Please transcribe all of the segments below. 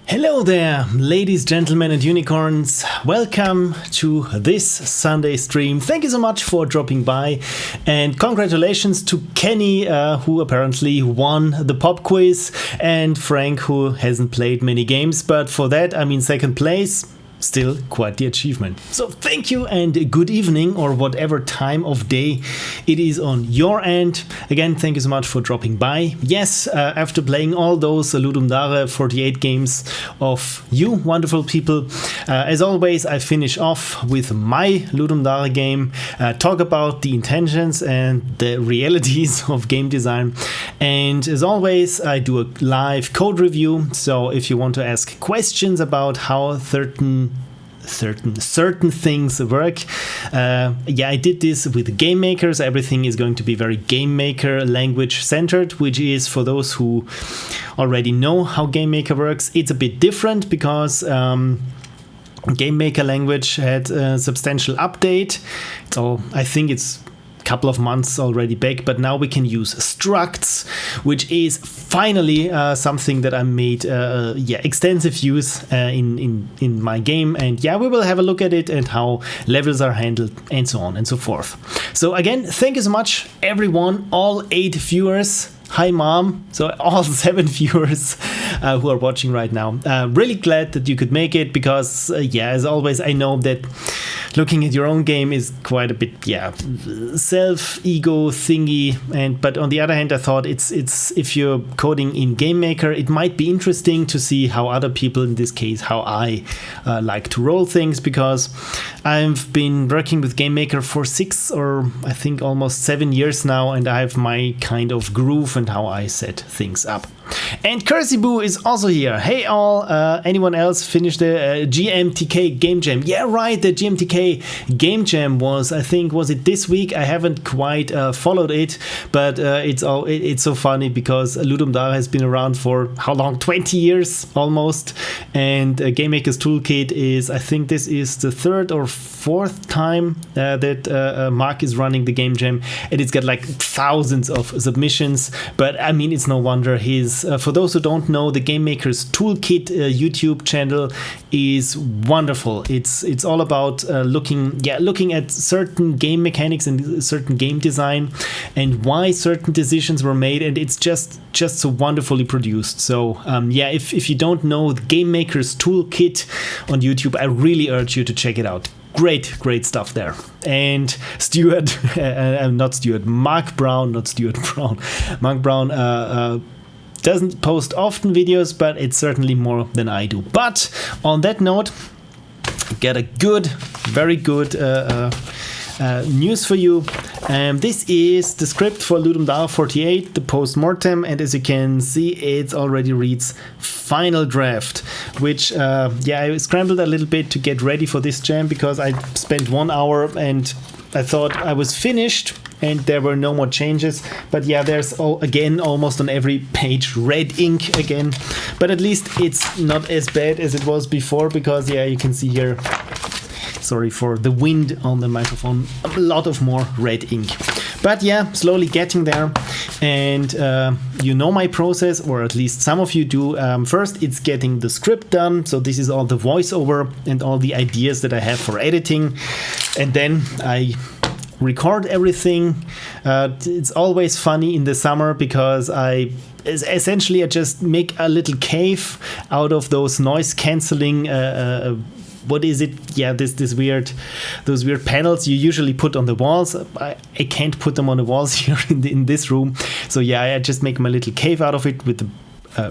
Hello there, ladies, gentlemen, and unicorns. Welcome to this Sunday stream. Thank you so much for dropping by, and congratulations to Kenny, who apparently won the pop quiz, and Frank, who hasn't played many games, but for that, I mean, second place. Still quite the achievement. So thank you and good evening, or whatever time of day it is on your end. Again, thank you so much for dropping by. Yes, after playing all those Ludum Dare 48 games of you wonderful people, as always, I finish off with my Ludum Dare game, talk about the intentions and the realities of game design. And as always, I do a live code review. So if you want to ask questions about how certain things work. I did this with GameMaker, so everything is going to be very GameMaker language centered, which is for those who already know how GameMaker works. It's a bit different because GameMaker language had a substantial update, so I think it's couple of months already back, but now we can use structs, which is finally something that I made extensive use in my game. And we will have a look at it and how levels are handled and so on and so forth. So again, thank you so much everyone, all 8 viewers. Hi mom, so all 7 viewers who are watching right now. Really glad that you could make it because as always, I know that looking at your own game is quite a bit self-ego thingy, but on the other hand, I thought it's if you're coding in GameMaker, it might be interesting to see how other people, in this case how I like to roll things, because I've been working with GameMaker for 6 or I think almost 7 years now, and I have my kind of groove and how I set things up. And Cursey is also here. Hey all, anyone else finished the GMTK Game Jam? Yeah, right, the GMTK Game Jam was it this week? I haven't quite followed it, but it's so funny because Ludum Dare has been around for how long? 20 years almost, and GameMaker's Toolkit is, I think this is the 3rd or 4th time that Mark is running the Game Jam, and it's got like thousands of submissions, but I mean, it's no wonder his for those who don't know, the GameMaker's Toolkit YouTube channel is wonderful. It's all about looking at certain game mechanics and certain game design and why certain decisions were made, and it's just so wonderfully produced. So if you don't know the GameMaker's Toolkit on YouTube, I really urge you to check it out. Great stuff there. And Mark Brown doesn't post often videos, but it's certainly more than I do. But on that note, get a very good news for you. This is the script for Ludum Dare 48, the post-mortem, and as you can see, it already reads final draft, which I scrambled a little bit to get ready for this jam because I spent 1 hour and I thought I was finished and there were no more changes, but there's again almost on every page red ink again, but at least it's not as bad as it was before because you can see here, sorry for the wind on the microphone, a lot of more red ink. But slowly getting there, and you know my process, or at least some of you do. First, it's getting the script done, so this is all the voiceover and all the ideas that I have for editing, and then I record everything. It's always funny in the summer because I just make a little cave out of those noise cancelling what is it? Those weird panels you usually put on the walls. I can't put them on the walls here in this room. So I just make my little cave out of it with the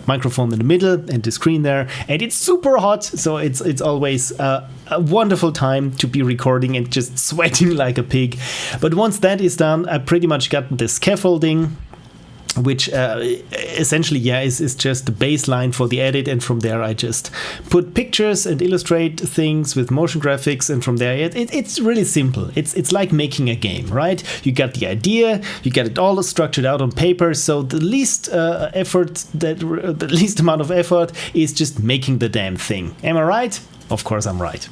microphone in the middle and the screen there, and it's super hot, so it's always a wonderful time to be recording and just sweating like a pig. But once that is done, I pretty much got the scaffolding, which essentially is just the baseline for the edit, and from there I just put pictures and illustrate things with motion graphics, and from there it's really simple. It's like making a game, right? You got the idea, you get it all structured out on paper, so the least amount of effort is just making the damn thing. Am I right? of course I'm right.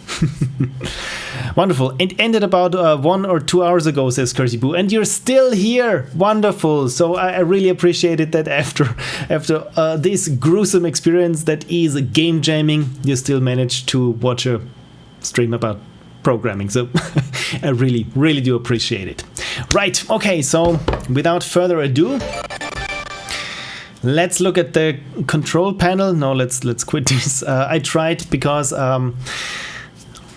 Wonderful. It ended about 1 or 2 hours ago, says Cursey Boo, and you're still here. Wonderful. So I really appreciated that after this gruesome experience that is game jamming, you still managed to watch a stream about programming. So I really do appreciate it. Right. Okay. So without further ado, let's look at the control panel. No, let's quit this. I tried because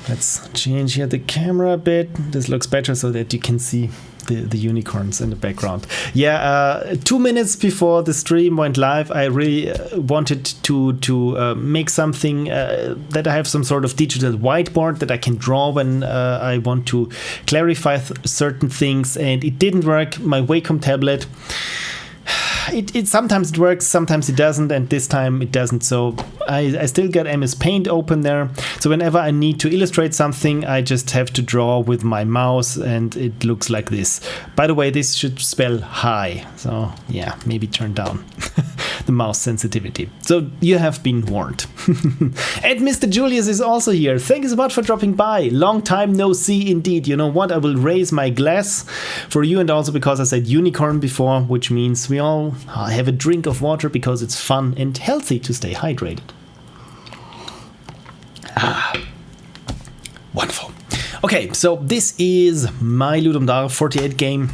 let's change here the camera a bit. This looks better so that you can see the unicorns in the background. Yeah, 2 minutes before the stream went live, I really wanted to make something that I have some sort of digital whiteboard that I can draw when I want to clarify certain things, and it didn't work. My Wacom tablet, it sometimes it works, sometimes it doesn't, and this time it doesn't. So I still got MS Paint open there. So whenever I need to illustrate something, I just have to draw with my mouse, and it looks like this. By the way, this should spell hi. So yeah, maybe turn down the mouse sensitivity. So you have been warned. And Mr. Julius is also here. Thank you so much for dropping by. Long time no see indeed. You know what? I will raise my glass for you, and also because I said unicorn before, which means we all have a drink of water because it's fun and healthy to stay hydrated. Wonderful. Okay, so this is my Ludum Dare 48 game.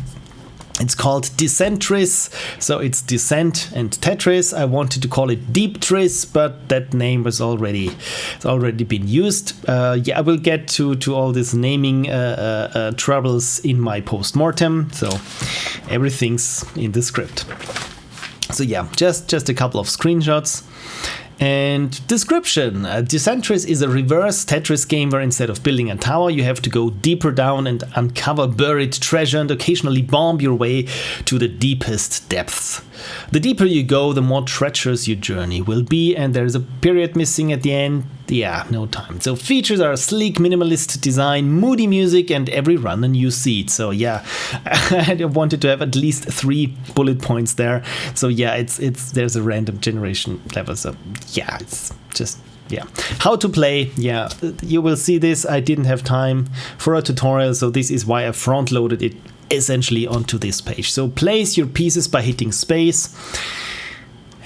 It's called Descentris, so it's Descent and Tetris. I wanted to call it Deeptris, but that name was already been used. Yeah, I will get to all this naming troubles in my post-mortem, so everything's in the script. So yeah, just a couple of screenshots. And description. Descentris is a reverse Tetris game where instead of building a tower, you have to go deeper down and uncover buried treasure and occasionally bomb your way to the deepest depths. The deeper you go, the more treacherous your journey will be, and there's a period missing at the end. Yeah, no time. So features are sleek minimalist design, moody music, and every run a new seed. So yeah, I wanted to have at least 3 bullet points there. So yeah, there's a random generation level. So yeah, it's just, yeah. How to play, yeah, you will see this. I didn't have time for a tutorial, so this is why I front loaded it essentially onto this page. So place your pieces by hitting space.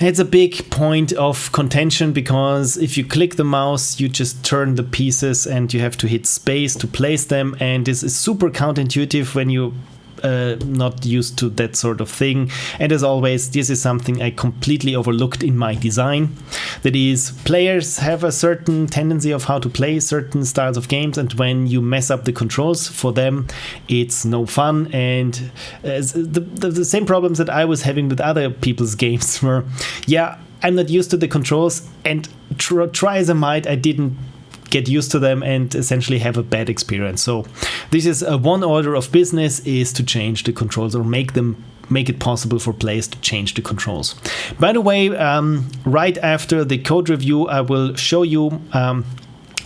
It's a big point of contention because if you click the mouse, you just turn the pieces and you have to hit space to place them, and this is super counterintuitive when you not used to that sort of thing. And as always, this is something I completely overlooked in my design. That is, players have a certain tendency of how to play certain styles of games, and when you mess up the controls for them, it's no fun. And the same problems that I was having with other people's games were, yeah, I'm not used to the controls, and try as I might, I didn't get used to them and essentially have a bad experience. So this is one order of business, is to change the controls or make it possible for players to change the controls. By the way, right after the code review, I will show you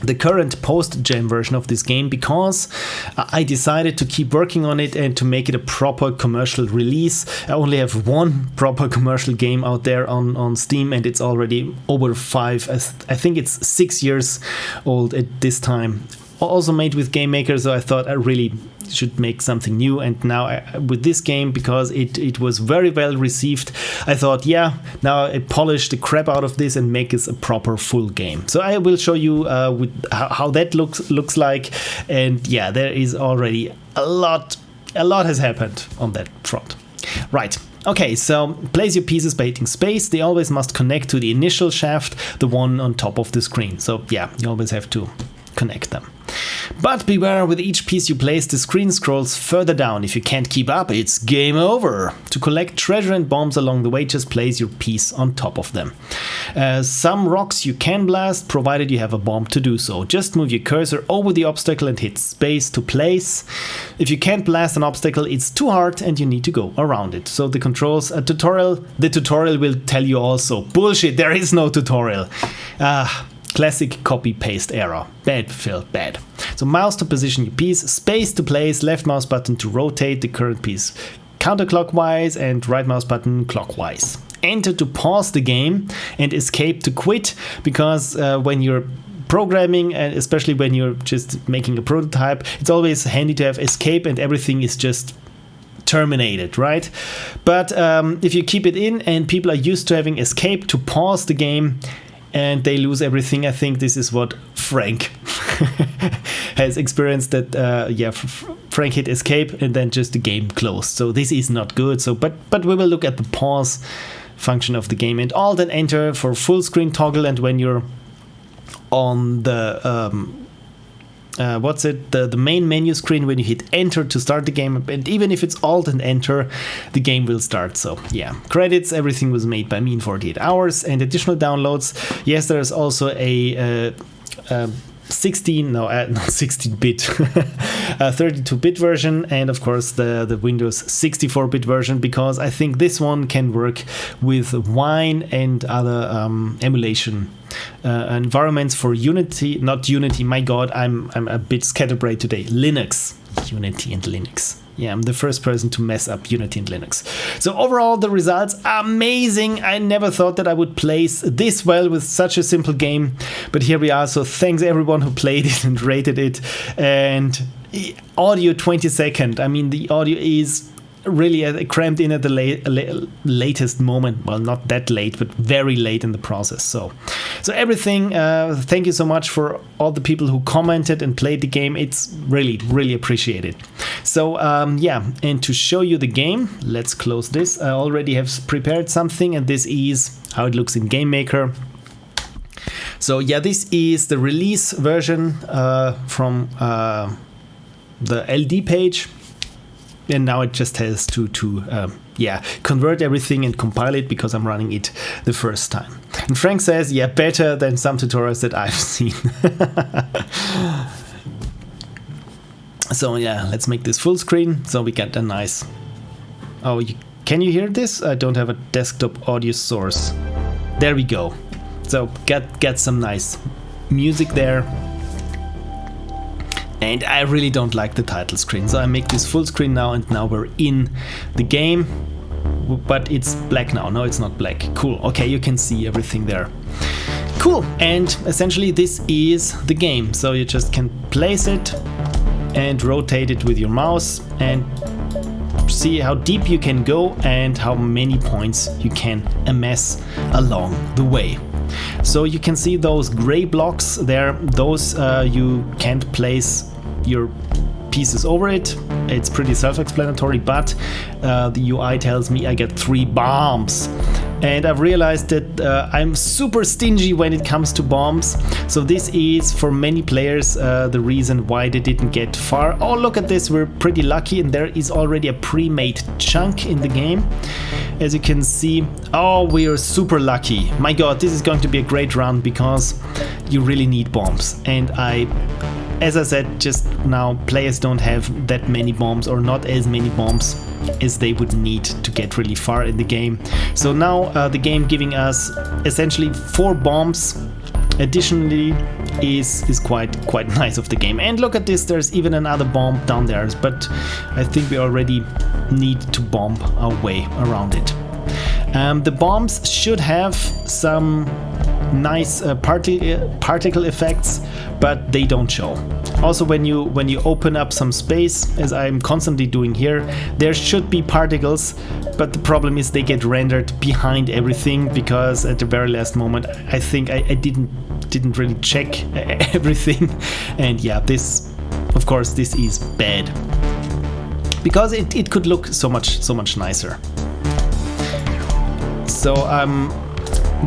the current post-gen version of this game, because I decided to keep working on it and to make it a proper commercial release. I only have one proper commercial game out there on Steam, and it's already over 5, I think it's 6 years old at this time. Also made with GameMaker, so I thought I really should make something new. And now with this game, because it was very well received, I thought, yeah, now I polish the crap out of this and make this a proper full game. So I will show you with how that looks like. And yeah, there is already a lot has happened on that front. Right. Okay, so place your pieces by hitting space. They always must connect to the initial shaft, the one on top of the screen. So yeah, you always have to connect them. But beware, with each piece you place, the screen scrolls further down. If you can't keep up, it's game over. To collect treasure and bombs along the way, just place your piece on top of them. Some rocks you can blast, provided you have a bomb to do so. Just move your cursor over the obstacle and hit space to place. If you can't blast an obstacle, it's too hard and you need to go around it. So the controls, the tutorial will tell you also. Bullshit, there is no tutorial. Classic copy-paste error. Bad, Phil, bad. So mouse to position your piece, space to place, left mouse button to rotate the current piece counterclockwise, and right mouse button clockwise. Enter to pause the game, and escape to quit, because when you're programming, and especially when you're just making a prototype, it's always handy to have escape and everything is just terminated, right? But if you keep it in and people are used to having escape to pause the game and they lose everything, I think this is what Frank has experienced, that Frank hit escape and then just the game closed. So this is not good. So but we will look at the pause function of the game, and Alt and Enter for full screen toggle, and when you're on the the main menu screen, when you hit Enter to start the game, and even if it's Alt and Enter, the game will start. So yeah, credits, everything was made by me in 48 hours. And additional downloads, yes, there's also a 16-bit 32-bit version, and of course the Windows 64-bit version, because I think this one can work with Wine and other emulation environments for Unity, not Unity, my god, I'm a bit scatterbrained today, Linux, Unity and Linux. Yeah, I'm the first person to mess up Unity and Linux. So overall, the results are amazing. I never thought that I would place this well with such a simple game, but here we are. So thanks everyone who played it and rated it. And audio 20-second. I mean, the audio is really crammed in at the latest moment. Well, not that late, but very late in the process. So everything, thank you so much for all the people who commented and played the game. It's really, really appreciated. So yeah, and to show you the game, let's close this. I already have prepared something, and this is how it looks in GameMaker. So yeah, this is the release version from the LD page. And now it just has to convert everything and compile it, because I'm running it the first time. And Frank says, yeah, better than some tutorials that I've seen. So yeah, let's make this full screen. So we get a nice... Oh, can you hear this? I don't have a desktop audio source. There we go. So get some nice music there. And I really don't like the title screen, so I make this full screen now, and now we're in the game, but it's black now. No, it's not black. Cool. Okay, you can see everything there. Cool. And essentially this is the game. So you just can place it and rotate it with your mouse and see how deep you can go and how many points you can amass along the way. So you can see those gray blocks there, those you can't place your pieces over it. It's pretty self-explanatory, but the UI tells me I get 3 bombs. And I've realized that I'm super stingy when it comes to bombs. So this is, for many players, the reason why they didn't get far. Oh, look at this, we're pretty lucky, and there is already a pre-made chunk in the game. As you can see, oh, we are super lucky. My god, this is going to be a great run, because you really need bombs. And as I said just now, players don't have that many bombs, or not as many bombs as they would need to get really far in the game. So now the game giving us essentially 4 bombs additionally is quite nice of the game. And look at this, there's even another bomb down there, but I think we already need to bomb our way around it. The bombs should have some nice particle effects, but they don't show. Also, when you open up some space, as I'm constantly doing here, there should be particles, but the problem is they get rendered behind everything, because at the very last moment I think I didn't really check everything. And yeah, this, of course, this is bad, because it could look so much nicer. So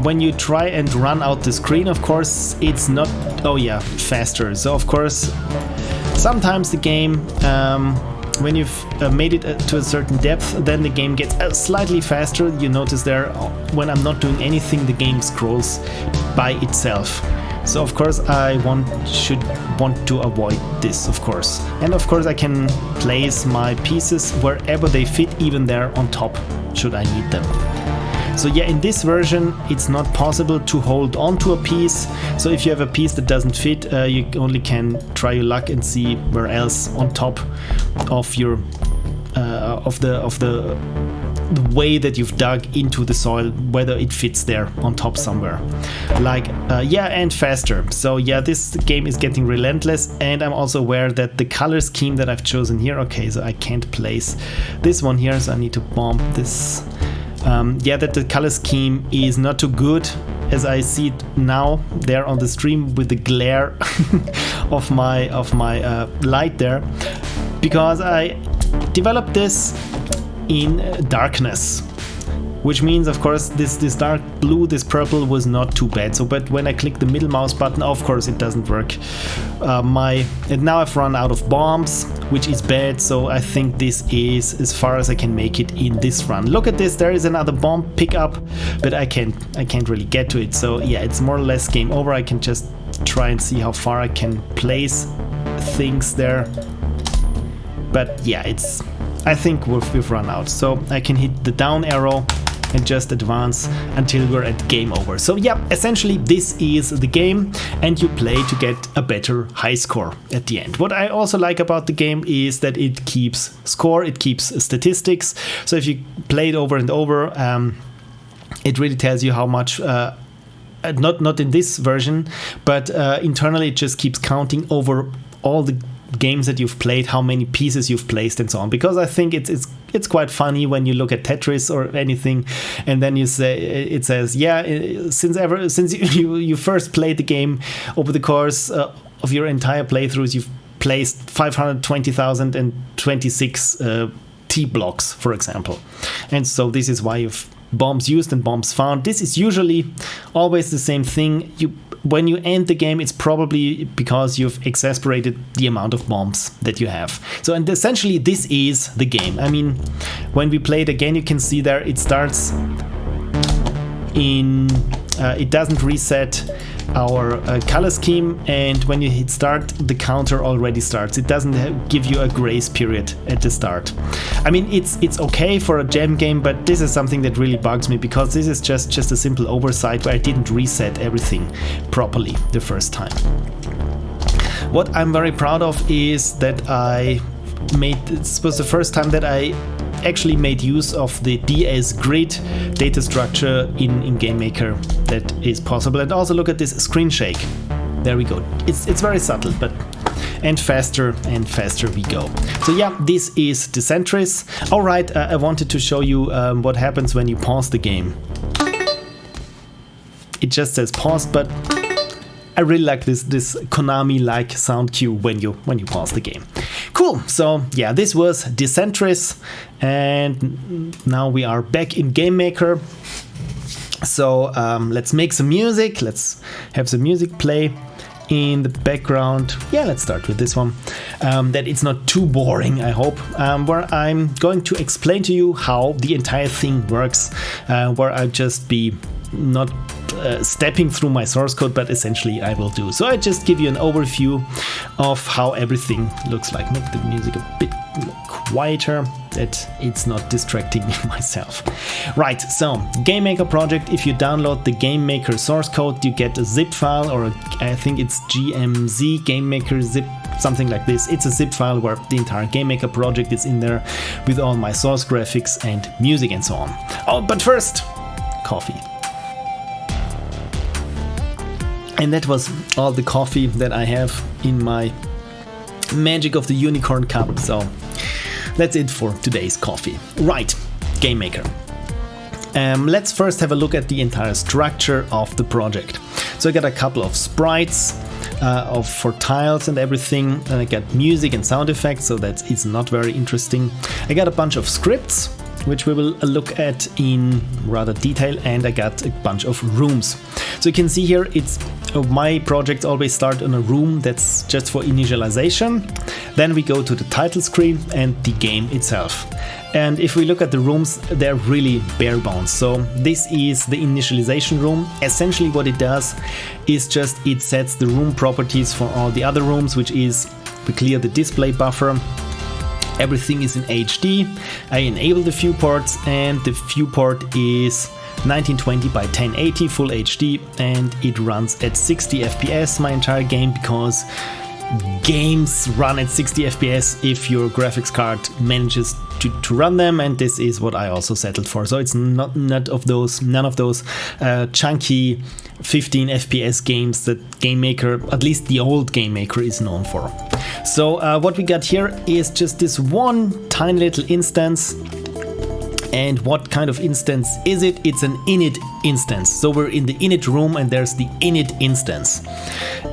when you try and run out the screen, of course, it's not, oh yeah, faster. So of course, sometimes the game, when you've made it to a certain depth, then the game gets slightly faster. You notice there, when I'm not doing anything, the game scrolls by itself. So of course I should want to avoid this, of course. And of course I can place my pieces wherever they fit, even there on top, should I need them. So yeah, in this version it's not possible to hold on to a piece. So if you have a piece that doesn't fit, you only can try your luck and see where else on top of your of the way that you've dug into the soil, whether it fits there on top somewhere. Like, yeah, and faster. So yeah, this game is getting relentless, and I'm also aware that the color scheme that I've chosen here, okay, so I can't place this one here, so I need to bomb this. Yeah, that the color scheme is not too good as I see it now there on the stream with the glare of my light there, because I developed this in darkness, which means of course this dark blue, this purple was not too bad. So but when I click the middle mouse button, of course it doesn't work. And now I've run out of bombs, which is bad, so I think this is as far as I can make it in this run. Look at this, there is another bomb pickup, but I can't really get to it. So yeah, it's more or less game over. I can just try and see how far I can place things there, but yeah, I think we've run out. So I can hit the down arrow and just advance until we're at game over. So yeah, essentially this is the game, and you play to get a better high score at the end. What I also like about the game is that it keeps score, it keeps statistics. So if you play it over and over, it really tells you how much, not in this version, but internally it just keeps counting over all the games that you've played, how many pieces you've placed and so on. Because I think it's quite funny when you look at Tetris or anything, and then you say, it says, yeah, since you first played the game, over the course of your entire playthroughs, you've placed 520,026 T blocks, for example. And so this is why you've bombs used and bombs found. This is usually always the same thing. When you end the game, it's probably because you've exasperated the amount of bombs that you have. So, and essentially this is the game. I mean, when we play it again, you can see there it starts in, it doesn't reset our color scheme, and when you hit start, the counter already starts. It doesn't give you a grace period at the start. I mean, it's okay for a jam game, but this is something that really bugs me, because this is just a simple oversight where I didn't reset everything properly the first time. What I'm very proud of is that this was the first time that I actually made use of the DS grid data structure in GameMaker that is possible. And also look at this screen shake. There we go. It's very subtle, but and faster we go. So yeah, this is Descentris. All right, I wanted to show you what happens when you pause the game. It just says pause, but I really like this Konami-like sound cue when you pause the game. Cool. So yeah, this was Descentris, and now we are back in GameMaker. So let's make some music. Let's have some music play in the background. Yeah, let's start with this one. That it's not too boring, I hope. Where I'm going to explain to you how the entire thing works. Where I'll just be not stepping through my source code, but essentially I will do. So I just give you an overview of how everything looks like. Make the music a bit quieter, that it's not distracting me myself. Right, so GameMaker project. If you download the GameMaker source code, you get a zip file, or I think it's GMZ, GameMaker zip, something like this. It's a zip file where the entire GameMaker project is in there with all my source graphics and music and so on. Oh, but first, coffee. And that was all the coffee that I have in my Magic of the Unicorn cup. So that's it for today's coffee. Right, GameMaker. Let's first have a look at the entire structure of the project. So I got a couple of sprites for tiles and everything, and I got music and sound effects, so it's not very interesting. I got a bunch of scripts, which we will look at in rather detail, and I got a bunch of rooms. So you can see here, my projects always start on a room that's just for initialization. Then we go to the title screen and the game itself. And if we look at the rooms, they're really bare bones. So this is the initialization room. Essentially what it does is just it sets the room properties for all the other rooms, which is we clear the display buffer. Everything is in HD. I enable the viewports, and the viewport is 1920 by 1080 full HD, and it runs at 60 FPS my entire game, because games run at 60 FPS if your graphics card manages to run them, and this is what I also settled for. So it's none of those chunky 15 FPS games that GameMaker, at least the old GameMaker, is known for. So what we got here is just this one tiny little instance. And what kind of instance is it? It's an init instance. So we're in the init room and there's the init instance.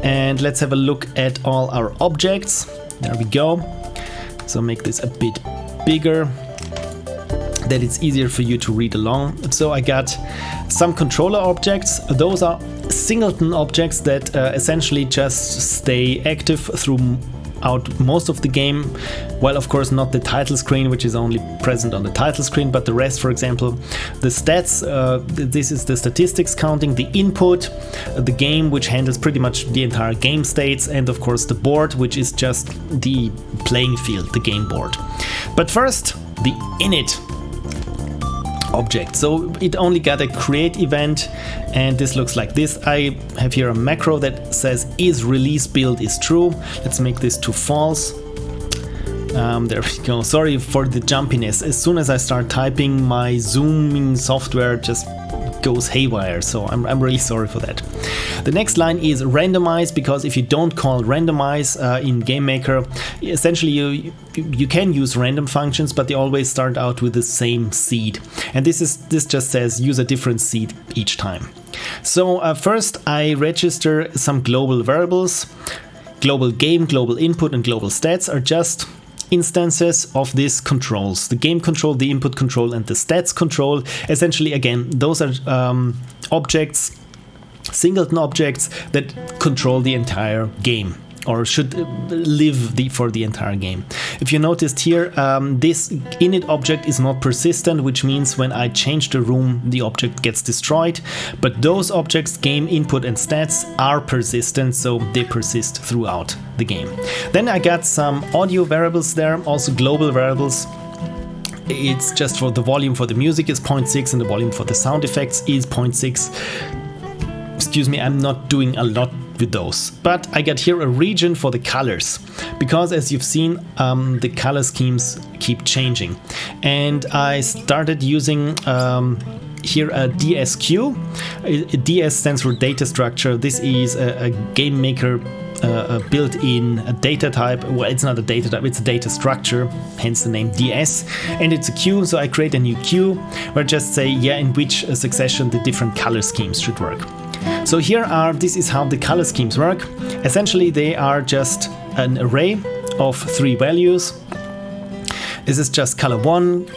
And let's have a look at all our objects. There we go. So make this a bit bigger, that it's easier for you to read along. So I got some controller objects. Those are singleton objects that essentially just stay active throughout most of the game. Well, of course, not the title screen, which is only present on the title screen, but the rest, for example, the stats, this is the statistics counting, the input, the game, which handles pretty much the entire game states, and of course the board, which is just the playing field, the game board. But first, the init object. So it only got a create event, and this looks like this. I have here a macro that says is release build is true. Let's make this to false. There we go. Sorry for the jumpiness. As soon as I start typing, my zooming software just goes haywire, so I'm really sorry for that. The next line is randomize, because if you don't call randomize in GameMaker, essentially you can use random functions, but they always start out with the same seed, and this just says use a different seed each time. So first I register some global variables. Global game, global input, and global stats are just instances of these controls: the game control, the input control, and the stats control. Essentially, again, those are objects, singleton objects that control the entire game, or should live for the entire game. If you noticed here, this init object is not persistent, which means when I change the room, the object gets destroyed. But those objects, game, input, and stats, are persistent, so they persist throughout the game. Then I got some audio variables there, also global variables. It's just for the volume for the music is 0.6 and the volume for the sound effects is 0.6. Excuse me, I'm not doing a lot with those, but I got here a region for the colors, because as you've seen, the color schemes keep changing, and I started using here a DSQ. DS stands for data structure. This is a GameMaker built-in data type. Well, it's not a data type, it's a data structure, hence the name DS, and it's a queue. So I create a new queue where I just say, yeah, in which succession the different color schemes should work. So this is how the color schemes work. Essentially, they are just an array of 3 values. This is just color 1,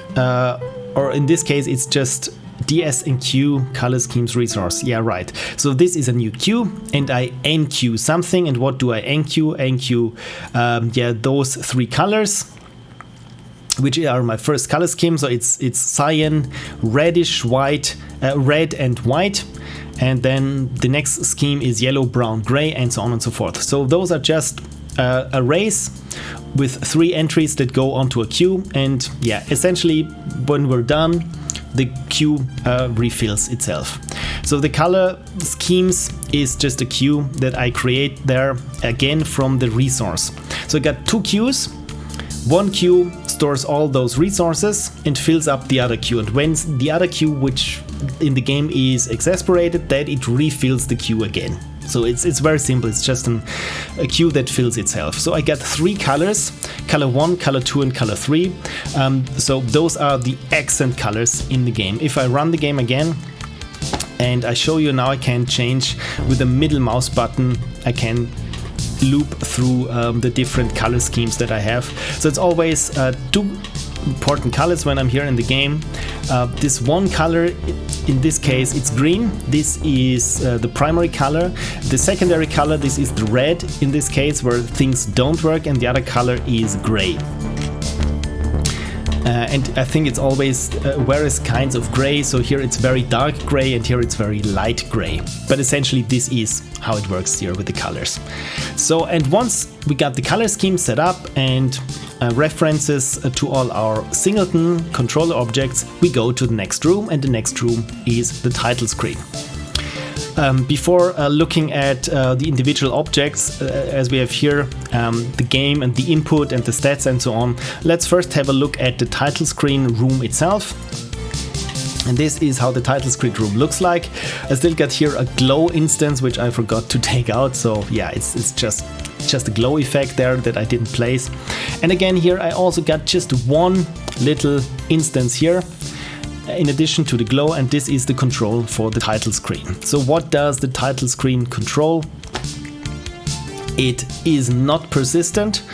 or in this case, it's just DS and Q color schemes resource. Yeah, right. So this is a new queue, and I enqueue something. And what do I enqueue? Enqueue, yeah, those 3 colors, which are my first color scheme. So it's cyan, reddish, white, red, and white. And then the next scheme is yellow, brown, gray, and so on and so forth. So those are just arrays with 3 entries that go onto a queue. And yeah, essentially when we're done, the queue refills itself. So the color schemes is just a queue that I create there again from the resource. So I got 2 queues. One queue stores all those resources and fills up the other queue. And when the other queue, which in the game is exasperated, that it refills the queue again. So it's very simple. It's just a queue that fills itself. So I got 3 colors: color 1, color 2, and color 3. So those are the accent colors in the game. If I run the game again and I show you now, I can change with the middle mouse button. I can loop through the different color schemes that I have. So it's always 2 important colors when I'm here in the game. This one color, in this case it's green. This is the primary color. The secondary color, this is the red in this case, where things don't work, and the other color is gray. And I think it's always various kinds of gray. So here it's very dark gray and here it's very light gray. But essentially this is how it works here with the colors. So, and once we got the color scheme set up and references to all our singleton controller objects, we go to the next room, and the next room is the title screen. before looking at the individual objects, as we have here, the game and the input and the stats and so on, let's first have a look at the title screen room itself. And this is how the title screen room looks like. I still got here a glow instance, which I forgot to take out. So yeah, it's just a glow effect there that I didn't place. And again, here I also got just one little instance here in addition to the glow, and this is the control for the title screen. So what does the title screen control? It is not persistent,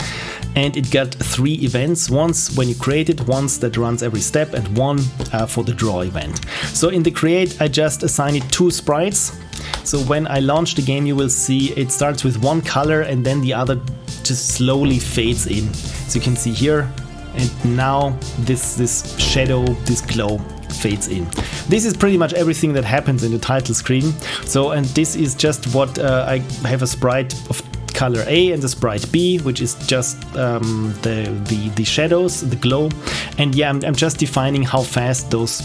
and it got 3 events, once when you create it, once that runs every step, and one for the draw event. So in the create, I just assign it 2 sprites. So when I launch the game, you will see it starts with one color and then the other just slowly fades in. So you can see here, and now this shadow, this glow fades in. This is pretty much everything that happens in the title screen. So, and this is just what I have a sprite of color A and the sprite B, which is just the shadows, the glow, and yeah, I'm just defining how fast those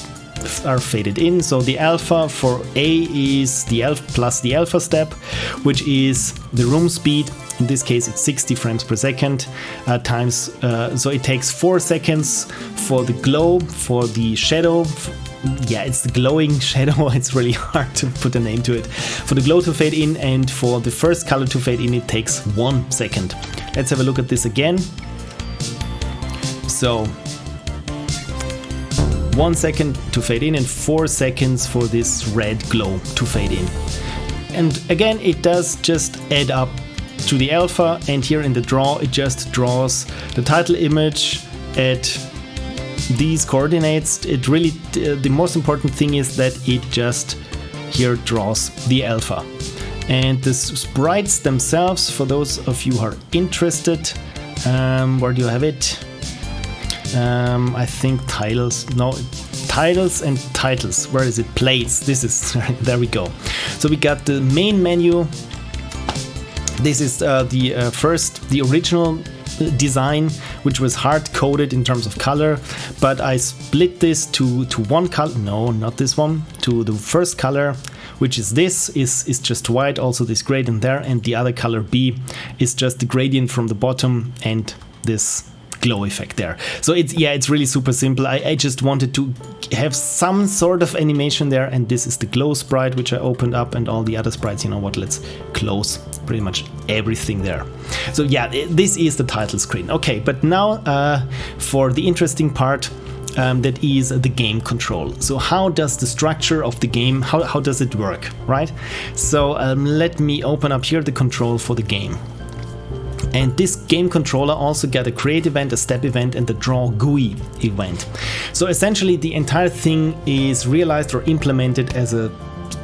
are faded in. So the alpha for A is the alpha plus the alpha step, which is the room speed. In this case, it's 60 frames per second times. So it takes 4 seconds for the glow, for the shadow. Yeah, it's the glowing shadow. It's really hard to put a name to it. For the glow to fade in and for the first color to fade in, it takes 1 second. Let's have a look at this again. So 1 second to fade in and 4 seconds for this red glow to fade in. And again, it does just add up to the alpha, and here in the draw, it just draws the title image at these coordinates. It really, the most important thing is that it just here draws the alpha. And the sprites themselves, for those of you who are interested, where do you have it? I think titles, no, titles and titles. Where is it? Plates. This is, there we go. So we got the main menu. This is the original design, which was hard coded in terms of color, but I split this to one color, no, not this one, to the first color, which is this, is just white, also this gradient there, and the other color B is just the gradient from the bottom and this glow effect there. So it's really super simple. I just wanted to have some sort of animation there, and this is the glow sprite which I opened up, and all the other sprites, you know what, let's close pretty much everything there. So yeah, this is the title screen. Okay, but now for the interesting part, that is the game control. So how does the structure of the game, how does it work, right? So let me open up here the control for the game. And this game controller also got a create event, a step event, and the draw GUI event. So essentially the entire thing is realized or implemented as a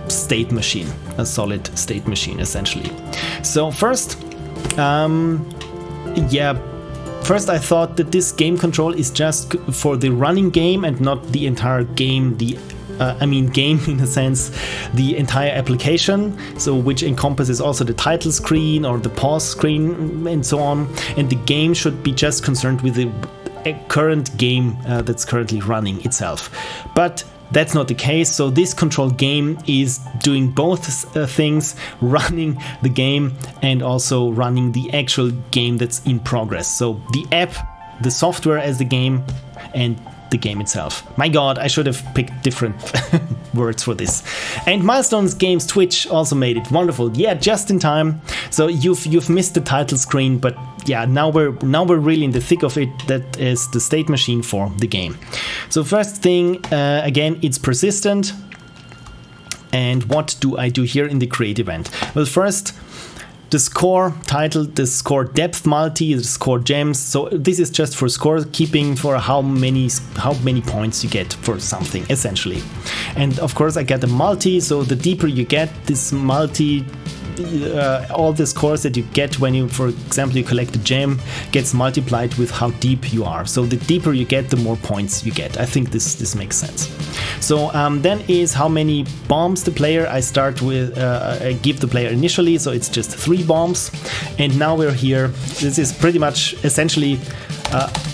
state machine, a solid state machine essentially. So first, first I thought that this game control is just for the running game and not the entire game, game in a sense, the entire application, so which encompasses also the title screen or the pause screen and so on, and the game should be just concerned with the current game that's currently running itself. But that's not the case, so this control game is doing both things, running the game and also running the actual game that's in progress. So the app, the software as the game, and the game itself. My god, I should have picked different words for this. And Milestones Games Twitch also made it. Wonderful. Yeah, just in time. So you've missed the title screen, but yeah, now we're really in the thick of it. That is the state machine for the game. So first thing, again, it's persistent. And what do I do here in the create event? Well, first, the score title, the score depth multi, the score gems. So this is just for score keeping, for how many points you get for something essentially. And of course I get a multi, so the deeper you get, this multi, all the scores that you get when you, for example, you collect a gem, gets multiplied with how deep you are. So the deeper you get, the more points you get. I think this makes sense. So then is how many bombs the player. I start with, I give the player initially, so it's just 3 bombs. And now we're here. This is pretty much essentially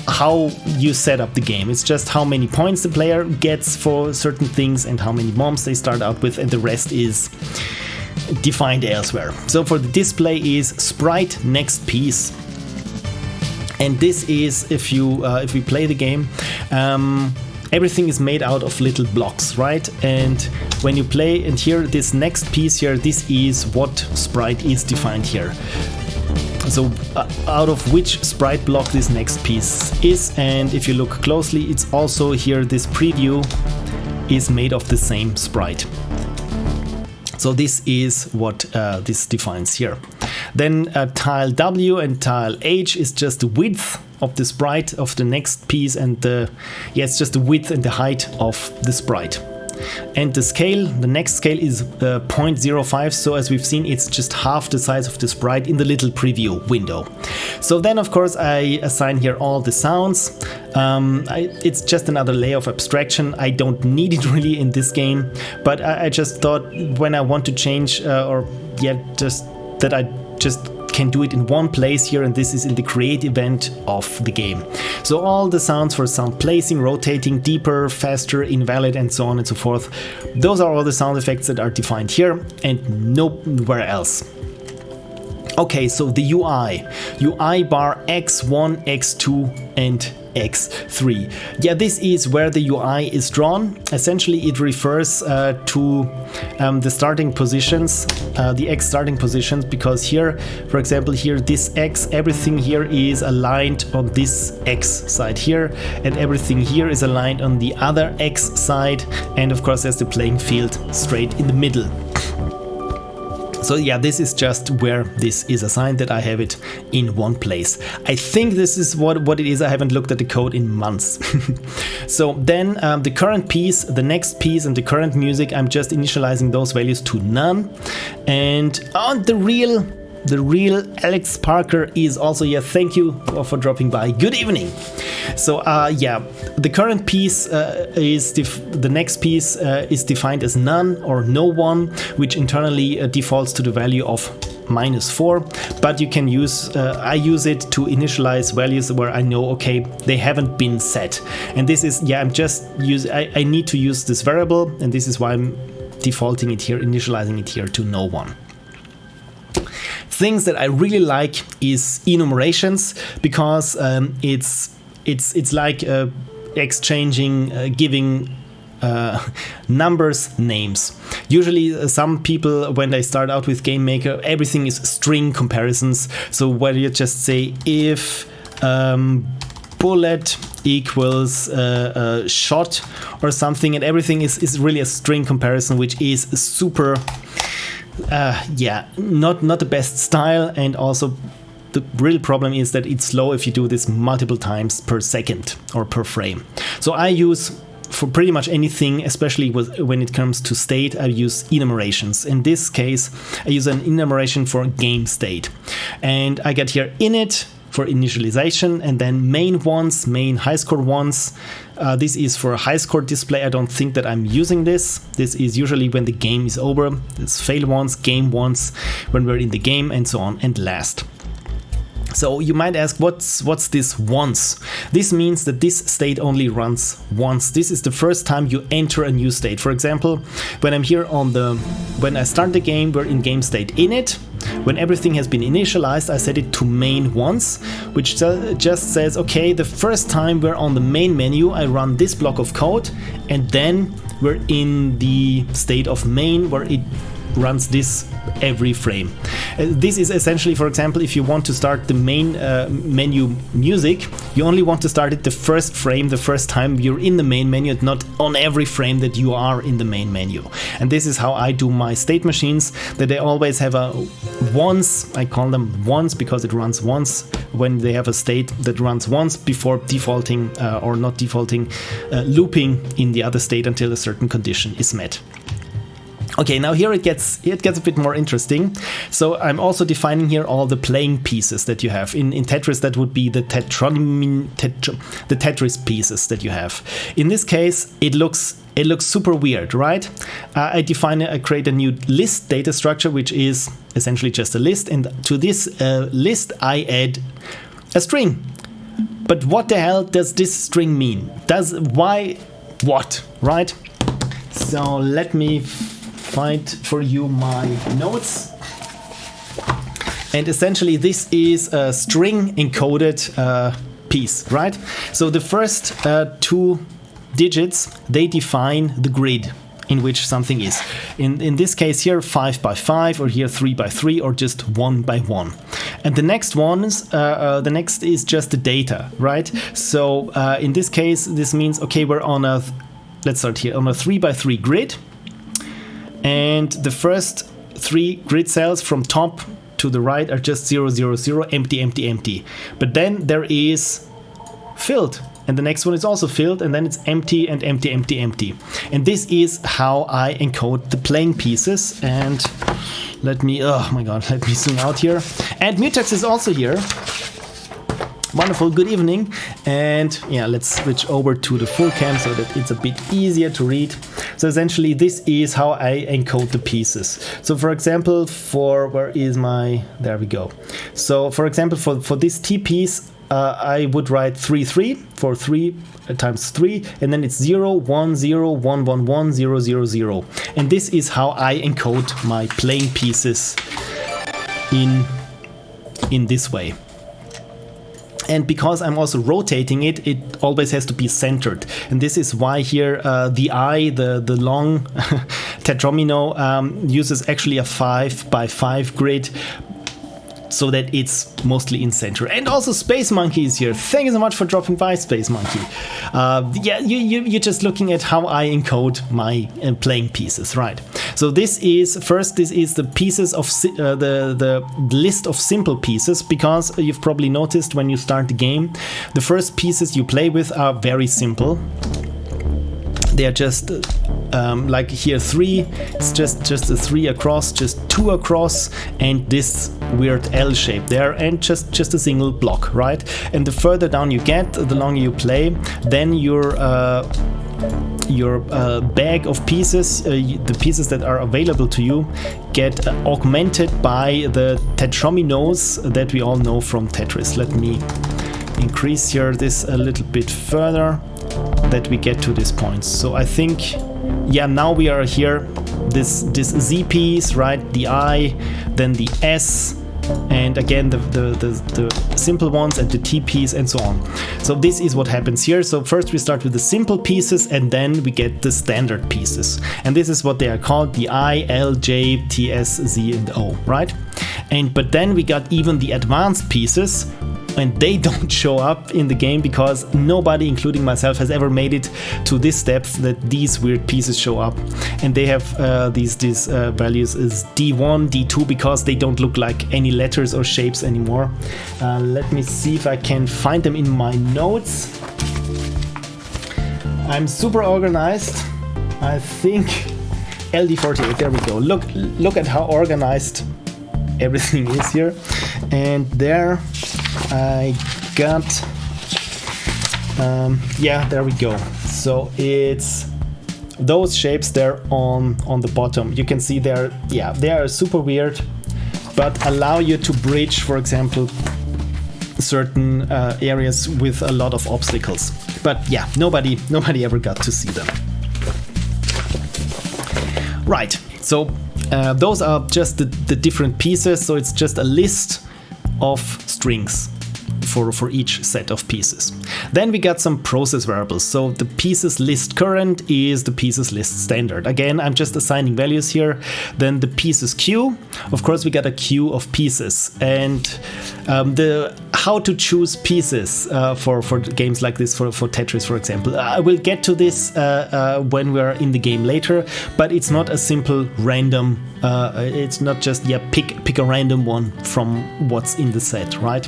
how you set up the game. It's just how many points the player gets for certain things and how many bombs they start out with, and the rest is defined elsewhere. So for the display is sprite next piece. And this is, if we play the game, everything is made out of little blocks, right? And when you play, and here this next piece here, this is what sprite is defined here. So out of which sprite block this next piece is, and if you look closely, it's also here, this preview is made of the same sprite. So this is what this defines here. Then tile W and tile H is just the width of the sprite of the next piece, and it's just the width and the height of the sprite. And the scale, the next scale is 0.05, so as we've seen, it's just half the size of the sprite in the little preview window. So then of course I assign here all the sounds. It's just another layer of abstraction. I don't need it really in this game, but I just thought when I want to change just that I just can do it in one place here, and this is in the create event of the game. So all the sounds for sound placing, rotating, deeper, faster, invalid, and so on and so forth, those are all the sound effects that are defined here and nowhere else. Okay, so the UI bar X1, X2 and X3. Yeah, this is where the UI is drawn. Essentially it refers to the starting positions, the X starting positions, because here, for example, here this X, everything here is aligned on this X side here, and everything here is aligned on the other X side, and of course there's the playing field straight in the middle. So yeah, this is just where this is assigned, that I have it in one place. I think this is what it is. I haven't looked at the code in months. So then the current piece, the next piece, and the current music, I'm just initializing those values to none. And on the real Alex Parker is also here. Thank you for dropping by. Good evening. So yeah, the current piece the next piece is defined as none or no one, which internally defaults to the value of -4. But you can use I use it to initialize values where I know, okay, they haven't been set. And this is, yeah, I need to use this variable, and this is why I'm defaulting it here, initializing it here to no one. Things that I really like is enumerations, because it's like exchanging, giving numbers names. Usually some people, when they start out with GameMaker, everything is string comparisons. So where you just say if bullet equals shot or something, and everything is really a string comparison, which is super not the best style. And also the real problem is that it's slow if you do this multiple times per second or per frame. So I use, for pretty much anything, especially when it comes to state, I use enumerations. In this case, I use an enumeration for game state. And I get here init for initialization, and then main ones, main high score ones. This is for a high score display. I don't think that I'm using this. This is usually when the game is over. It's fail ones, game ones, when we're in the game, and so on, and last. So you might ask, what's this once? This means that this state only runs once. This is the first time you enter a new state. For example, when I'm here when I start the game, we're in game state init. When everything has been initialized, I set it to main once, which just says, okay, the first time we're on the main menu, I run this block of code, and then we're in the state of main, where it runs this every frame. This is essentially, for example, if you want to start the main menu music, you only want to start it the first frame, the first time you're in the main menu, not on every frame that you are in the main menu. And this is how I do my state machines, that they always have a once. I call them once because it runs once when they have a state that runs once before defaulting or not defaulting, looping in the other state until a certain condition is met. Okay, now here it gets a bit more interesting. So I'm also defining here all the playing pieces that you have. In Tetris, that would be the Tetris pieces that you have. In this case, it looks super weird, right? I create a new list data structure, which is essentially just a list, and to this list I add a string. But what the hell does this string mean? What, right? So let me find for you my notes. And essentially this is a string encoded piece, right? So the first 2 digits, they define the grid in which something is. In this case here, 5 by 5, or here 3 by 3, or just 1 by 1. And the next the next is just the data, right? So in this case, this means, okay, we're on a, let's start here, on a 3 by 3 grid. And the first 3 grid cells from top to the right are just 0, 0, 0, empty, empty, empty. But then there is filled, and the next one is also filled, and then it's empty and empty, empty, empty. And this is how I encode the playing pieces. And let me, oh my god, let me zoom out here. And Mutex is also here. Wonderful, good evening. And yeah, let's switch over to the full cam so that it's a bit easier to read. So essentially this is how I encode the pieces. So for example, where is my, there we go. So for example, for this T piece, I would write 3, 3 for 3 times 3, and then it's 0, 1, 0, 1, 1, 1, 0, 0, 0. And this is how I encode my playing pieces in this way. And because I'm also rotating it, it always has to be centered. And this is why here the eye, the long tetromino, uses actually a 5 by 5 grid, so that it's mostly in center. And also Space Monkey is here. Thank you so much for dropping by, Space Monkey. Yeah, you're just looking at how I encode my playing pieces, right? So this is the pieces of the list of simple pieces, because you've probably noticed when you start the game, the first pieces you play with are very simple. They are just like here 3, it's just a 3 across, just 2 across, and this weird L shape there, and just a single block, right? And the further down you get, the longer you play, then your bag of pieces, the pieces that are available to you, get augmented by the tetrominos that we all know from Tetris. Let me increase here this a little bit further, that we get to this point. So I think, yeah, now we are here, this Z piece, right, the I, then the S, and again the simple ones, and the T piece, and so on. So this is what happens here. So first we start with the simple pieces, and then we get the standard pieces, and this is what they are called, the I, L, J, T, S, Z, and O, right? But then we got even the advanced pieces, and they don't show up in the game because nobody, including myself, has ever made it to this depth that these weird pieces show up. And they have these values as D1, D2, because they don't look like any letters or shapes anymore. Let me see if I can find them in my notes. I'm super organized. I think LD48, there we go. Look at how organized everything is here. And there I got, yeah, there we go. So it's those shapes there on the bottom. You can see they are super weird, but allow you to bridge, for example, certain areas with a lot of obstacles. But yeah, nobody ever got to see them. Right, so those are just the different pieces. So it's just a list of strings for each set of pieces. Then we got some process variables. So the pieces list current is the pieces list standard. Again, I'm just assigning values here. Then the pieces queue, of course we got a queue of pieces, and the how to choose pieces for games like this, for Tetris, for example. I will get to this when we're in the game later, but it's not a simple random, it's not just, yeah, pick a random one from what's in the set, right?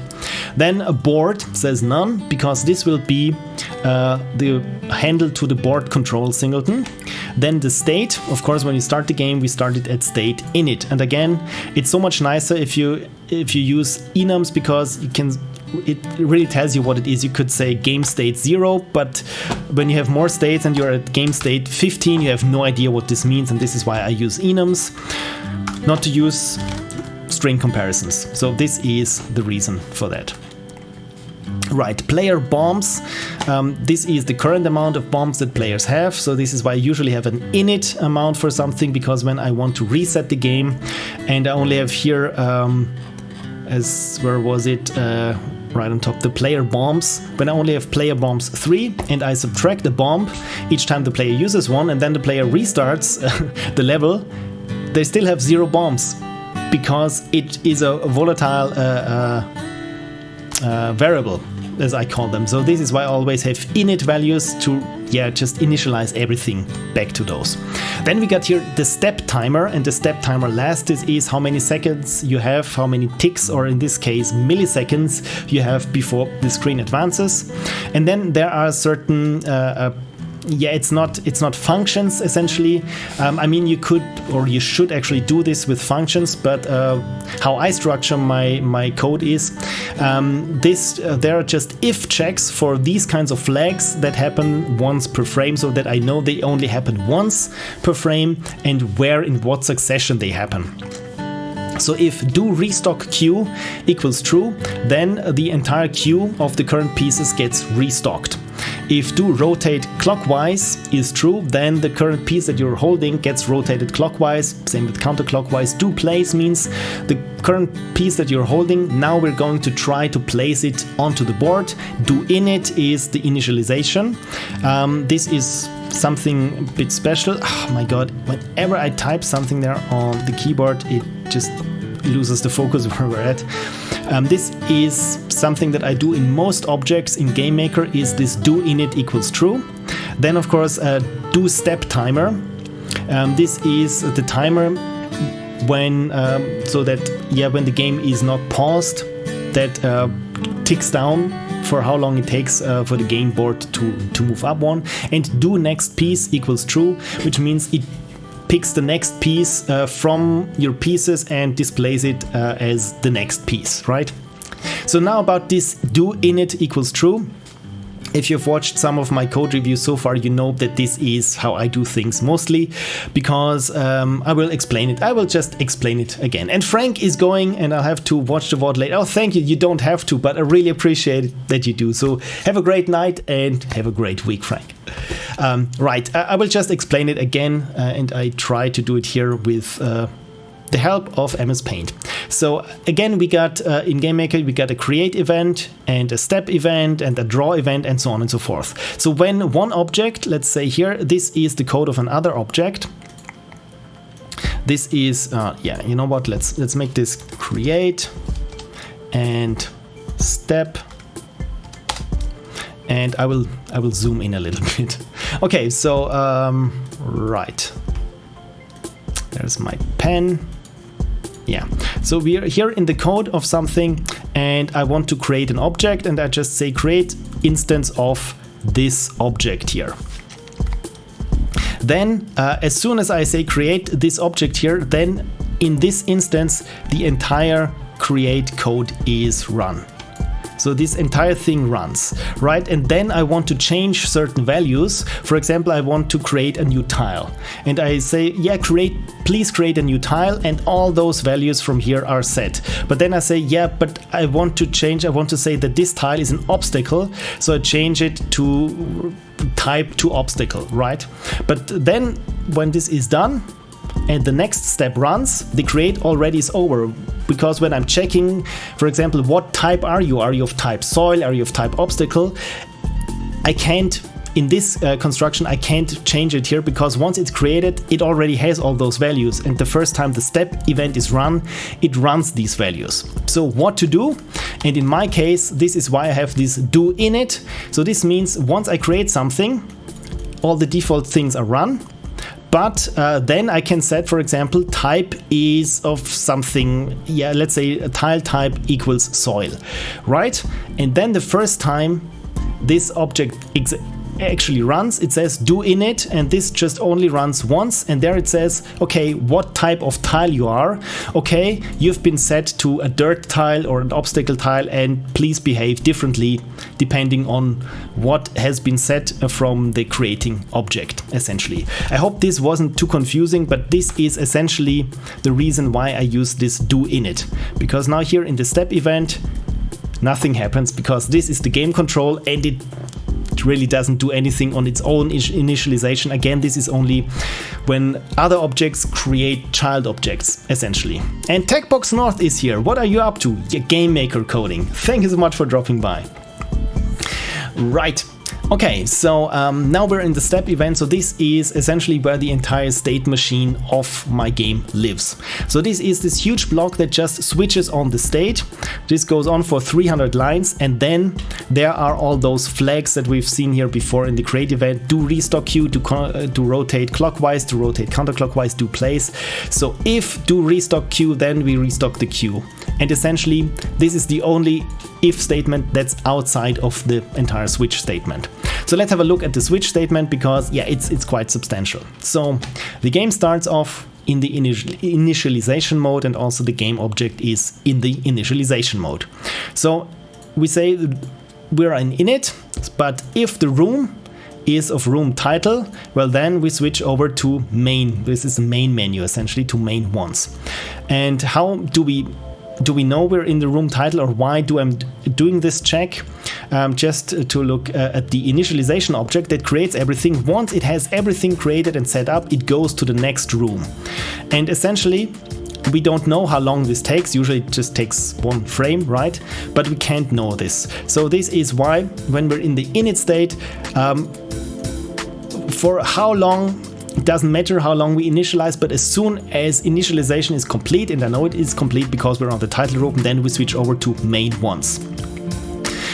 Then a board says none, because this will be the handle to the board control singleton. Then the state, of course, when you start the game, we start it at state init. And again, it's so much nicer if you use enums, because it really tells you what it is. You could say game state 0, but when you have more states and you're at game state 15, you have no idea what this means, and this is why I use enums, not to use string comparisons. So this is the reason for that. Right, player bombs. This is the current amount of bombs that players have. So this is why I usually have an init amount for something, because when I want to reset the game, and I only have here, where was it? Right on top, the player bombs. When I only have player bombs 3 and I subtract a bomb each time the player uses one, and then the player restarts the level, they still have 0 bombs, because it is a volatile variable, as I call them. So this is why I always have init values to just initialize everything back to those. Then we got here the step timer, and the step timer last is how many seconds you have, how many ticks, or in this case milliseconds, you have before the screen advances. And then there are certain it's not functions essentially. I mean, you could, or you should actually do this with functions, but how I structure my code is there are just if checks for these kinds of flags that happen once per frame, so that I know they only happen once per frame and where in what succession they happen. So if do restock queue equals true, then the entire queue of the current pieces gets restocked. If do rotate clockwise is true, then the current piece that you're holding gets rotated clockwise. Same with counterclockwise. Do place means the current piece that you're holding, now we're going to try to place it onto the board. Do init is the initialization. This is something a bit special. Oh my god, whenever I type something there on the keyboard, it just loses the focus where we're at. This is something that I do in most objects in GameMaker, is this do init equals true. Then of course do step timer. This is the timer when so that when the game is not paused, that ticks down for how long it takes for the game board to move up one. And do next piece equals true, which means it picks the next piece from your pieces and displays it as the next piece, right? So now about this do init equals true. If you've watched some of my code reviews so far, you know that this is how I do things mostly, because I will explain it. I will just explain it again. And Frank is going, and I'll have to watch the VOD later. Oh, thank you. You don't have to, but I really appreciate that you do. So have a great night and have a great week, Frank. Right, I will just explain it again, and I try to do it here with the help of MS Paint. So again, we got in GameMaker, we got a create event and a step event and a draw event and so on and so forth. So when one object, let's say here, this is the code of another object. This is, you know what, let's make this create and step. And I will zoom in a little bit. Okay, so right, there's my pen. Yeah, so we are here in the code of something, and I want to create an object, and I just say create instance of this object here. Then as soon as I say create this object here, then in this instance the entire create code is run. So this entire thing runs, right? And then I want to change certain values. For example, I want to create a new tile. And I say, yeah, please create a new tile, and all those values from here are set. But then I say, yeah, but I want to change, I want to say that this tile is an obstacle. So I change it to type to obstacle, right? But then when this is done, and the next step runs, the create already is over, because when I'm checking, for example, what type are you? Are you of type soil? Are you of type obstacle? I can't, in this construction, I can't change it here, because once it's created, it already has all those values, and the first time the step event is run, it runs these values. So what to do? And in my case, this is why I have this do init. So this means once I create something, all the default things are run. But then I can set, for example, type is of something, yeah, let's say a tile type equals soil, right? And then the first time this object actually runs, it says do init, and this just only runs once, and there it says, okay, what type of tile you are. Okay, you've been set to a dirt tile or an obstacle tile, and please behave differently depending on what has been set from the creating object, essentially. I hope this wasn't too confusing, but this is essentially the reason why I use this do init, because now here in the step event, nothing happens because this is the game control and it really doesn't do anything on its own initialization. Again, this is only when other objects create child objects, essentially. And TechBox North is here. What are you up to? Your GameMaker coding. Thank you so much for dropping by. Right. Okay, so now we're in the step event. So this is essentially where the entire state machine of my game lives. So this is this huge block that just switches on the state. This goes on for 300 lines, and then there are all those flags that we've seen here before in the create event. Do restock queue, to rotate clockwise, to rotate counterclockwise, do place. So if do restock queue, then we restock the queue. And essentially, this is the only if statement that's outside of the entire switch statement. So let's have a look at the switch statement because yeah, it's quite substantial. So the game starts off in the initialization mode, and also the game object is in the initialization mode. So we say we're in init, but if the room is of room title, well then we switch over to main. This is the main menu, essentially, to main once. And how do we know we're in the room title, or why do I'm doing this check? Just to look at the initialization object that creates everything. Once it has everything created and set up, it goes to the next room. And essentially, we don't know how long this takes. Usually it just takes one frame, right? But we can't know this. So this is why when we're in the init state, for how long, it doesn't matter how long we initialize, but as soon as initialization is complete, and I know it is complete because we're on the title room, then we switch over to main once.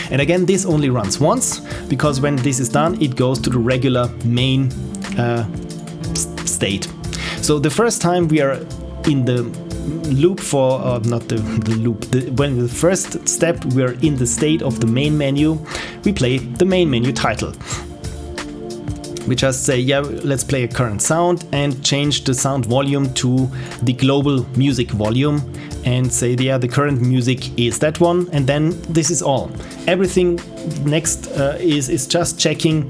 And again, this only runs once, because when this is done, it goes to the regular main state. So the first time we are in the loop for, not the loop, when the first step we are in the state of the main menu, we play the main menu title. We just say, yeah, let's play a current sound and change the sound volume to the global music volume and say, yeah, the current music is that one. And then this is all. Everything next is just checking,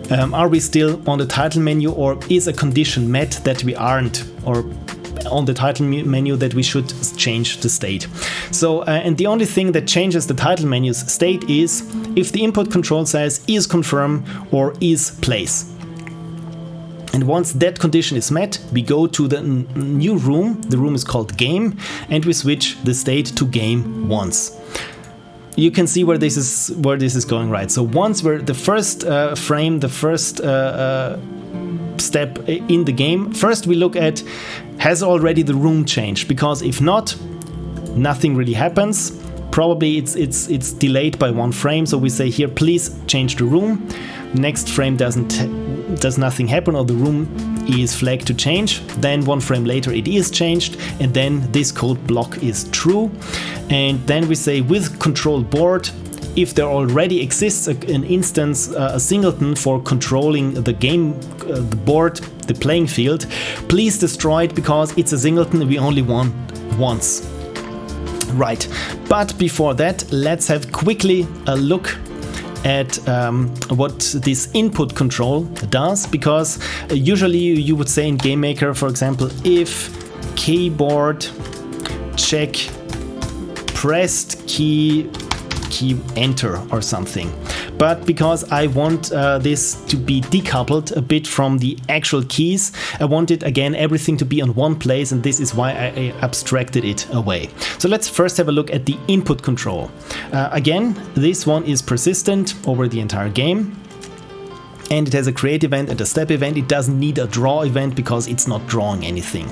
are we still on the title menu, or is a condition met that we aren't, or on the title menu that we should change the state. So, and the only thing that changes the title menu's state is if the input control says is confirm or is place. And once that condition is met, we go to the new room. The room is called game, and we switch the state to game once. You can see where this is going, right? So once we're the first frame, the first step in the game, first we look at, has already the room changed? Because if not, nothing really happens. Probably it's delayed by one frame, so we say here, please change the room. Next frame does nothing happen, or the room is flagged to change. Then one frame later it is changed, and then this code block is true. And then we say with control board, if there already exists an instance, a singleton for controlling the game, the board, the playing field, please destroy it because it's a singleton we only want once. Right, but before that, let's have quickly a look at what this input control does, because usually you would say in GameMaker, for example, if keyboard check pressed key enter or something. But because I want this to be decoupled a bit from the actual keys, I wanted again everything to be on one place, and this is why I abstracted it away. So let's first have a look at the input control. Again, this one is persistent over the entire game. And it has a create event and a step event. It doesn't need a draw event because it's not drawing anything.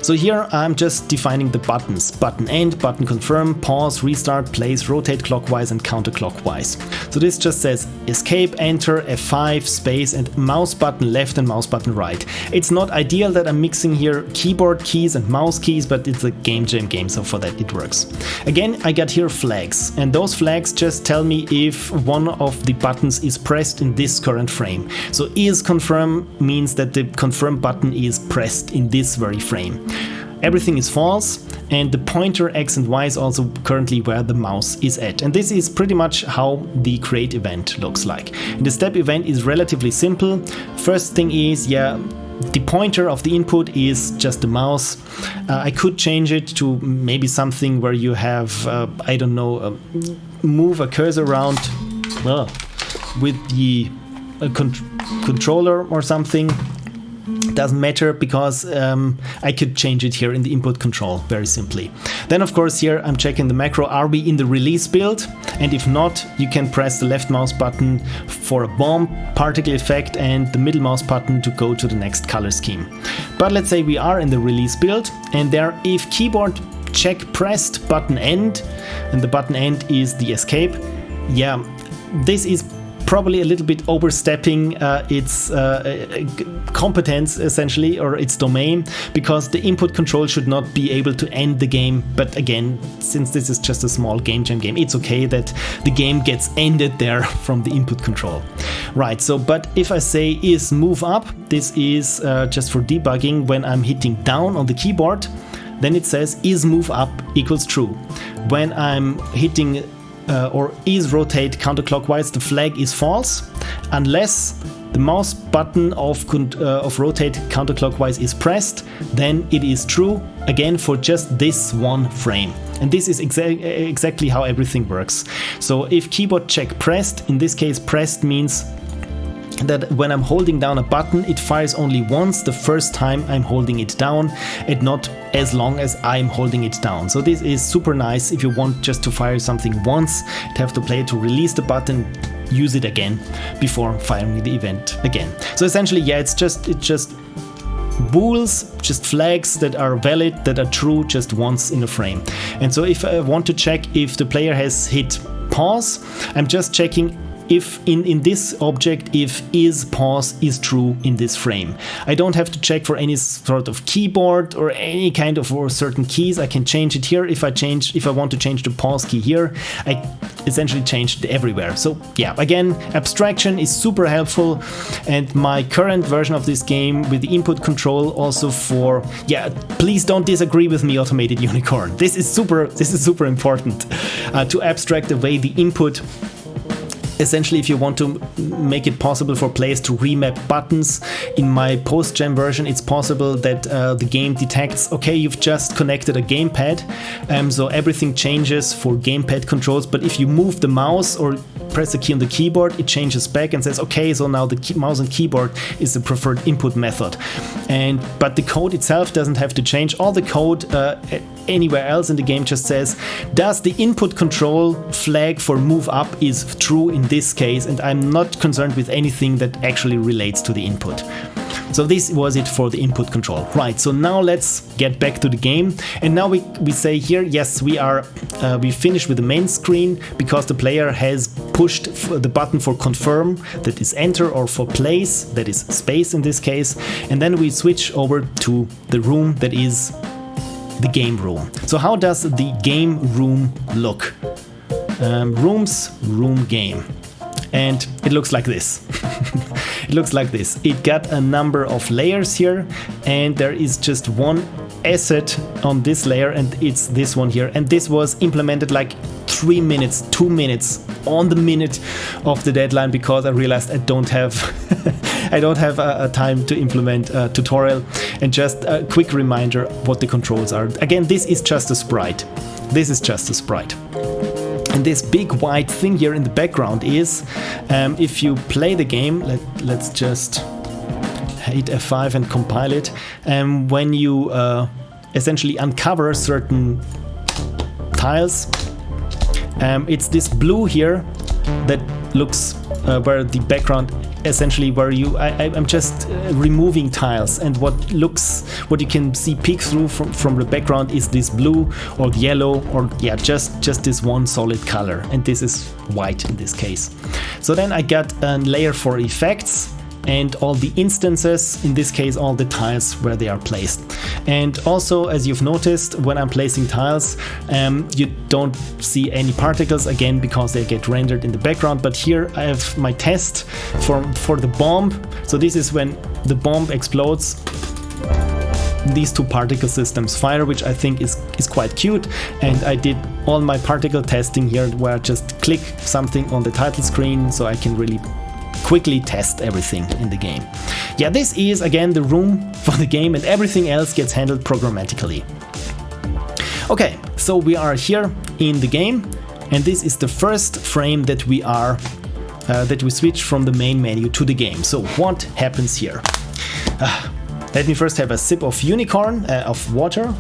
So here I'm just defining the buttons. Button end, button confirm, pause, restart, place, rotate clockwise and counterclockwise. So this just says escape, enter, F5, space, and mouse button left and mouse button right. It's not ideal that I'm mixing here keyboard keys and mouse keys, but it's a game jam game, so for that it works. Again, I got here flags, and those flags just tell me if one of the buttons is pressed in this current frame. So is confirm means that the confirm button is pressed in this very frame. Everything is false, and the pointer X and Y is also currently where the mouse is at. And this is pretty much how the create event looks like. And the step event is relatively simple. First thing is, yeah, the pointer of the input is just the mouse. I could change it to maybe something where you have, I don't know, move a cursor around with the controller or something. Doesn't matter, because I could change it here in the input control very simply. Then of course here I'm checking the macro, are we in the release build? And if not, you can press the left mouse button for a bomb particle effect and the middle mouse button to go to the next color scheme. But let's say we are in the release build, and there, if keyboard check pressed button end, and the button end is the escape, yeah, this is probably a little bit overstepping its competence essentially, or its domain, because the input control should not be able to end the game. But again, since this is just a small game jam game, it's okay that the game gets ended there from the input control. Right, so but if I say is move up, this is just for debugging. When I'm hitting down on the keyboard, then it says is move up equals true. When I'm hitting or is rotate counterclockwise, the flag is false, unless the mouse button of rotate counterclockwise is pressed, then it is true, again for just this one frame. And this is exactly how everything works. So if keyboard check pressed, in this case pressed means that when I'm holding down a button, it fires only once the first time I'm holding it down, and not as long as I'm holding it down. So this is super nice. If you want just to fire something once, you have to play it to release the button, use it again before firing the event again. So essentially, yeah, it's just bools, just flags that are valid, that are true just once in a frame. And so if I want to check if the player has hit pause, I'm just checking if in this object, if is pause is true in this frame. I don't have to check for any sort of keyboard or any kind of or certain keys. I can change it here. If I want to change the pause key here, I essentially changed it everywhere. So yeah, again, abstraction is super helpful, and my current version of this game with the input control also for, yeah, please don't disagree with me, Automated Unicorn. This is super important to abstract away the input. Essentially, if you want to make it possible for players to remap buttons, in my post-gen version, it's possible that the game detects, okay, you've just connected a gamepad, so everything changes for gamepad controls. But if you move the mouse or press a key on the keyboard, it changes back and says, okay, so now the mouse and keyboard is the preferred input method. But the code itself doesn't have to change. All the code anywhere else in the game just says, does the input control flag for move up is true in this case, and I'm not concerned with anything that actually relates to the input. So this was it for the input control. Right, so now let's get back to the game. And now we say here, yes, we finished with the main screen because the player has pushed the button for confirm, that is enter, or for place, that is space in this case. And then we switch over to the room that is the game room. So how does the game room look? Rooms, room game. And it looks like this. It looks like this. It got a number of layers here, and there is just one asset on this layer, and it's this one here. And this was implemented like 3 minutes, 2 minutes on the minute of the deadline, because I realized I don't have a time to implement a tutorial. And just a quick reminder what the controls are. Again, this is just a sprite. This is just a sprite. And this big white thing here in the background is, if you play the game, let's just hit F5 and compile it. When you essentially uncover certain tiles, it's this blue here that looks where the background, essentially where I'm just removing tiles, and what you can see peek through from the background is this blue or yellow, or yeah, just this one solid color, and this is white in this case. So then I got a layer for effects and all the instances, in this case all the tiles where they are placed. And also, as you've noticed, when I'm placing tiles, you don't see any particles, again because they get rendered in the background. But here I have my test for the bomb. So this is when the bomb explodes, these two particle systems fire, which I think is quite cute. And I did all my particle testing here, where I just click something on the title screen, so I can really quickly test everything in the game. Yeah, this is again the room for the game, and everything else gets handled programmatically. Okay, so we are here in the game, and this is the first frame that we switch from the main menu to the game. So what happens here? Let me first have a sip of unicorn, of water.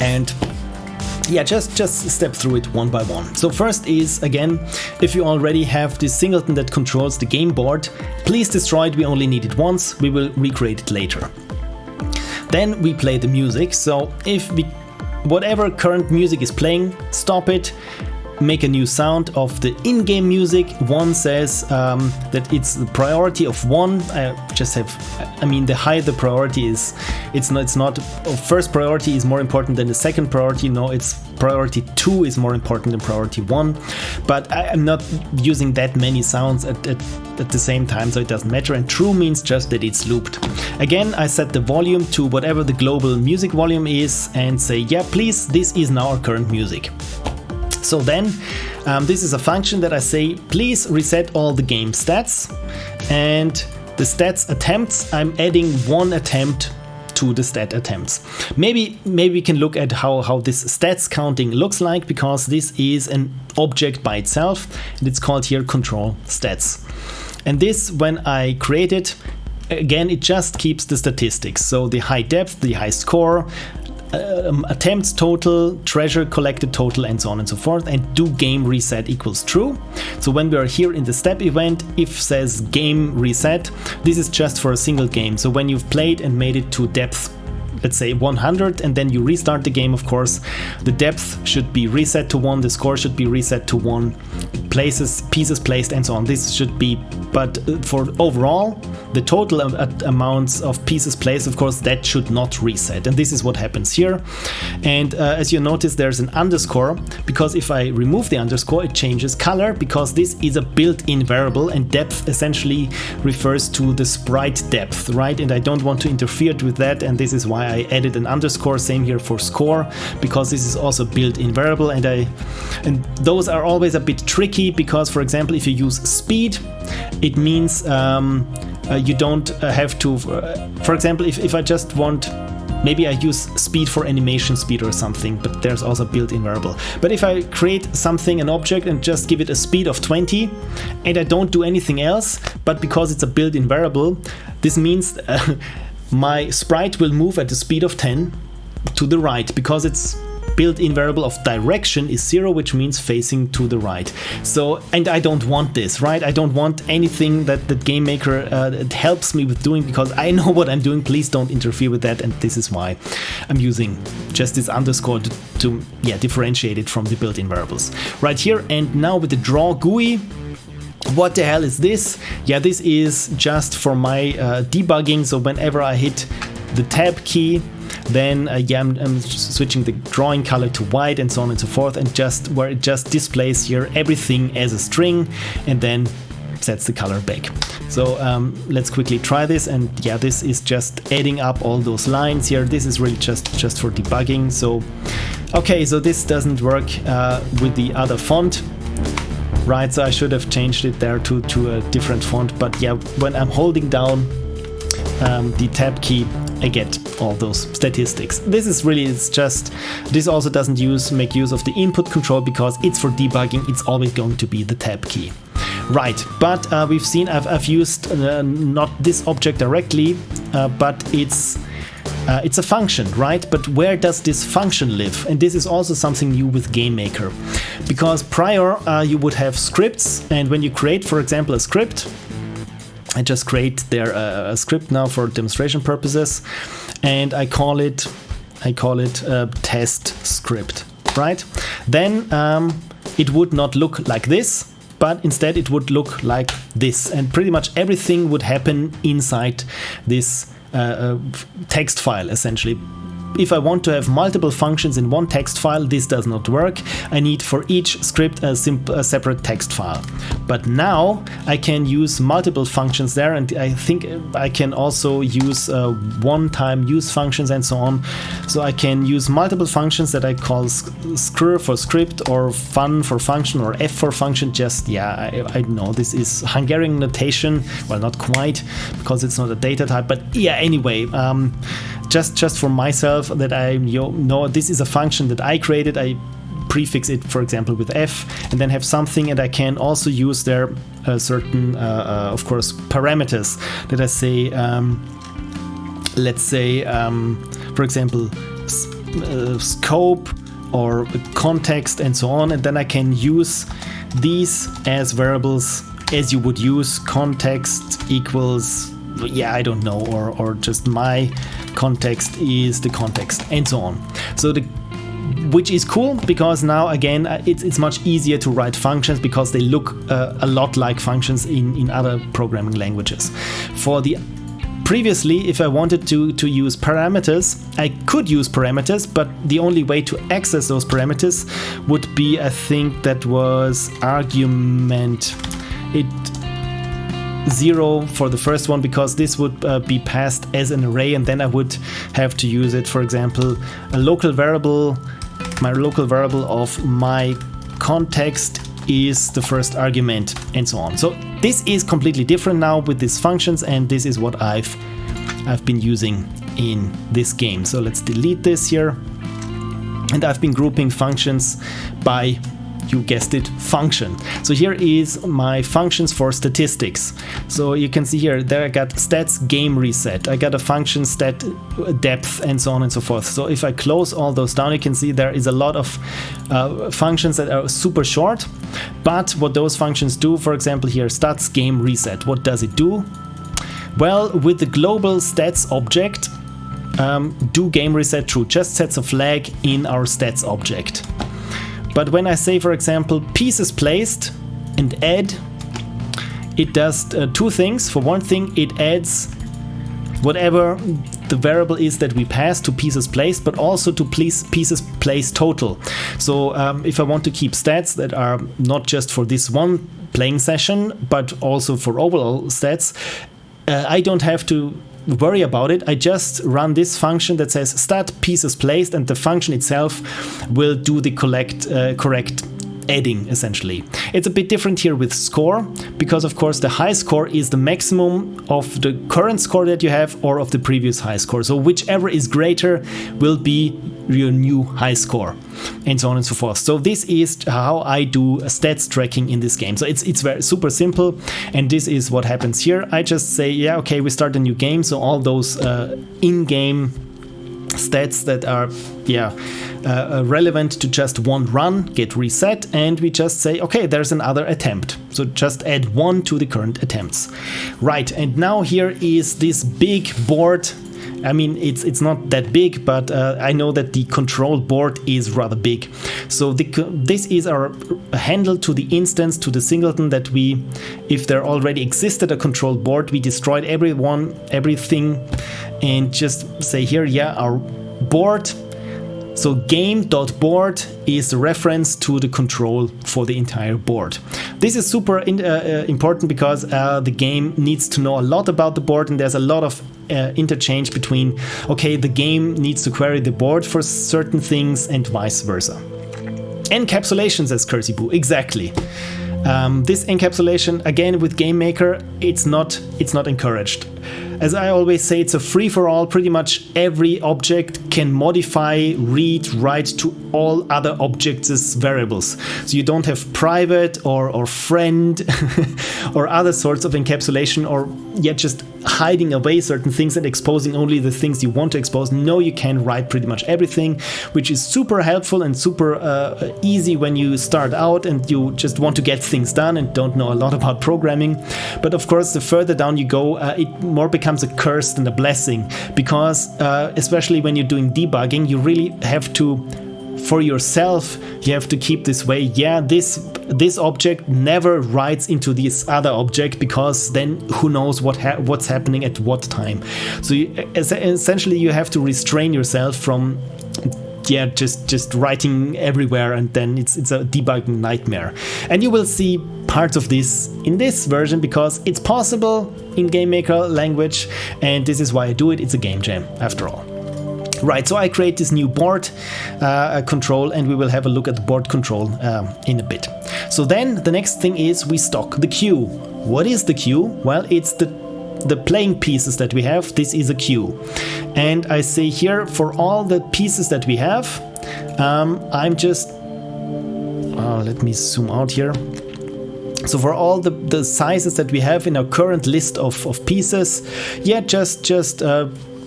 And yeah, just step through it one by one. So first is, again, if you already have this singleton that controls the game board, please destroy it. We only need it once. We will recreate it later. Then we play the music. So if whatever current music is playing, stop it. Make a new sound of the in-game music. One says that it's the priority of 1. The higher the priority is, it's not first priority is more important than the second priority. No, it's priority 2 is more important than priority 1. But I'm not using that many sounds at the same time, so it doesn't matter. And true means just that it's looped. Again, I set the volume to whatever the global music volume is and say, yeah, please, this is now our current music. So then, this is a function that I say, please reset all the game stats, and the stats attempts, I'm adding 1 attempt to the stat attempts. Maybe we can look at how this stats counting looks like, because this is an object by itself, and it's called here control stats. And this, when I create it, again, it just keeps the statistics. So the high depth, the high score, attempts total, treasure collected total, and so on and so forth, and do game reset equals true. So when we are here in the step event, if says game reset, this is just for a single game. So when you've played and made it to depth, let's say 100, and then you restart the game, of course, the depth should be reset to 1, the score should be reset to 1, pieces placed, and so on. This should be, but for overall, the total amounts of pieces placed, of course, that should not reset. And this is what happens here. And as you notice, there's an underscore, because if I remove the underscore, it changes color, because this is a built-in variable, and depth essentially refers to the sprite depth, right? And I don't want to interfere with that, and this is why I added an underscore. Same here for score, because this is also built-in variable, and those are always a bit tricky, because, for example, if you use speed, it means you don't have to, for example, if I just want, maybe I use speed for animation speed or something, but there's also built-in variable. But if I create something, an object, and just give it a speed of 20, and I don't do anything else, but because it's a built-in variable, this means my sprite will move at the speed of 10 to the right, because its built-in variable of direction is 0, which means facing to the right. So, and I don't want this, right? I don't want anything that GameMaker helps me with doing, because I know what I'm doing. Please don't interfere with that, and this is why I'm using just this underscore to differentiate it from the built-in variables right here. And now with the draw GUI, what the hell is this? Yeah, this is just for my debugging. So whenever I hit the tab key, then I'm switching the drawing color to white, and so on and so forth, and just where it just displays here everything as a string, and then sets the color back. So let's quickly try this, and yeah, this is just adding up all those lines here. This is really just for debugging. So okay, so this doesn't work with the other font, right? So I should have changed it there to a different font, but yeah, when I'm holding down the tab key, I get all those statistics. This is really, this also doesn't make use of the input control, because it's for debugging. It's always going to be the tab key. Right, but we've seen I've used not this object directly, but it's a function, right? But where does this function live? And this is also something new with GameMaker, because prior you would have scripts, and when you create, for example, a script, I just create there a script now for demonstration purposes, and I call it test script, right? Then it would not look like this, but instead it would look like this, and pretty much everything would happen inside this text file, essentially. if I want to have multiple functions in one text file, this does not work. I need for each script a separate text file. But now I can use multiple functions there, and I think I can also use one-time use functions and so on. So I can use multiple functions that I call scr for script, or fun for function, or f for function. Just, yeah, I know this is Hungarian notation. Well, not quite, because it's not a data type, but yeah, anyway, just for myself, that I know this is a function that I created. I prefix it, for example, with f, and then have something, and I can also use there certain, of course, parameters that I say, let's say, for example, scope or context and so on, and then I can use these as variables as you would use context equals, yeah, I don't know, or just my context is the context and so on. So which is cool, because now again it's much easier to write functions, because they look a lot like functions in other programming languages. Previously, if I wanted to use parameters, I could use parameters, but the only way to access those parameters would be, I think that was argument 0 for the first one, because this would be passed as an array, and then I would have to use it, for example, a local variable. My local variable of my context is the first argument, and so on. So this is completely different now with these functions, and this is what I've been using in this game. So let's delete this here, and I've been grouping functions by, you guessed it, function. So here is my functions for statistics. So you can see here, there I got stats game reset, I got a function stat depth, and so on and so forth. So if I close all those down, you can see there is a lot of functions that are super short, but what those functions do, for example here, stats game reset, what does it do? Well, with the global stats object, do game reset true, just sets a flag in our stats object. But when I say, for example, pieces placed and add, it does two things. For one thing, it adds whatever the variable is that we pass to pieces placed, but also to pieces placed total. So if I want to keep stats that are not just for this one playing session, but also for overall stats, I don't have to worry about it. I just run this function that says stat pieces placed, and the function itself will do the correct adding, essentially. It's a bit different here with score, because of course the high score is the maximum of the current score that you have, or of the previous high score. So whichever is greater will be your new high score, and so on and so forth. So this is how I do stats tracking in this game. So it's very super simple, and this is what happens here. I just say, yeah, okay, we start a new game, so all those in-game stats that are relevant to just one run get reset, and we just say, okay, there's another attempt, so just add 1 to the current attempts. Right, and now here is this big board. I mean, it's not that big, but I know that the control board is rather big. So this is our handle to the instance, to the singleton that we, if there already existed a control board, we destroyed everything, and just say here, yeah, our board. So game.board is the reference to the control for the entire board. This is super important, because the game needs to know a lot about the board, and there's a lot of interchange between, okay, the game needs to query the board for certain things and vice versa. Encapsulation, says Cursey-Boo, exactly. This encapsulation, again with GameMaker, it's not encouraged. As I always say, it's a free-for-all. Pretty much every object can modify, read, write to all other objects' variables. So you don't have private or friend or other sorts of encapsulation, or yet just hiding away certain things and exposing only the things you want to expose. No, you can write pretty much everything, which is super helpful and super easy when you start out and you just want to get things done and don't know a lot about programming. But of course, the further down you go, it more becomes a curse than a blessing, because especially when you're doing debugging, you really have to for yourself, you have to keep this way. Yeah, this object never writes into this other object, because then who knows what's happening at what time. So essentially you have to restrain yourself from just writing everywhere, and then it's a debugging nightmare. And you will see parts of this in this version, because it's possible in GameMaker language, and this is why I do it. It's a game jam after all. Right, so I create this new board control, and we will have a look at the board control in a bit. So then the next thing is we stock the queue. What is the queue? Well, it's the playing pieces that we have. This is a queue. And I say here, for all the pieces that we have, I'm just... let me zoom out here. So for all the sizes that we have in our current list of pieces, yeah, just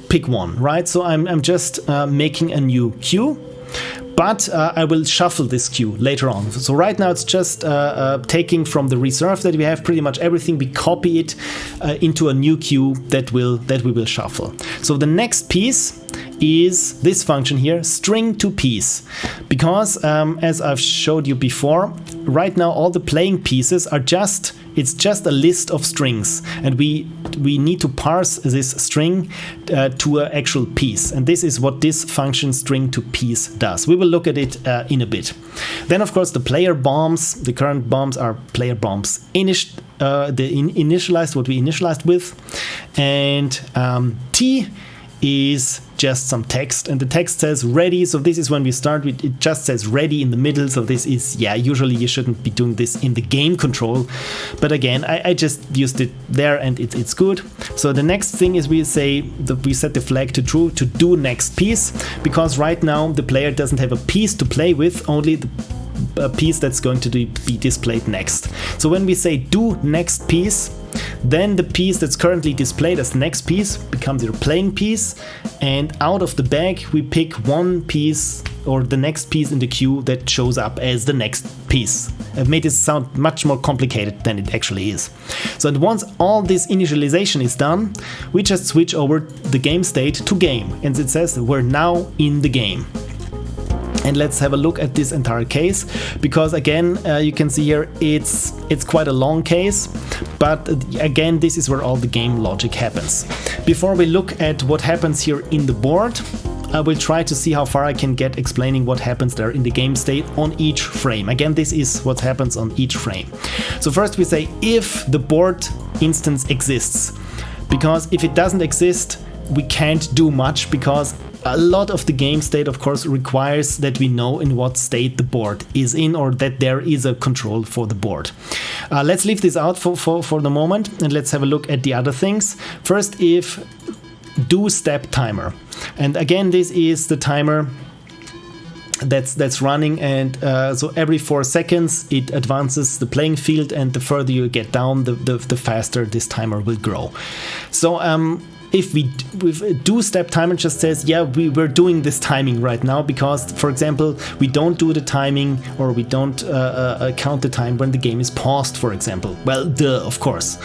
pick one, right? So I'm just making a new queue, but I will shuffle this queue later on. So right now it's just taking from the reserve that we have pretty much everything. We copy it into a new queue that we will shuffle. So the next piece is this function here, string to piece, because as I've showed you before, right now all the playing pieces are just a list of strings, and we need to parse this string to an actual piece, and this is what this function string to piece does. We will look at it in a bit. Then of course the player bombs, the current bombs are player bombs initialized, what we initialized with, and T is just some text, and the text says ready. So this is when we start with, it just says ready in the middle. So this is, yeah, usually you shouldn't be doing this in the game control, but again, I just used it there, and it's good. So the next thing is we say that we set the flag to true to do next piece, because right now the player doesn't have a piece to play with, only a piece that's going to be displayed next. So when we say do next piece, then the piece that's currently displayed as the next piece becomes your playing piece, and out of the bag we pick one piece or the next piece in the queue that shows up as the next piece. I've made it sound much more complicated than it actually is. So once all this initialization is done, we just switch over the game state to game, and it says we're now in the game. And let's have a look at this entire case, because again, you can see here it's quite a long case, but again, this is where all the game logic happens. Before we look at what happens here in the board, I will try to see how far I can get explaining what happens there in the game state on each frame. Again, this is what happens on each frame. So first we say if the board instance exists, because if it doesn't exist, we can't do much, because a lot of the game state, of course, requires that we know in what state the board is in, or that there is a control for the board. Let's leave this out for the moment, and let's have a look at the other things. First, if do step timer, and again, this is the timer that's running, and so every 4 seconds it advances the playing field, and the further you get down, the faster this timer will grow. So if we do step timer, just says, yeah, we're doing this timing right now, because, for example, we don't do the timing, or we don't count the time when the game is paused, for example. Well, of course.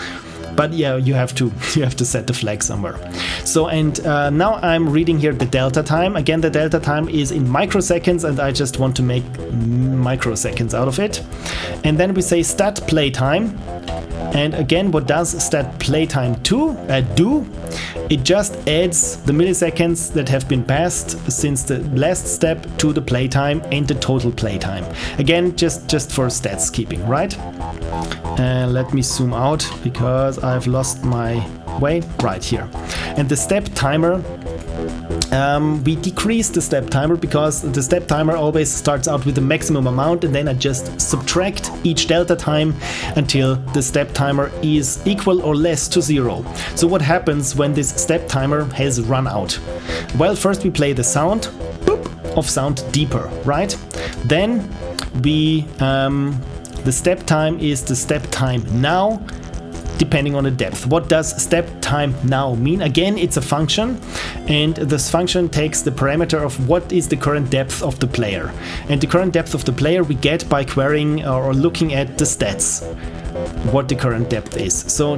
But yeah, you have to set the flag somewhere. So, and now I'm reading here the delta time. Again, the delta time is in microseconds, and I just want to make microseconds out of it. And then we say stat playtime. And again, what does stat playtime do? It just adds the milliseconds that have been passed since the last step to the playtime and the total playtime. Again, just for stats keeping, right? And let me zoom out, because I've lost my way right here. And the step timer, we decrease the step timer, because the step timer always starts out with the maximum amount, and then I just subtract each delta time until the step timer is equal or less to 0. So what happens when this step timer has run out? Well, first we play the sound, boop, of sound deeper, right? Then we the step time is the step time now, depending on the depth. What does step time now mean? Again, it's a function, and this function takes the parameter of what is the current depth of the player. And the current depth of the player we get by querying or looking at the stats, what the current depth is. So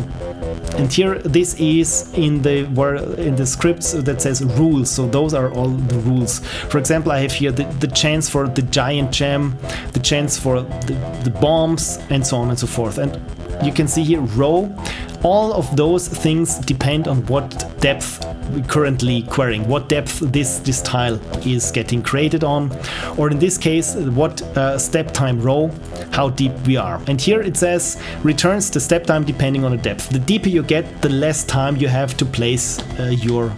And here, this is in the scripts that says rules. So those are all the rules. For example, I have here the chance for the giant gem, the chance for the bombs, and so on and so forth. And you can see here row. All of those things depend on what depth we're currently querying, what depth this tile is getting created on, or in this case, what step time row, how deep we are. And here it says returns the step time depending on the depth. The deeper you get, the less time you have to place your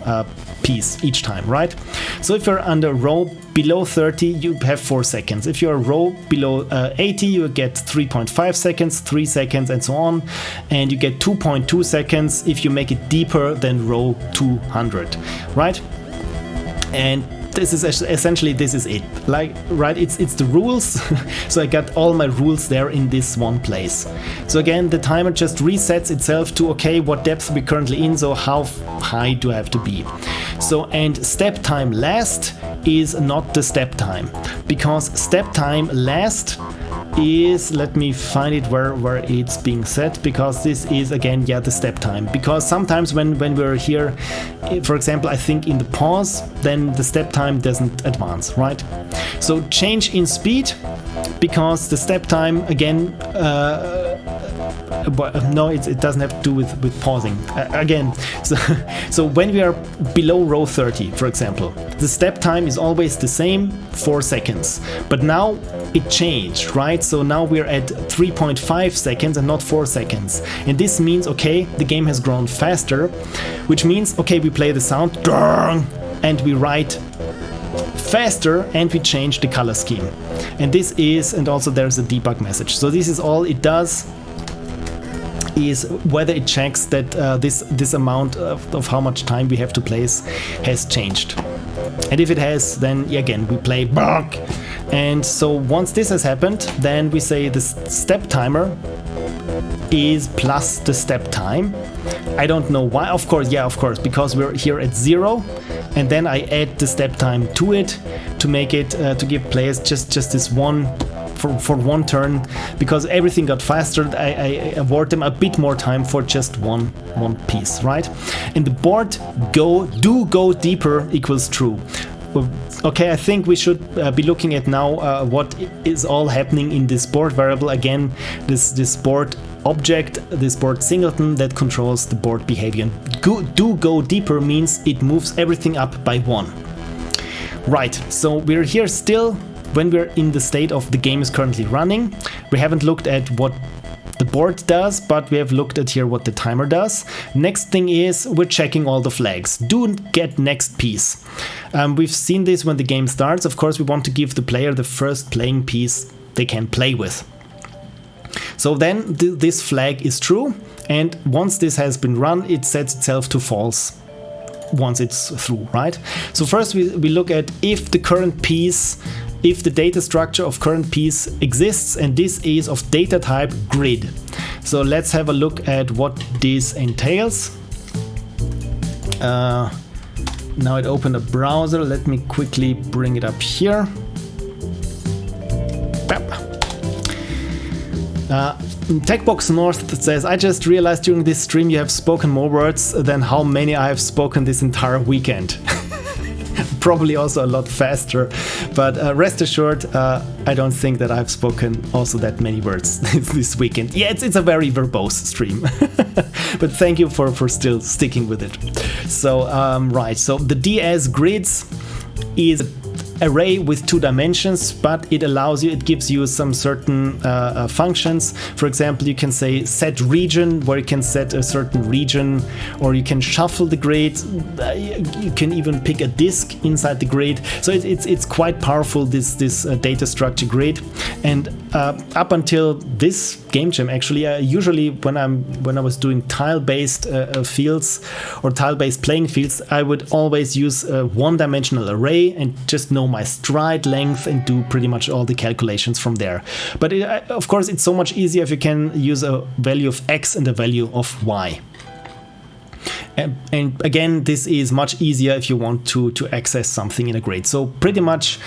piece each time, right? So if you're under row below 30, you have 4 seconds. If you're row below 80, you get 3.5 seconds, 3 seconds, and so on. And you get 2.2 seconds if you make it deeper than row 200, right? And this is essentially, this is it. Like, right, it's the rules. So I got all my rules there in this one place. So again, the timer just resets itself to, okay, what depth we're currently in, so how high do I have to be? So, and step time last is not the step time, because step time last is, let me find it where it's being set, because this is again, yeah, the step time. Because sometimes when we're here, for example, I think in the pause, then the step time doesn't advance, right? So change in speed, because the step time again, no, it doesn't have to do with pausing. Again, so when we are below row 30, for example, the step time is always the same, 4 seconds. But now it changed, right? So now we're at 3.5 seconds and not 4 seconds. And this means, okay, the game has grown faster, which means, okay, we play the sound, and we write faster, and we change the color scheme. And this is, and also there's a debug message. So this is all it does, is whether it checks that this amount of how much time we have to place has changed. And if it has, then again we play bark. And so once this has happened, then we say the step timer is plus the step time. I don't know why. Of course, yeah, of course, because we're here at 0, and then I add the step time to it to make it to give players just this one for one turn, because everything got faster. I award them a bit more time for just one piece, right? And the board do go deeper equals true. Okay, I think we should be looking at now what is all happening in this board variable. Again, this board object, this board singleton that controls the board behavior. Do go deeper means it moves everything up by 1. Right, so we're here still when we're in the state of the game is currently running. We haven't looked at what the board does, but we have looked at here what the timer does. Next thing is we're checking all the flags. Do get next piece. We've seen this when the game starts. Of course, we want to give the player the first playing piece they can play with. So then this flag is true, and once this has been run, it sets itself to false once it's through, right? So first we look at if the current piece, if the data structure of current piece exists, and this is of data type grid. So let's have a look at what this entails. Now it opened a browser. Let me quickly bring it up here. Techbox North says, I just realized during this stream you have spoken more words than how many I have spoken this entire weekend. Probably also a lot faster, but rest assured, I don't think that I've spoken also that many words this weekend. Yeah, it's a very verbose stream, but thank you for still sticking with it. So, right, so the DS grids is array with 2 dimensions, but it allows you, it gives you some certain functions. For example, you can say set region, where you can set a certain region, or you can shuffle the grid. You can even pick a disk inside the grid. So it's quite powerful, this data structure grid. And up until this game jam, actually, usually when I was doing tile-based fields or tile-based playing fields, I would always use a one-dimensional array and just know my stride length and do pretty much all the calculations from there. But of course, it's so much easier if you can use a value of x and a value of y. And again, this is much easier if you want to access something in a grid. So pretty much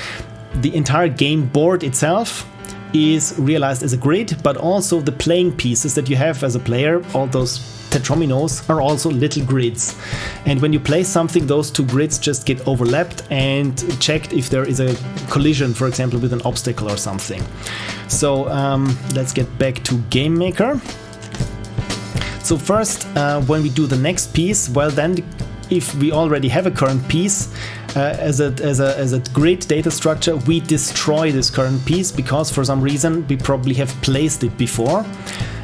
the entire game board itself is realized as a grid, but also the playing pieces that you have as a player, all those tetrominos are also little grids. And when you place something, those two grids just get overlapped and checked if there is a collision, for example, with an obstacle or something. So let's get back to GameMaker. So first, when we do the next piece, well then, if we already have a current piece as a grid data structure, we destroy this current piece because for some reason we probably have placed it before.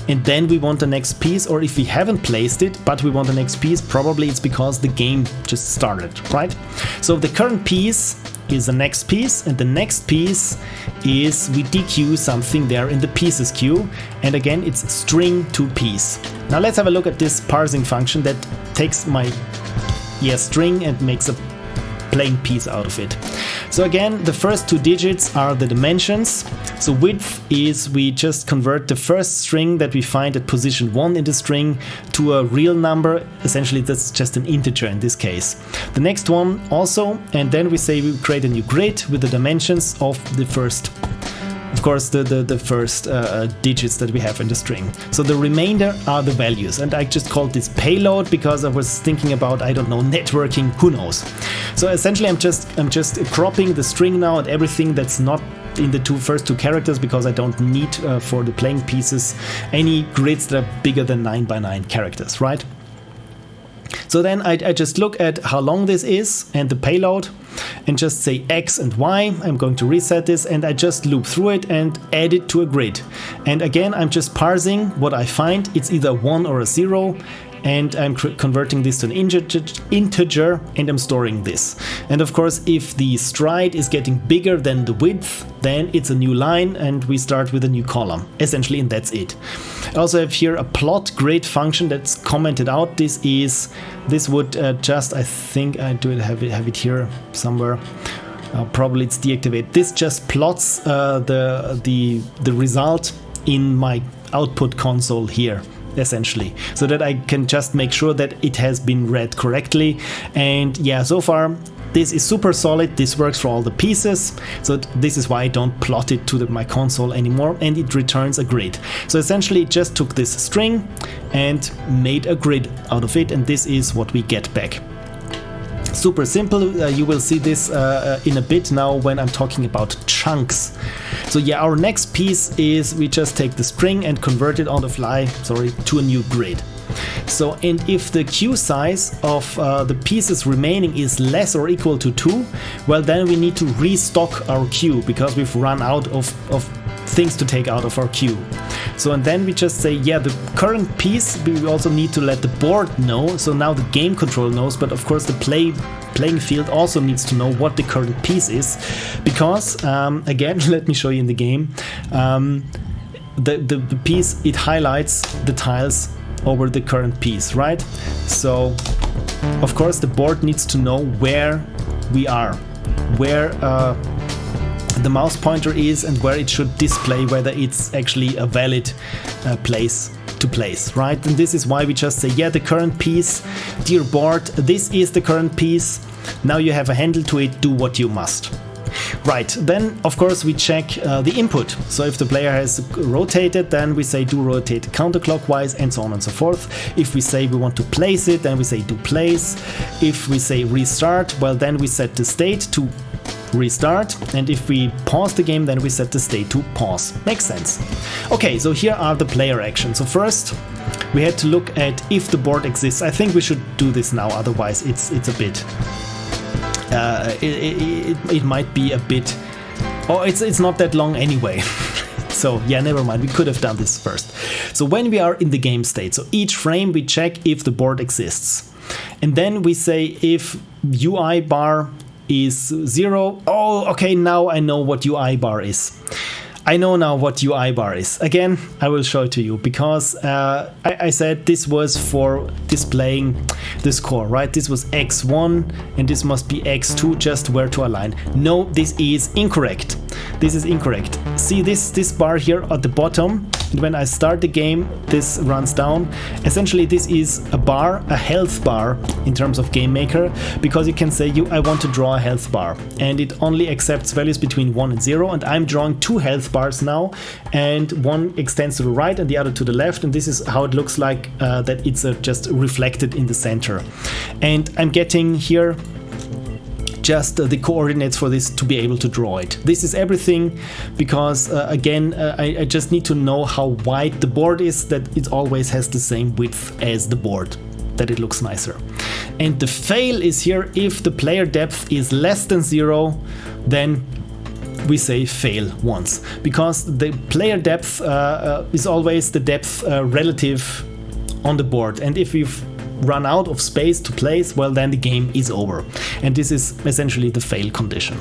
And then we want the next piece, or if we haven't placed it, but we want the next piece, probably it's because the game just started, right? So the current piece is the next piece, and the next piece is we dequeue something there in the pieces queue, and again it's string to piece. Now let's have a look at this parsing function that takes my string and makes a plain piece out of it. So again, the first two digits are the dimensions. So width is we just convert the first string that we find at position 1 in the string to a real number. Essentially that's just an integer in this case. The next one also, and then we say we create a new grid with the dimensions of the first, of course, the first digits that we have in the string. So the remainder are the values, and I just called this payload because I was thinking about, I don't know, networking, who knows. So essentially I'm just cropping the string now and everything that's not in the first two characters, because I don't need for the playing pieces any grids that are bigger than 9 by 9 characters, right? So then I just look at how long this is and the payload and just say X and Y. I'm going to reset this and I just loop through it and add it to a grid. And again, I'm just parsing what I find. It's either 1 or a 0. And I'm converting this to an integer and I'm storing this. And of course, if the stride is getting bigger than the width, then it's a new line and we start with a new column, essentially, and that's it. I also have here a plot grid function that's commented out. This would just, I think I do have it here somewhere. Probably it's deactivated. This just plots the result in my output console here, essentially, so that I can just make sure that it has been read correctly. And yeah, so far this is super solid. This works for all the pieces, so this is why I don't plot it to my console anymore, and it returns a grid. So essentially it just took this string and made a grid out of it, and this is what we get back. Super simple. You will see this in a bit now when I'm talking about chunks. So yeah, our next piece is we just take the string and convert it on the fly, to a new grid. So, and if the queue size of the pieces remaining is less or equal to 2, well then we need to restock our queue because we've run out of things to take out of our queue. So, and then we just say, yeah, the current piece, we also need to let the board know. So now the game control knows, but of course the playing field also needs to know what the current piece is, because again, let me show you in the game, the piece, it highlights the tiles over the current piece, right? So of course the board needs to know where we are, where the mouse pointer is and where it should display whether it's actually a valid place to place, right? And this is why we just say, yeah, the current piece, dear board, this is the current piece. Now you have a handle to it, do what you must. Right, then of course we check the input. So if the player has rotated, then we say do rotate counterclockwise and so on and so forth. If we say we want to place it, then we say do place. If we say restart, well then we set the state to restart, and if we pause the game, then we set the state to pause. Makes sense. Okay, so here are the player actions. So first we had to look at if the board exists. I think we should do this now, otherwise it's a bit it might be a bit, or it's not that long anyway. So yeah, never mind, we could have done this first. So when we are in the game state, so each frame we check if the board exists, and then we say if UI bar is 0. Oh, okay, now I know what UI bar is. I know now what UI bar is. Again, I will show it to you, because I said this was for displaying the score, right? This was X1 and this must be X2, just where to align. No, this is incorrect. this is incorrect. See this bar here at the bottom, and when I start the game, this runs down. Essentially, this is a bar, a health bar in terms of GameMaker, because you can say I want to draw a health bar, and it only accepts values between 1 and 0, and I'm drawing 2 health bars now, and one extends to the right and the other to the left, and this is how it looks like, that it's just reflected in the center. And I'm getting here just the coordinates for this to be able to draw it. This is everything because again, I just need to know how wide the board is, that it always has the same width as the board, that it looks nicer. And the fail is here: if the player depth is less than 0, then we say fail once, because the player depth is always the depth relative on the board, and if we've run out of space to place, well, then the game is over, and this is essentially the fail condition.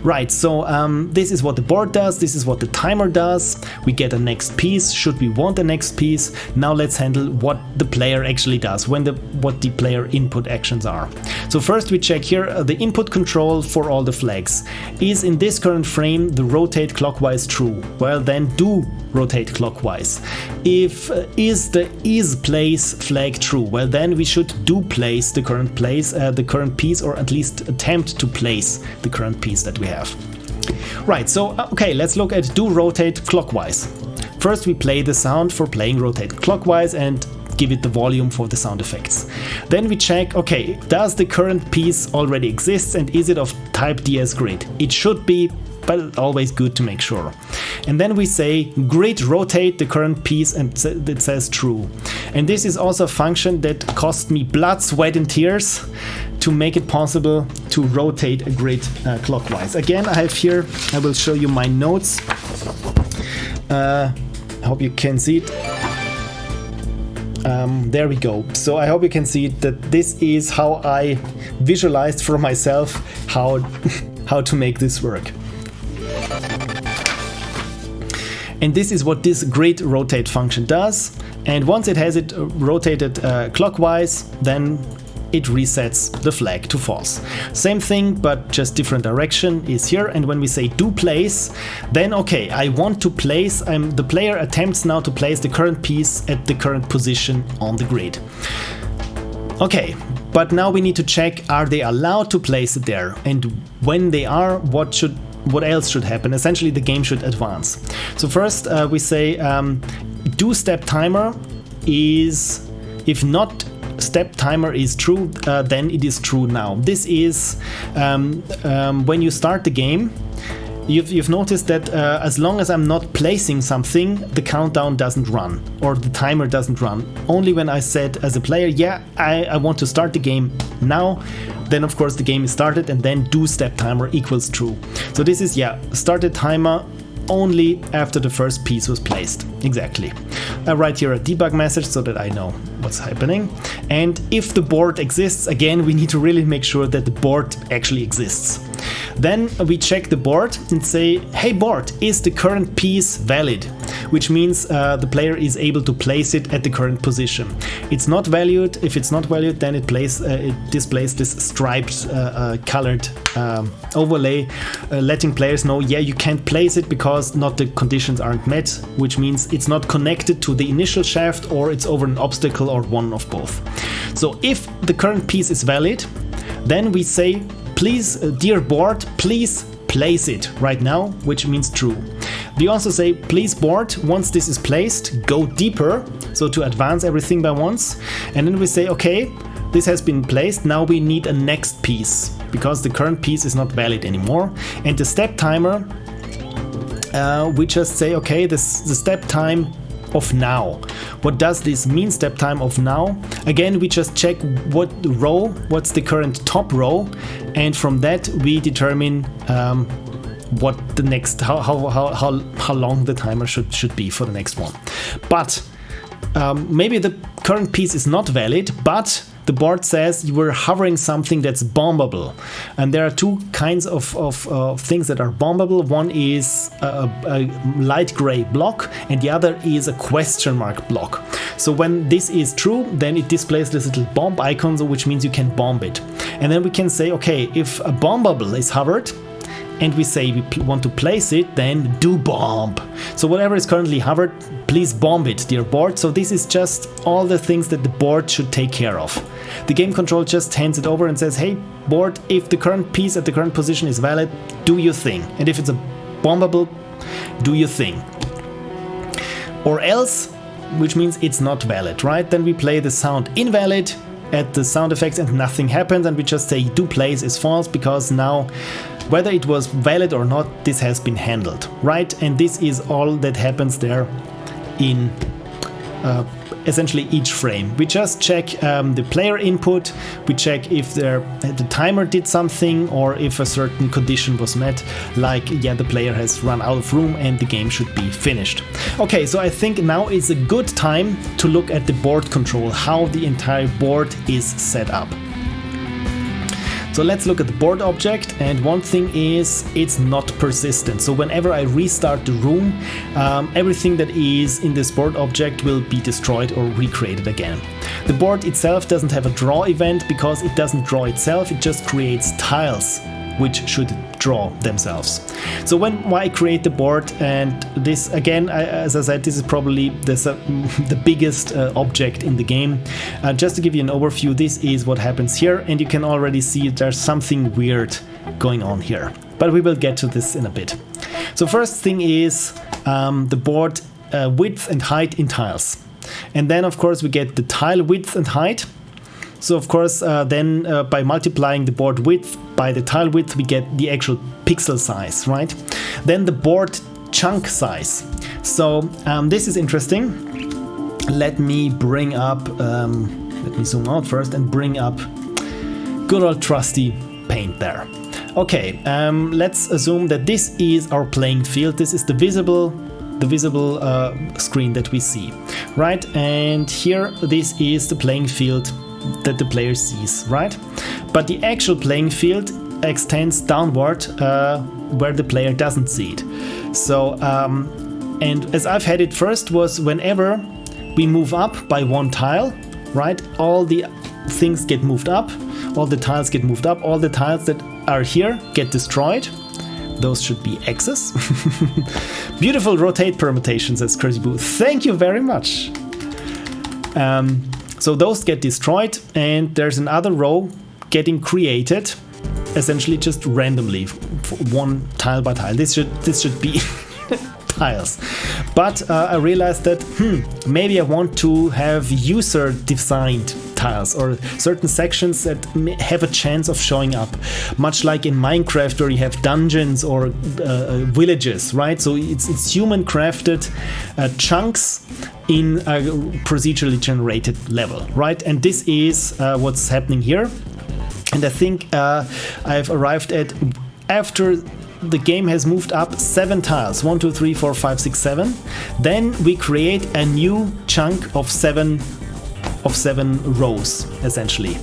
Right, so this is what the board does, this is what the timer does. We get a next piece should we want the next piece. Now let's handle what the player actually does, what the player input actions are. So first we check here the input control for all the flags. Is in this current frame the rotate clockwise true? Well, then do rotate clockwise. If is the is place flag true? Well, then we should do place the current piece, or at least attempt to place the current piece that we have. Right, so okay, let's look at do rotate clockwise. First we play the sound for playing rotate clockwise and give it the volume for the sound effects. Then we check, okay, does the current piece already exist, and is it of type DS grid? It should be, but it's always good to make sure. And then we say grid rotate the current piece, and it says true. And this is also a function that cost me blood, sweat and tears to make it possible to rotate a grid clockwise. Again, I have here, I will show you my notes. I hope you can see it. There we go. So I hope you can see that this is how I visualized for myself how to make this work. And this is what this grid rotate function does. And once it has it rotated clockwise, then it resets the flag to false. Same thing, but just different direction is here. And when we say do place, then okay, I want to place, the player attempts now to place the current piece at the current position on the grid. Okay, but now we need to check, are they allowed to place it there? And when they are, what else should happen? Essentially, the game should advance. So first we say do step timer is, if not step timer is true, then it is true now. This is when you start the game, you've noticed that as long as I'm not placing something, the countdown doesn't run, or the timer doesn't run. Only when I said as a player, yeah, I want to start the game now, then of course the game is started, and then do step timer equals true. So this is, yeah, started timer only after the first piece was placed. Exactly. I write here a debug message so that I know what's happening. And if the board exists, again, we need to really make sure that the board actually exists. Then we check the board and say, hey board, is the current piece valid? Which means the player is able to place it at the current position. It's not valued. If it's not valued, then it displays this striped colored overlay, letting players know, yeah, you can't place it because the conditions aren't met, which means it's not connected to the initial shaft, or it's over an obstacle, or one of both. So if the current piece is valid, then we say, please, dear board, please place it right now, which means true. We also say, please board, once this is placed, go deeper, so to advance everything by once. And then we say, okay, this has been placed, now we need a next piece, because the current piece is not valid anymore. And the step timer, we just say, okay, the step time of now. What does this mean, step time of now? Again, we just check what's the current top row, and from that we determine what the next, how long the timer should be for the next one. But maybe the current piece is not valid, but the board says you were hovering something that's bombable. And there are two kinds of things that are bombable. One is a light gray block, and the other is a question mark block. So when this is true, then it displays this little bomb icon, which means you can bomb it. And then we can say, okay, if a bombable is hovered, and we say we want to place it, then do bomb. So whatever is currently hovered, please bomb it, dear board. So this is just all the things that the board should take care of. The game control just hands it over and says, hey board, if the current piece at the current position is valid, do your thing. And if it's a bombable, do your thing. Or else, which means it's not valid, right? Then we play the sound invalid at the sound effects and nothing happens, and we just say do place is false, because now whether it was valid or not, this has been handled, right? And this is all that happens there in essentially each frame. We just check the player input, we check if the timer did something or if a certain condition was met, like yeah, the player has run out of room and the game should be finished. Okay, so I think now is a good time to look at the board control, how the entire board is set up. So let's look at the board object, and one thing is it's not persistent. So whenever I restart the room, everything that is in this board object will be destroyed or recreated again. The board itself doesn't have a draw event because it doesn't draw itself, it just creates tiles which should draw themselves. So when I create the board, and this again, as I said, this is probably the biggest object in the game. Just to give you an overview, this is what happens here, and you can already see there's something weird going on here. But we will get to this in a bit. So first thing is the board width and height in tiles. And then of course we get the tile width and height. So of course then by multiplying the board width by the tile width, we get the actual pixel size, right? Then the board chunk size. So this is interesting. Let me bring up, let me zoom out first and bring up good old trusty paint there. Okay, let's assume that this is our playing field. This is the visible screen that we see, right? And here, this is the playing field that the player sees, right? But the actual playing field extends downward where the player doesn't see it. So, and as I've had it first was whenever we move up by one tile, right? All the things get moved up, all the tiles get moved up, all the tiles that are here get destroyed. Those should be X's. Beautiful rotate permutations, says Crazy Boo. Thank you very much. So those get destroyed, and there's another row getting created, essentially just randomly, one tile by tile. This should be tiles. But I realized that maybe I want to have user-designed tiles or certain sections that have a chance of showing up, much like in Minecraft where you have dungeons or villages, right? So it's human crafted chunks in a procedurally generated level, right? And this is what's happening here. And I think I've arrived at, after the game has moved up 7 tiles, 1, 2, 3, 4, 5, 6, 7, then we create a new chunk of 7 rows, essentially.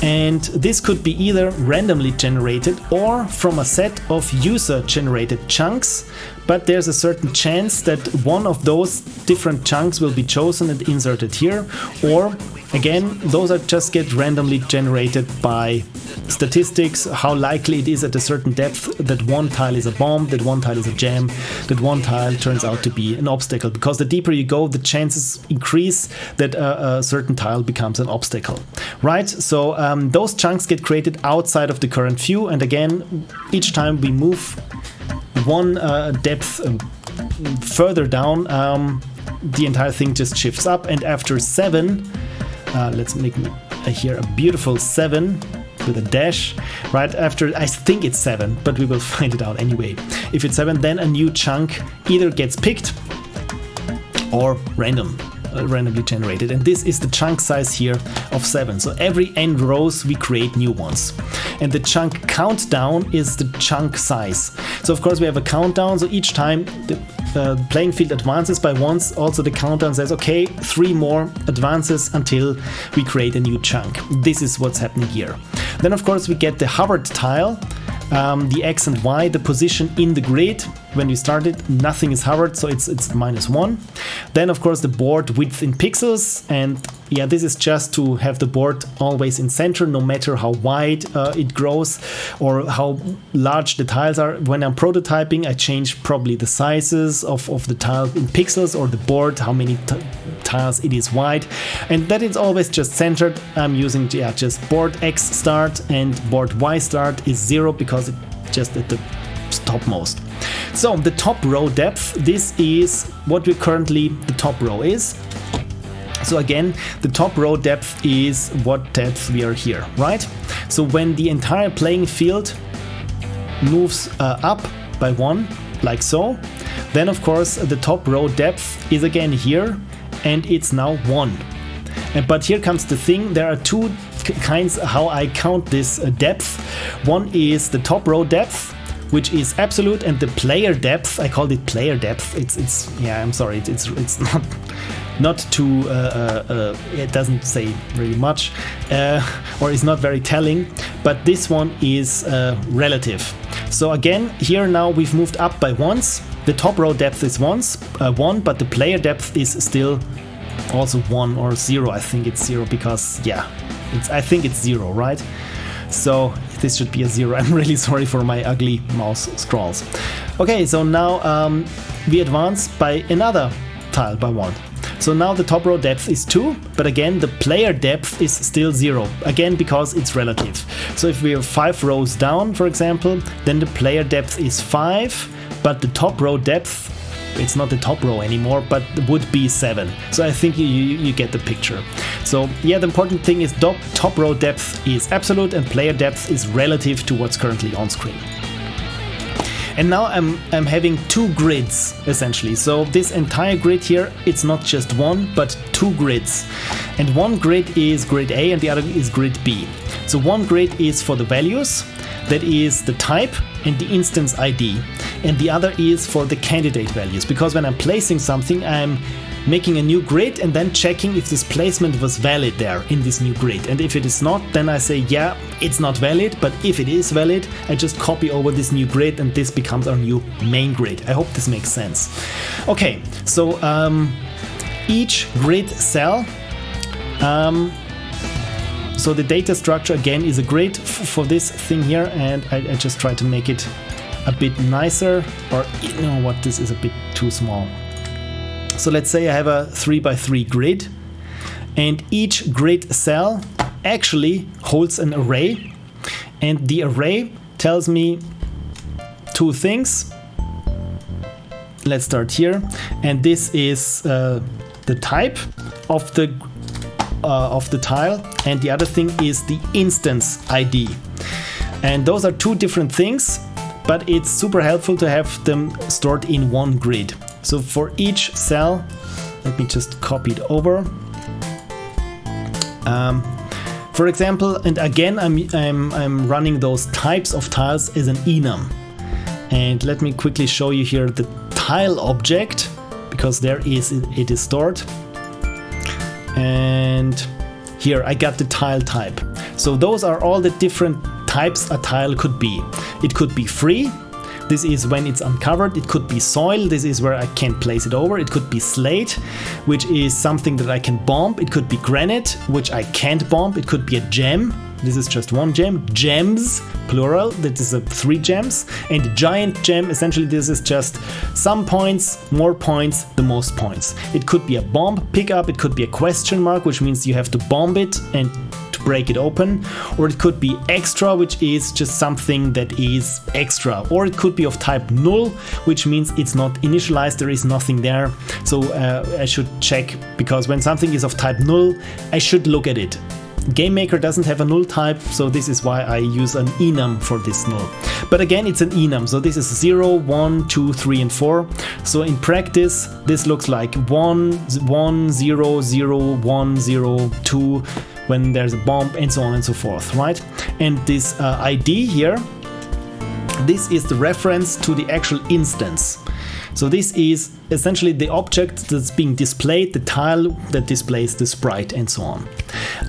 And this could be either randomly generated or from a set of user-generated chunks, but there's a certain chance that one of those different chunks will be chosen and inserted here, or again, those are just get randomly generated by statistics, how likely it is at a certain depth that one tile is a bomb, that one tile is a jam, that one tile turns out to be an obstacle. Because the deeper you go, the chances increase that a certain tile becomes an obstacle, right? So those chunks get created outside of the current view, and again, each time we move one depth further down, the entire thing just shifts up, and after 7, let's make here a beautiful 7 with a dash, right after, I think it's 7, but we will find it out anyway. If it's 7, then a new chunk either gets picked or randomly generated, and this is the chunk size here of 7. So every n rows we create new ones, and the chunk countdown is the chunk size. So of course we have a countdown, so each time the playing field advances by once, also the countdown says, okay, 3 more advances until we create a new chunk. This is what's happening here. Then of course we get the hovered tile, the X and Y, the position in the grid. When we started, nothing is hovered, so it's -1. Then of course the board width in pixels, and yeah, this is just to have the board always in center, no matter how wide it grows or how large the tiles are. When I'm prototyping, I change probably the sizes of the tile in pixels, or the board, how many tiles it is wide, and that is always just centered. I'm using just board X start, and board Y start is 0 because it's just at the topmost. So the top row depth, this is what we currently, the top row is. So again, the top row depth is what depth we are here, right? So when the entire playing field moves up by 1, like so, then of course the top row depth is again here, and it's now 1. But here comes the thing, there are two kinds how I count this depth. One is the top row depth, which is absolute, and the player depth, I called it player depth. It's yeah, I'm sorry, it's not too it doesn't say really much, or is not very telling, but this one is relative. So again, here now we've moved up by once. The top row depth is 1, but the player depth is still also 1 or 0. I think it's 0 because yeah, I think it's 0, right? So this should be a 0. I'm really sorry for my ugly mouse scrolls. Okay, so now we advance by another tile by 1. So now the top row depth is 2, but again the player depth is still 0, again because it's relative. So if we have 5 rows down, for example, then the player depth is 5, but the top row depth, it's not the top row anymore, but would be 7. So I think you get the picture. So yeah, the important thing is top row depth is absolute and player depth is relative to what's currently on screen. And now I'm having 2 grids essentially. So this entire grid here, it's not just 1, but 2 grids. And one grid is grid A and the other is grid B. So one grid is for the values, that is the type and the instance ID. And the other is for the candidate values, because when I'm placing something, I'm making a new grid and then checking if this placement was valid there in this new grid. And if it is not, then I say, yeah, it's not valid. But if it is valid, I just copy over this new grid and this becomes our new main grid. I hope this makes sense. Okay, so each grid cell, so the data structure again is a grid for this thing here, and I just try to make it a bit nicer, or you know what, this is a bit too small. So let's say I have a 3x3 grid, and each grid cell actually holds an array, and the array tells me 2 things. Let's start here, and this is the type of the tile, and the other thing is the instance ID. And those are 2 different things, but it's super helpful to have them stored in one grid. So for each cell, let me just copy it over. For example, and again, I'm running those types of tiles as an enum. And let me quickly show you here the tile object, because there it is stored. And here I got the tile type. So those are all the different types a tile could be. It could be free. This is when it's uncovered. It could be soil. This is where I can't place it over. It could be slate, which is something that I can bomb. It could be granite, which I can't bomb. It could be a gem. This is just one gem. Gems, plural, that is 3 gems. And giant gem, essentially this is just some points, more points, the most points. It could be a bomb pickup. It could be a question mark, which means you have to bomb it and to break it open. Or it could be extra, which is just something that is extra. Or it could be of type null, which means it's not initialized, there is nothing there. So I should check, because when something is of type null, I should look at it. GameMaker doesn't have a null type, so this is why I use an enum for this null. But again, it's an enum, so this is 0, 1, 2, 3, and 4. So in practice, this looks like 1, 1, 0, 0, 1, 0, 2, when there's a bomb, and so on and so forth, right? And this ID here, this is the reference to the actual instance. So this is essentially the object that's being displayed, the tile that displays the sprite and so on.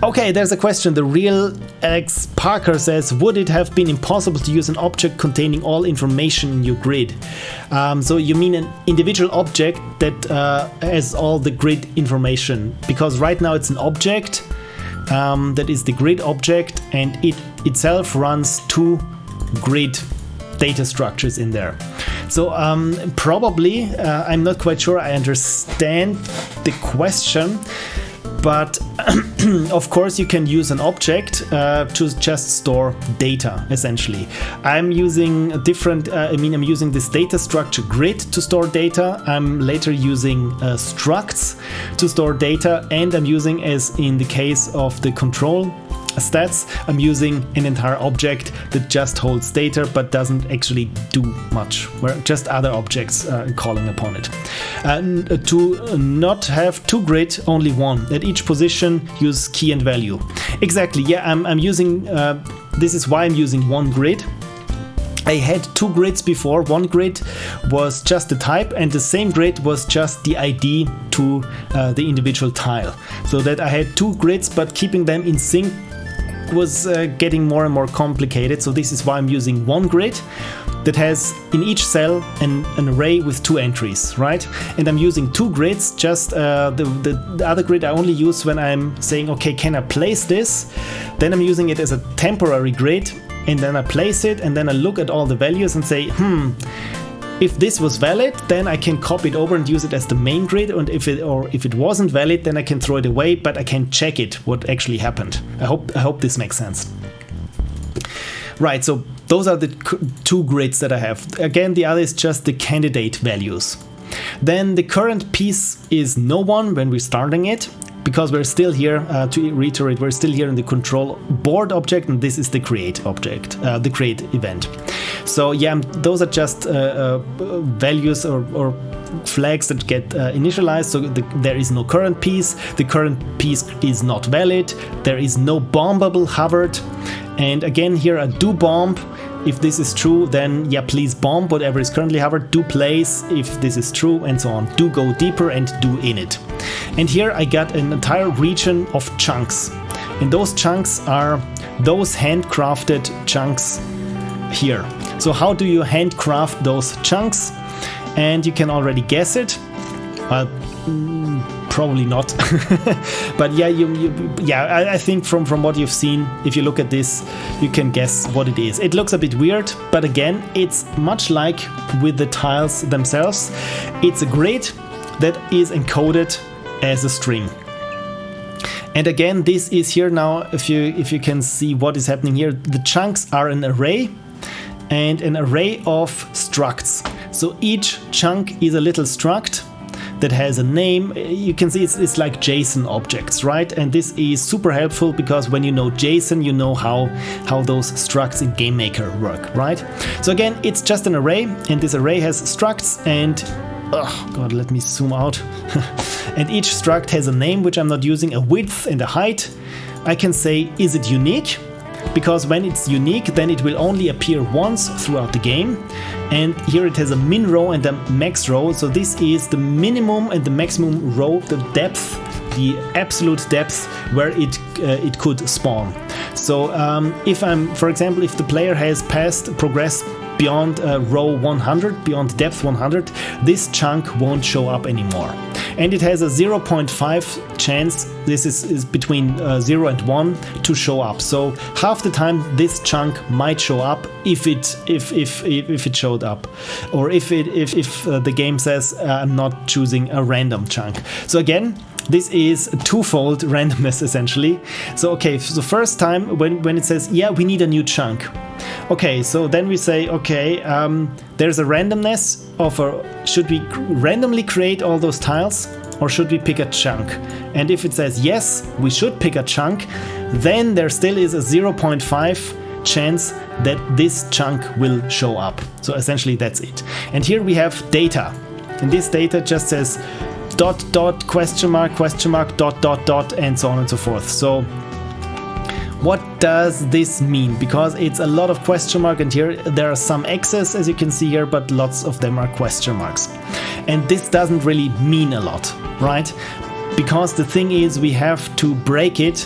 Okay, there's a question. The real Alex Parker says, would it have been impossible to use an object containing all information in your grid? So you mean an individual object that has all the grid information? Because right now it's an object that is the grid object, and it itself runs 2 grid data structures in there. So probably, I'm not quite sure I understand the question, but of course you can use an object to just store data, essentially. I'm using a different, I'm using this data structure grid to store data. I'm later using structs to store data, and I'm using, as in the case of the control stats, I'm using an entire object that just holds data but doesn't actually do much, where just other objects calling upon it. To not have 2 grid, only 1. At each position, use key and value. Exactly, yeah, I'm using, this is why I'm using 1 grid. I had 2 grids before. 1 grid was just the type, and the same grid was just the ID to the individual tile. So that I had 2 grids, but keeping them in sync was getting more and more complicated. So this is why I'm using 1 grid that has in each cell an array with 2 entries, right? And I'm using 2 grids, just the other grid I only use when I'm saying, okay, can I place this? Then I'm using it as a temporary grid, and then I place it, and then I look at all the values and say, if this was valid, then I can copy it over and use it as the main grid, and if it wasn't valid, then I can throw it away, but I can check it, what actually happened. I hope this makes sense. Right, so those are the 2 grids that I have. Again, the other is just the candidate values. Then the current piece is no one when we're starting it, because we're still here, to reiterate, we're still here in the control board object, and this is the create object, the create event. So yeah, those are just values or flags that get initialized. So there is no current piece, the current piece is not valid, there is no bombable hovered, and again here a do bomb. If this is true, then yeah, please bomb whatever is currently hovered, do place if this is true, and so on. Do go deeper and do init. And here I got an entire region of chunks, and those chunks are those handcrafted chunks here. So how do you handcraft those chunks? And you can already guess it. Well, probably not. But yeah, I think from what you've seen, if you look at this, you can guess what it is. It looks a bit weird, but again, it's much like with the tiles themselves. It's a grid that is encoded as a string. And again, this is here now, if you can see what is happening here, the chunks are an array and an array of structs. So each chunk is a little struct that has a name. You can see it's like JSON objects, right? And this is super helpful because when you know JSON, you know how those structs in GameMaker work, right? So again, it's just an array, and this array has structs, and oh god, let me zoom out. And each struct has a name, which I'm not using, a width and a height. I can say, is it unique? Because when it's unique, then it will only appear once throughout the game. And here it has a min row and a max row. So this is the minimum and the maximum row, the depth, the absolute depth where it could spawn. So if I'm, for example, if the player has progressed beyond row 100, beyond depth 100, this chunk won't show up anymore. And it has a 0.5 chance, this is between 0 and 1, to show up. So half the time this chunk might show up if it showed up, or if the game says I'm not choosing a random chunk. So again, this is twofold randomness essentially. So okay, so the first time when it says, yeah, we need a new chunk. Okay, so then we say, okay, there's a randomness of should we randomly create all those tiles, or should we pick a chunk? And if it says yes, we should pick a chunk, then there still is a 0.5 chance that this chunk will show up. So essentially that's it. And here we have data, and this data just says ... question mark, dot, and so on and so forth. So What does this mean? Because it's a lot of question mark, and here there are some X's as you can see here, but lots of them are question marks. And this doesn't really mean a lot, right? Because the thing is, we have to break it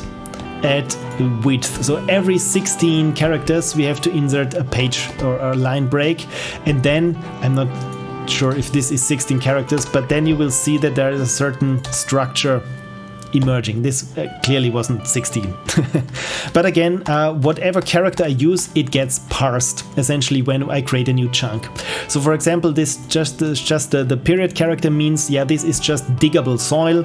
at width. So every 16 characters we have to insert a page or a line break, and then I'm not sure if this is 16 characters, but then you will see that there is a certain structure emerging. This clearly wasn't 16. But again, whatever character I use, it gets parsed essentially when I create a new chunk. So for example, this just the period character means, yeah, this is just diggable soil.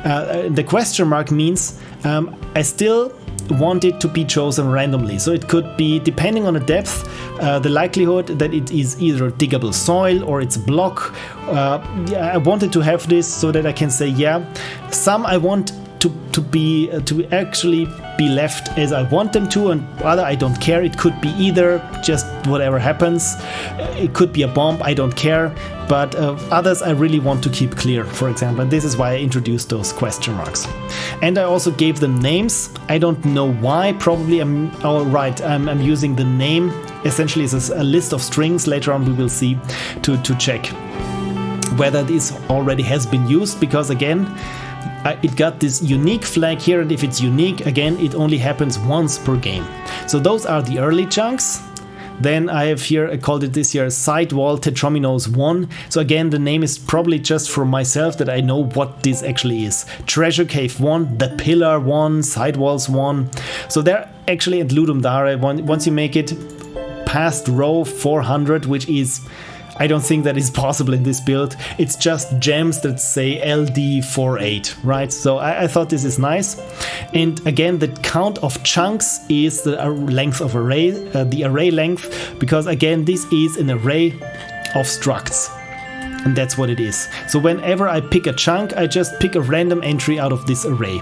The question mark means I still want it to be chosen randomly. So it could be, depending on the depth, the likelihood that it is either diggable soil or it's a block. I wanted to have this so that I can say, yeah, some I want to actually be left as I want them to, and other I don't care. It could be either, just whatever happens. It could be a bomb, I don't care. But others I really want to keep clear, for example. And this is why I introduced those question marks. And I also gave them names. I don't know why. Probably I'm using the name. Essentially, it's a list of strings. Later on we will see to check whether this already has been used, because again, it got this unique flag here, and if it's unique, again, it only happens once per game. So those are the early chunks. Then I have here, I called it this year Sidewall Tetrominos 1. So again, the name is probably just for myself, that I know what this actually is. Treasure Cave 1, The Pillar 1, Sidewalls 1. So they're actually at Ludum Dare. Once you make it past row 400, which is, I don't think that is possible in this build. It's just gems that say LD48, right? So I thought this is nice. And again, the count of chunks is the length of array, the array length, because again, this is an array of structs. And that's what it is. So whenever I pick a chunk, I just pick a random entry out of this array.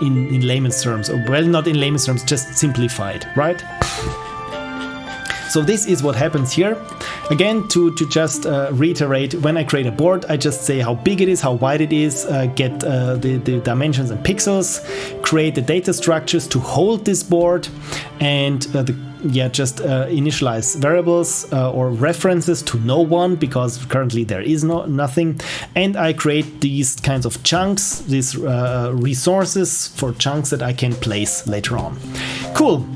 In layman's terms, or well, not in layman's terms, just simplified, right? So this is what happens here. Again, to just reiterate, when I create a board, I just say how big it is, how wide it is, get the dimensions and pixels, create the data structures to hold this board, and just initialize variables or references to no one, because currently there is nothing. And I create these kinds of chunks, these resources for chunks that I can place later on. Cool.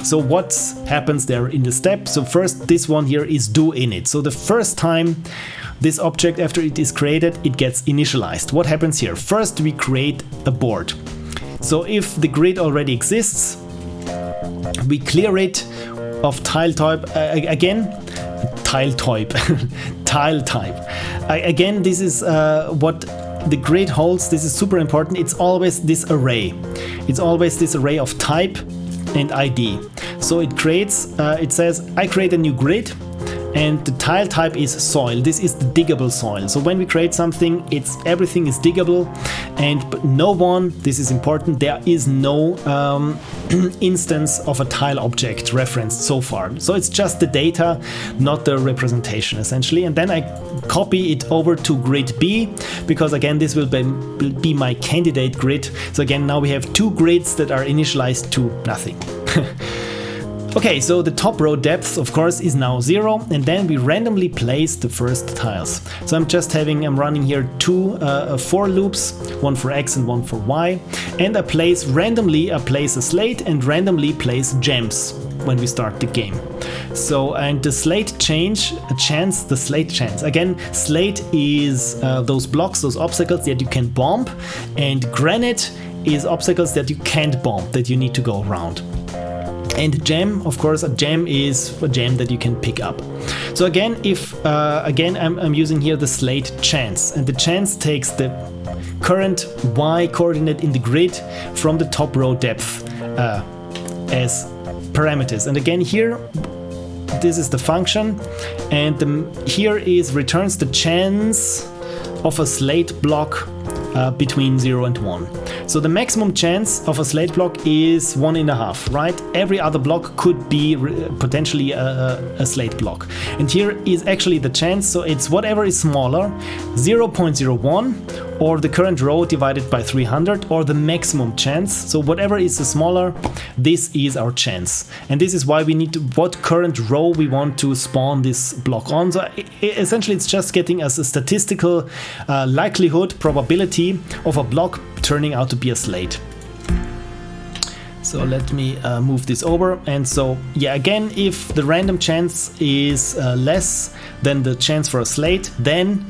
So what happens there in the step? So first, this one here is do init. So the first time this object, after it is created, it gets initialized. What happens here? First, we create a board. So if the grid already exists, we clear it of tile type. Tile type. Tile type. Again, this is what the grid holds. This is super important. It's always this array. It's always this array of type and ID. So it creates, it says, I create a new grid, and the tile type is soil. This is the diggable soil. So when we create something, everything is diggable, but no one, this is important, there is no instance of a tile object referenced so far. So it's just the data, not the representation essentially. And then I copy it over to grid B, because again, this will be my candidate grid. So again, now we have two grids that are initialized to nothing. Okay, so the top row depth, of course, is now 0, and then we randomly place the first tiles. So I'm running here two for loops, one for X and one for Y, and I place a slate and randomly place gems when we start the game. So, and the slate chance. Again, slate is those blocks, those obstacles that you can bomb, and granite is obstacles that you can't bomb, that you need to go around. And gem, of course, a gem is a gem that you can pick up. So again, I'm using here the slate chance, and the chance takes the current Y coordinate in the grid from the top row depth as parameters. And again, here, this is the function, and here returns the chance of a slate block between 0 and 1. So the maximum chance of a slate block is 1.5, right? Every other block could be potentially a slate block. And here is actually the chance, so it's whatever is smaller, 0.01, or the current row divided by 300, or the maximum chance. So whatever is the smaller, this is our chance. And this is why we need to, what current row we want to spawn this block on. So essentially it's just getting us a statistical likelihood, probability of a block turning out to be a slate. So let me move this over. And so, yeah, again, if the random chance is less than the chance for a slate, then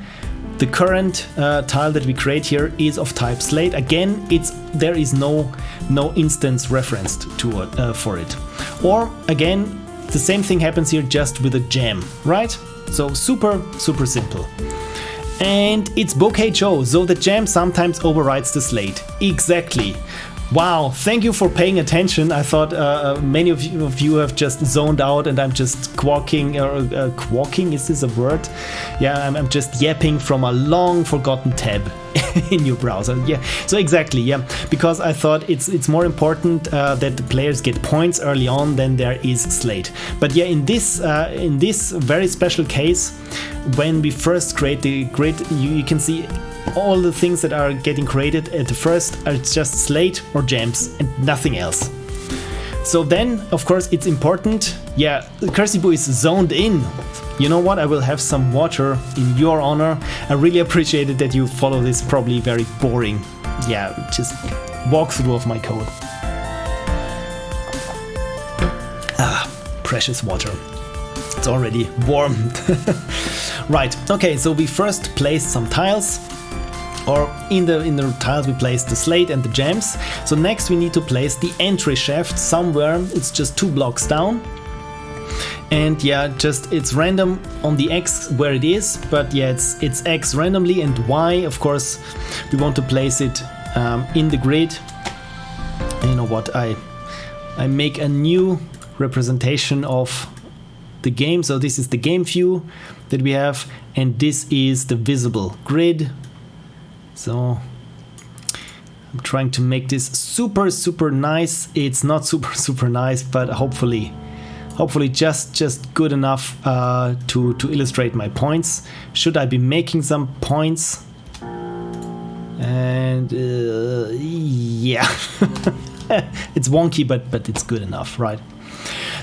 the current tile that we create here is of type slate. Again, there is no instance referenced to it, for it. Or again, the same thing happens here just with a gem, right? So super simple. And it's Bouquet Joe, so the gem sometimes overrides the slate. Exactly. Wow, thank you for paying attention. I thought many of you have just zoned out and I'm just quacking, quacking, is this a word? Yeah, I'm just yapping from a long forgotten tab in your browser. Yeah, so exactly, yeah, because I thought it's more important that the players get points early on than there is slate. But yeah, in this very special case, when we first create the grid, you can see all the things that are getting created at the first are just slate or gems and nothing else. So then, of course, it's important. Yeah, Cursibu is zoned in. You know what? I will have some water in your honor. I really appreciate it that you follow this probably very boring, yeah, just walkthrough of my code. Ah, precious water. It's already warm. Right. Okay. So we first placed some tiles. Or in the tiles we place the slate and the gems. So next we need to place the entry shaft somewhere. It's just 2 blocks down. And yeah, just it's random on the X where it is, but yeah, it's X randomly, and Y, of course, we want to place it in the grid. And you know what? I make a new representation of the game. So this is the game view that we have, and this is the visible grid. So I'm trying to make this super nice. It's not super nice, but hopefully just good enough to illustrate my points. Should I be making some points? And yeah, it's wonky, but it's good enough, right?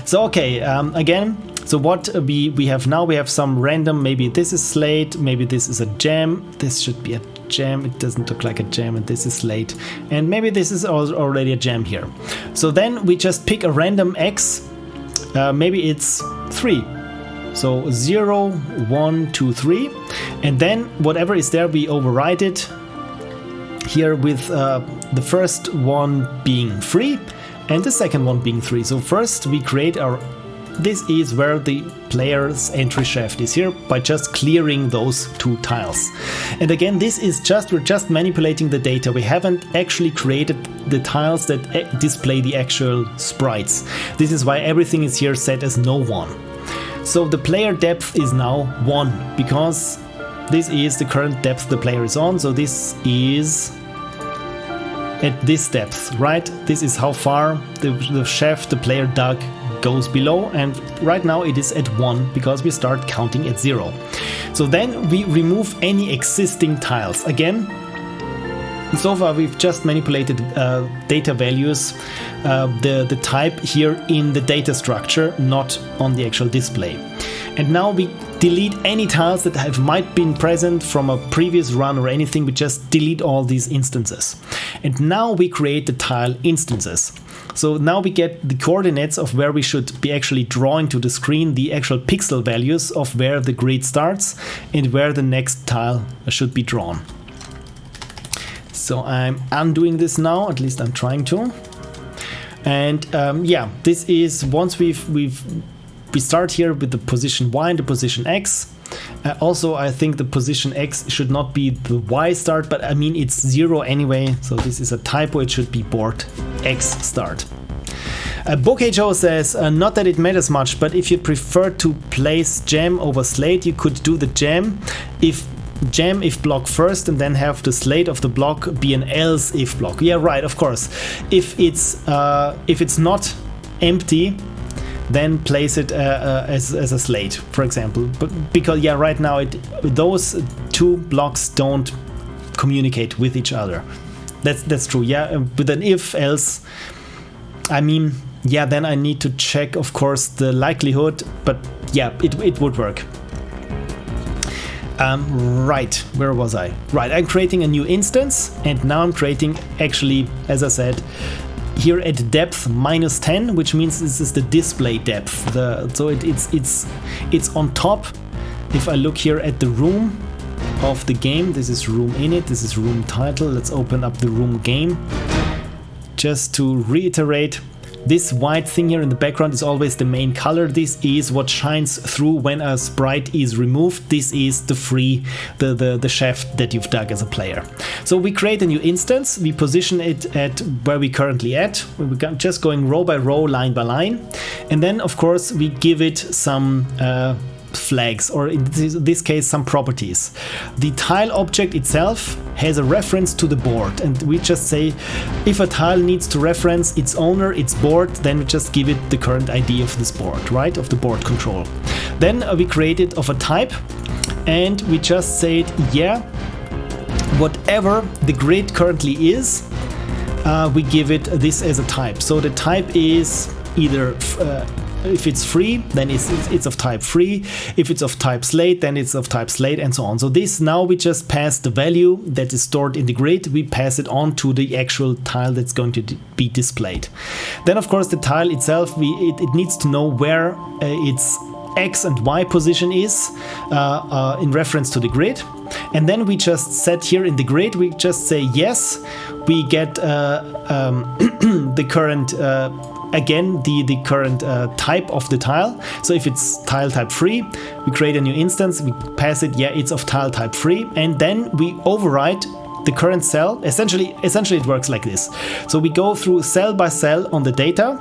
So okay, again. So what we have now, we have some random, maybe this is slate, maybe this is a gem, this should be a gem, it doesn't look like a gem, and this is slate, and maybe this is already a gem here. So then we just pick a random X, maybe it's 3. So 0, 1, 2, 3, and then whatever is there, we override it here with the first one being 3 and the second one being 3. So first we create our, this is where the player's entry shaft is here, by just clearing those 2 tiles. And again, this is just, we're just manipulating the data. We haven't actually created the tiles that display the actual sprites. This is why everything is here set as no 1. So the player depth is now 1, because this is the current depth the player is on. So this is at this depth, right? This is how far the shaft the player dug goes below, and right now it is at 1 because we start counting at 0. So then we remove any existing tiles. Again, so far we've just manipulated data values, the type here in the data structure, not on the actual display. And now we delete any tiles that might been present from a previous run or anything. We just delete all these instances. And now we create the tile instances. So now we get the coordinates of where we should be actually drawing to the screen, the actual pixel values of where the grid starts and where the next tile should be drawn. So I'm undoing this now, at least I'm trying to. And yeah, this is once we start here with the position Y and the position X. Also, I think the position X should not be the Y start, but I mean it's 0 anyway, so this is a typo, it should be board X start. Bouquet Joe says, not that it matters much, but if you prefer to place gem over slate, you could do the gem if jam if block first and then have the slate of the block be an else if block. Yeah, right, of course. If it's not empty, then place it as a slate, for example. But because yeah, right now those two blocks don't communicate with each other. That's true. Yeah, with an if else, I mean, yeah, then I need to check, of course, the likelihood. But yeah, it would work. Right, where was I? Right, I'm creating a new instance, and now I'm creating, actually, as I said, here at depth -10, which means this is the display depth. So it's on top. If I look here at the room of the game, this is room init, this is room title. Let's open up the room game. Just to reiterate, this white thing here in the background is always the main color. This is what shines through when a sprite is removed. This is the shaft that you've dug as a player. So we create a new instance. We position it at where we currently at. We're just going row by row, line by line. And then, of course, we give it some flags, or in this case some properties. The tile object itself has a reference to the board, and we just say if a tile needs to reference its owner, its board, then we just give it the current ID of this board, right, of the board control. Then we create it of a type, and we just say yeah, whatever the grid currently is, we give it this as a type. So the type is either if it's free, then it's of type free. If it's of type slate, then it's of type slate, and so on. So this, now we just pass the value that is stored in the grid, we pass it on to the actual tile that's going to be displayed. Then, of course, the tile itself, it needs to know where its X and Y position is in reference to the grid. And then we just set here in the grid, we just say yes, we get the current again the current type of the tile. So if it's tile type free, we create a new instance, we pass it, yeah, it's of tile type free, and then we override the current cell. Essentially it works like this. So we go through cell by cell on the data,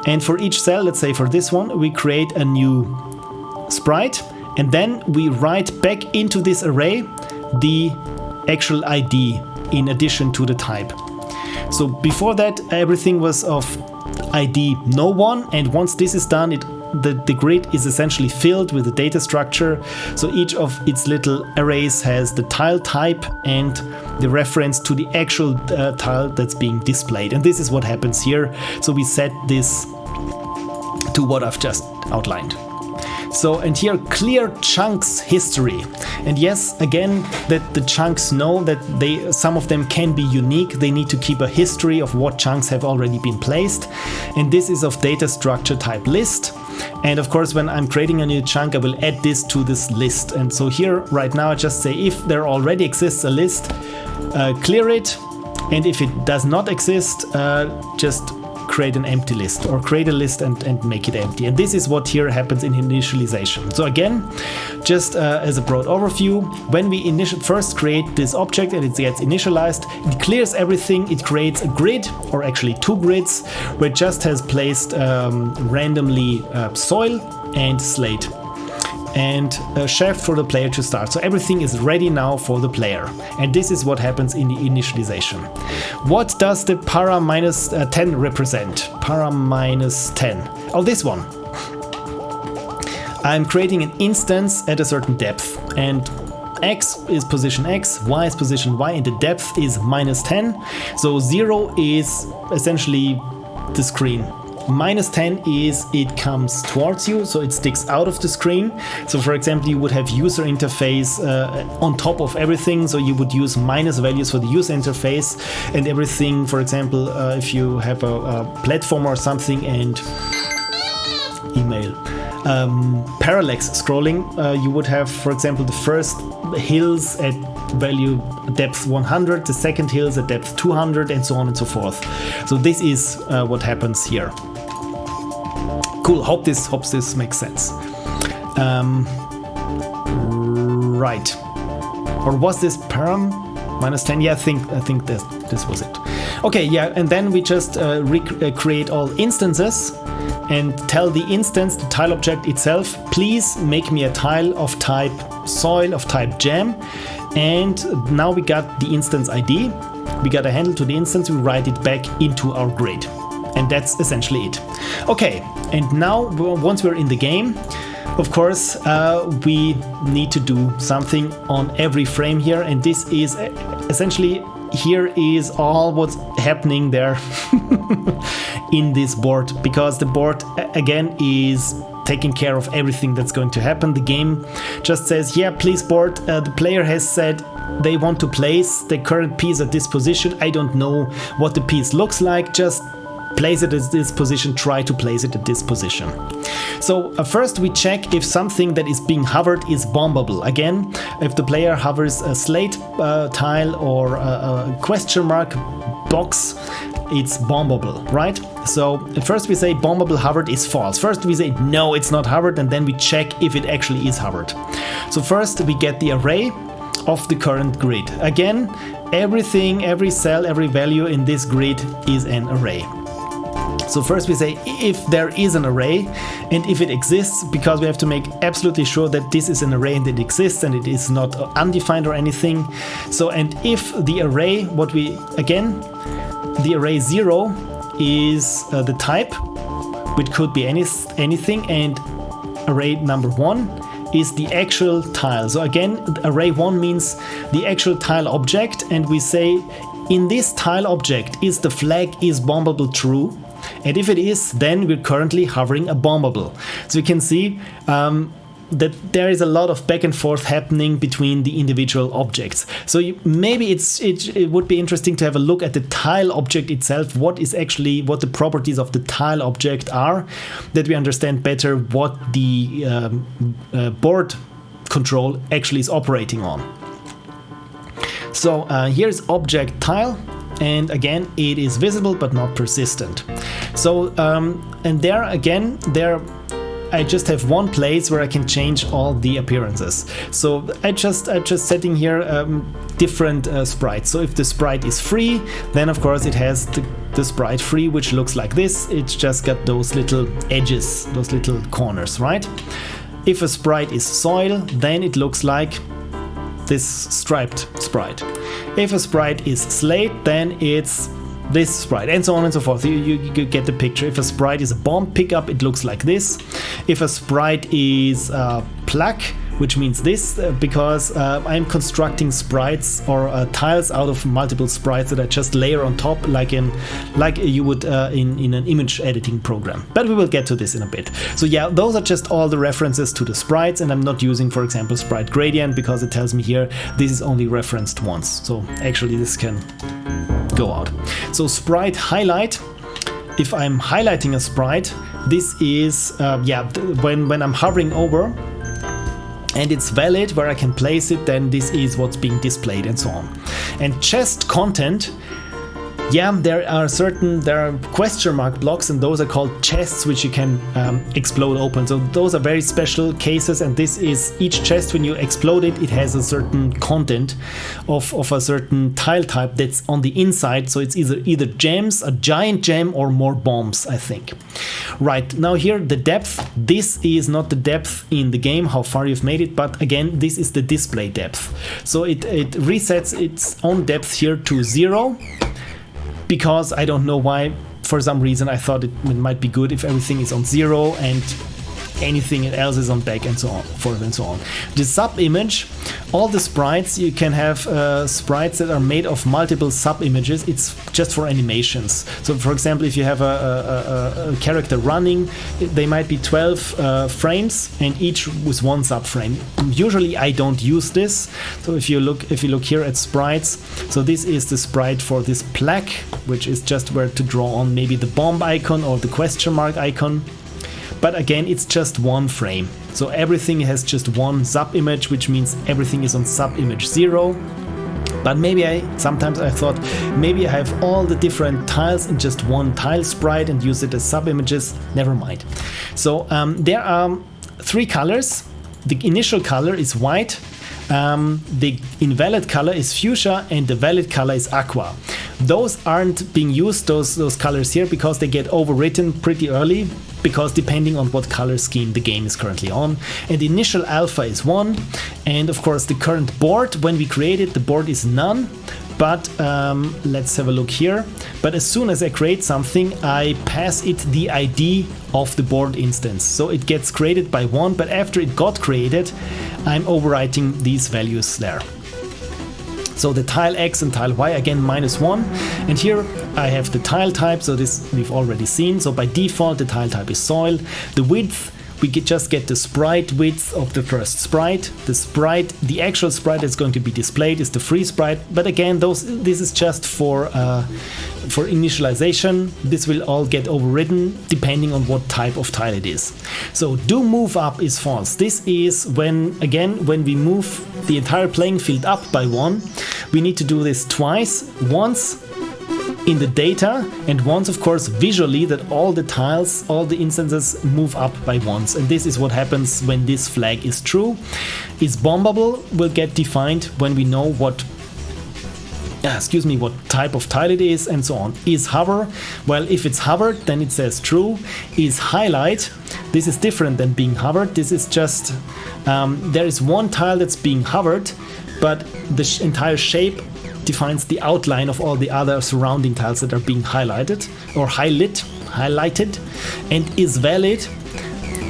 and for each cell, let's say for this one, we create a new sprite, and then we write back into this array the actual ID in addition to the type. So before that, everything was of ID no one, and once this is done, the grid is essentially filled with the data structure. So each of its little arrays has the tile type and the reference to the actual tile that's being displayed. And this is what happens here. So we set this to what I've just outlined. So, and here clear chunks history. And yes, again, that the chunks know that some of them can be unique. They need to keep a history of what chunks have already been placed. And this is of data structure type list. And of course, when I'm creating a new chunk, I will add this to this list. And so here right now, I just say if there already exists a list, clear it. And if it does not exist, just create an empty list, or create a list and make it empty. And this is what here happens in initialization. So again, just as a broad overview, when we first create this object and it gets initialized, it clears everything, it creates a grid, or actually two grids, where it just has placed randomly soil and slate, and a shaft for the player to start. So everything is ready now for the player. And this is what happens in the initialization. What does the para -10 represent? Para -10. Oh, this one. I'm creating an instance at a certain depth, and X is position X, Y is position Y, and the depth is -10. So 0 is essentially the screen. -10 is it comes towards you, so it sticks out of the screen. So for example, you would have user interface on top of everything, so you would use minus values for the user interface, and everything, for example, if you have a platform or something and email parallax scrolling, you would have, for example, the first hills at value depth 100, the second hills at depth 200, and so on and so forth. So this is what happens here. Cool. Hope this makes sense. Right. Or was this param -10? Yeah, I think this was it. Okay, yeah, and then we just create all instances, and tell the instance, the tile object itself, please make me a tile of type soil, of type jam. And now we got the instance ID, we got a handle to the instance, we write it back into our grid. And that's essentially it. Okay, and now once we're in the game, of course, we need to do something on every frame here, and this is essentially, here is all what's happening there in this board, because the board again is taking care of everything that's going to happen. The game just says, yeah, please board, the player has said they want to place the current piece at this position. I don't know what the piece looks like, just place it at this position, try to place it at this position. So first we check if something that is being hovered is bombable. Again, if the player hovers a slate tile or a question mark box, it's bombable, right? So first we say bombable hovered is false. First we say no, it's not hovered, and then we check if it actually is hovered. So first we get the array of the current grid. Again, everything, every cell, every value in this grid is an array. So first we say if there is an array and if it exists, because we have to make absolutely sure that this is an array and it exists and it is not undefined or anything. So, and if the array, the array 0 is the type, which could be anything, and array number 1 is the actual tile. So again, array 1 means the actual tile object, and we say in this tile object is the flag is bombable true. And if it is, then we're currently hovering a bombable. So you can see that there is a lot of back and forth happening between the individual objects. So maybe it would be interesting to have a look at the tile object itself, what the properties of the tile object are, that we understand better what the board control actually is operating on. So here's object tile. And again, it is visible but not persistent. So and there again, I just have one place where I can change all the appearances. So I just setting here different sprites. So if the sprite is free, then of course it has the sprite free, which looks like this. It's just got those little edges, those little corners, right? If a sprite is soil, then it looks like this striped sprite. If a sprite is slate, then it's this sprite, and so on and so forth. You get the picture. If a sprite is a bomb pickup, it looks like this. If a sprite is plug, which means this, because I'm constructing sprites or tiles out of multiple sprites that I just layer on top, like you would in an image editing program. But we will get to this in a bit. So yeah, those are just all the references to the sprites, and I'm not using, for example, sprite gradient, because it tells me here this is only referenced once. So actually this can go out. So sprite highlight. If I'm highlighting a sprite, this is when I'm hovering over and it's valid where I can place it, then this is what's being displayed and so on. And chest content, yeah, there are question mark blocks, and those are called chests, which you can explode open. So those are very special cases, and this is each chest, when you explode it, it has a certain content of a certain tile type that's on the inside. So it's either gems, a giant gem, or more bombs, I think. Right, now here the depth, this is not the depth in the game, how far you've made it, but again, this is the display depth. So it resets its own depth here to 0. Because I don't know why, for some reason I thought it might be good if everything is on 0 and anything else is on back and so on, forth and so on. The sub image, all the sprites, you can have sprites that are made of multiple sub images. It's just for animations. So for example, if you have a character running, they might be 12 frames, and each with one sub frame. Usually I don't use this. So if you look here at sprites, so this is the sprite for this plaque, which is just where to draw on maybe the bomb icon or the question mark icon. But again, it's just one frame. So everything has just one sub image, which means everything is on sub image 0. But maybe sometimes I thought maybe I have all the different tiles in just one tile sprite and use it as sub images. Never mind. So there are 3 colors. The initial color is white. The invalid color is fuchsia, and the valid color is aqua. Those aren't being used, those colors here, because they get overwritten pretty early. because depending on what color scheme the game is currently on. And the initial alpha is 1, and of course the current board, when we create it, the board is none. But let's have a look here. But as soon as I create something, I pass it the ID of the board instance. So it gets created by 1, but after it got created, I'm overwriting these values there. So the tile X and tile Y, again, -1. And here I have the tile type, so this we've already seen. So by default, the tile type is soil. The width, we just get the sprite width of the first sprite. The actual sprite that's going to be displayed is the free sprite. But again, this is just for initialization. This will all get overridden depending on what type of tile it is. So do move up is false. This is when we move the entire playing field up by 1, we need to do this twice. Once in the data, and once of course visually, that all the tiles, all the instances move up by once. And this is what happens when this flag is true. Is bombable will get defined when we know what type of tile it is, and so on. Is hover, well, if it's hovered, then it says true. Is highlight, this is different than being hovered. This is just there is one tile that's being hovered, but the entire shape defines the outline of all the other surrounding tiles that are being highlighted or highlighted. And is valid,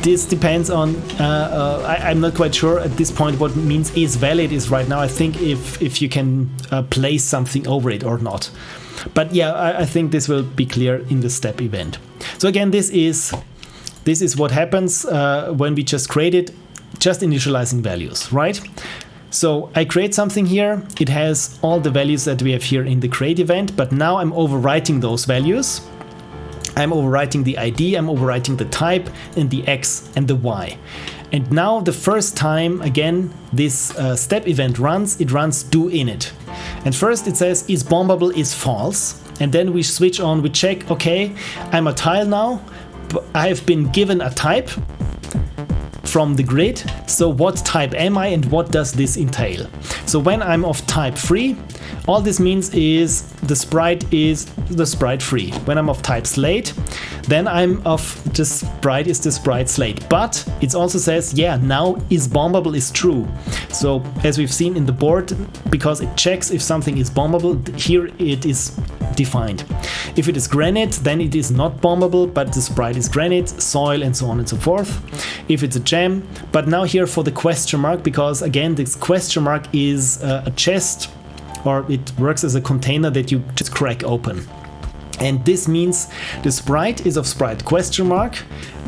this depends on I'm not quite sure at this point what means is valid is right now. I think if you can place something over it or not, but yeah, I think this will be clear in the step event. So again, this is what happens when we just create it, just initializing values, right? So I create something here, it has all the values that we have here in the create event, but now I'm overwriting those values. I'm overwriting the ID, I'm overwriting the type, and the X and the Y. And now the first time, again, this step event runs, it runs do init. And first it says is bombable is false. And then we switch on, we check, okay, I'm a tile now, I have been given a type from the grid. So what type am I and what does this entail? So when I'm of type free, all this means is the sprite is the sprite free. When I'm of type slate, then I'm of the sprite is the sprite slate. But it also says, yeah, now is bombable is true. So as we've seen in the board, because it checks if something is bombable, here it is defined. If it is granite, then it is not bombable, but the sprite is granite, soil, and so on and so forth. If it's a gem, but now here for the question mark, because again, this question mark is a chest, or it works as a container that you just crack open. And this means the sprite is of sprite question mark,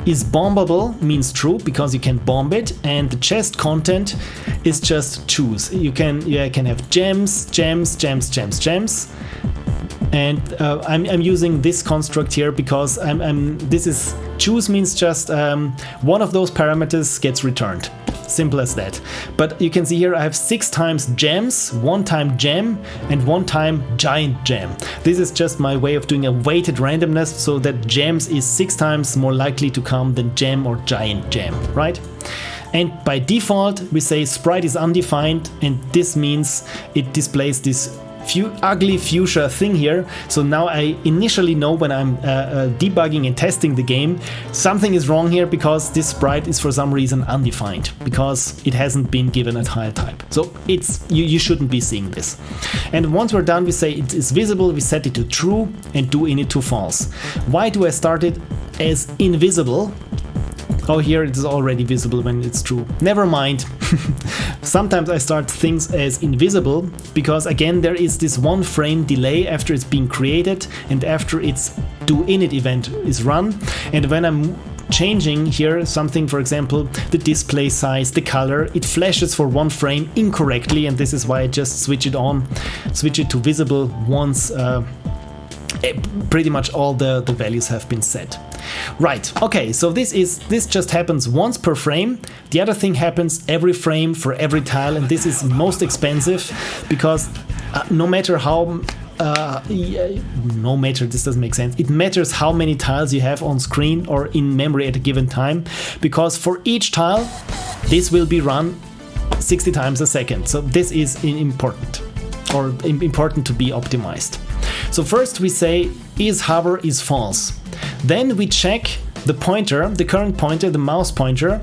is bombable means true because you can bomb it, and the chest content is just choose. You can have gems, and I'm using this construct here because this is choose means just one of those parameters gets returned. Simple as that. But you can see here I have 6 times gems, 1 time gem, and 1 time giant gem. This is just my way of doing a weighted randomness so that gems is 6 times more likely to come than gem or giant gem, right? And by default we say sprite is undefined, and this means it displays this ugly fuchsia thing here. So now I initially know when I'm debugging and testing the game, something is wrong here because this sprite is for some reason undefined because it hasn't been given a tile type. So it's you shouldn't be seeing this. And once we're done, we say it is visible, we set it to true and do init to false. Why do I start it as invisible? Oh, here it is already visible when it's true. Never mind. Sometimes I start things as invisible because again there is this 1 frame delay after it's being created and after its do init event is run. And when I'm changing here something, for example the display size, the color, it flashes for 1 frame incorrectly, and this is why I just switch it to visible once pretty much all the values have been set. Right, okay, so this just happens once per frame. The other thing happens every frame for every tile, and this is most expensive because no matter how this doesn't make sense. It matters how many tiles you have on screen or in memory at a given time, because for each tile this will be run 60 times a second. So this is important to be optimized. So first we say is hover is false. Then we check the pointer, the current pointer, the mouse pointer,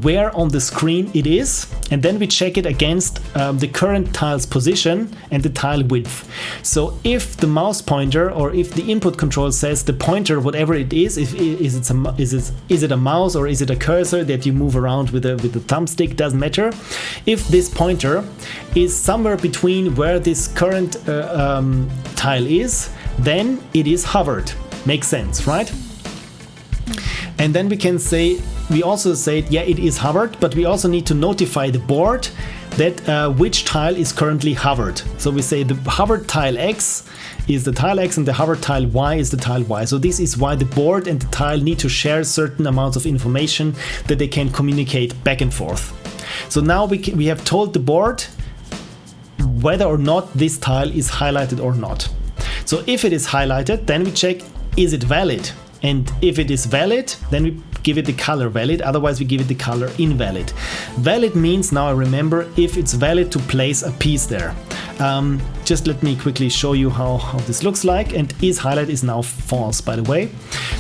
where on the screen it is, and then we check it against the current tile's position and the tile width. So if the mouse pointer, or if the input control says the pointer, whatever it is, is it a mouse or is it a cursor that you move around with a thumbstick, doesn't matter. If this pointer is somewhere between where this current tile is, then it is hovered. Makes sense, right? And then we can say, we also say, yeah, it is hovered, but we also need to notify the board that which tile is currently hovered. So we say the hovered tile X is the tile X and the hovered tile Y is the tile Y. So this is why the board and the tile need to share certain amounts of information that they can communicate back and forth. So now we have told the board whether or not this tile is highlighted or not. So if it is highlighted, then we check, is it valid? And if it is valid, then we give it the color valid, otherwise we give it the color invalid. Valid means, now I remember, if it's valid to place a piece there. Just let me quickly show you how this looks like, and is highlight is now false, by the way.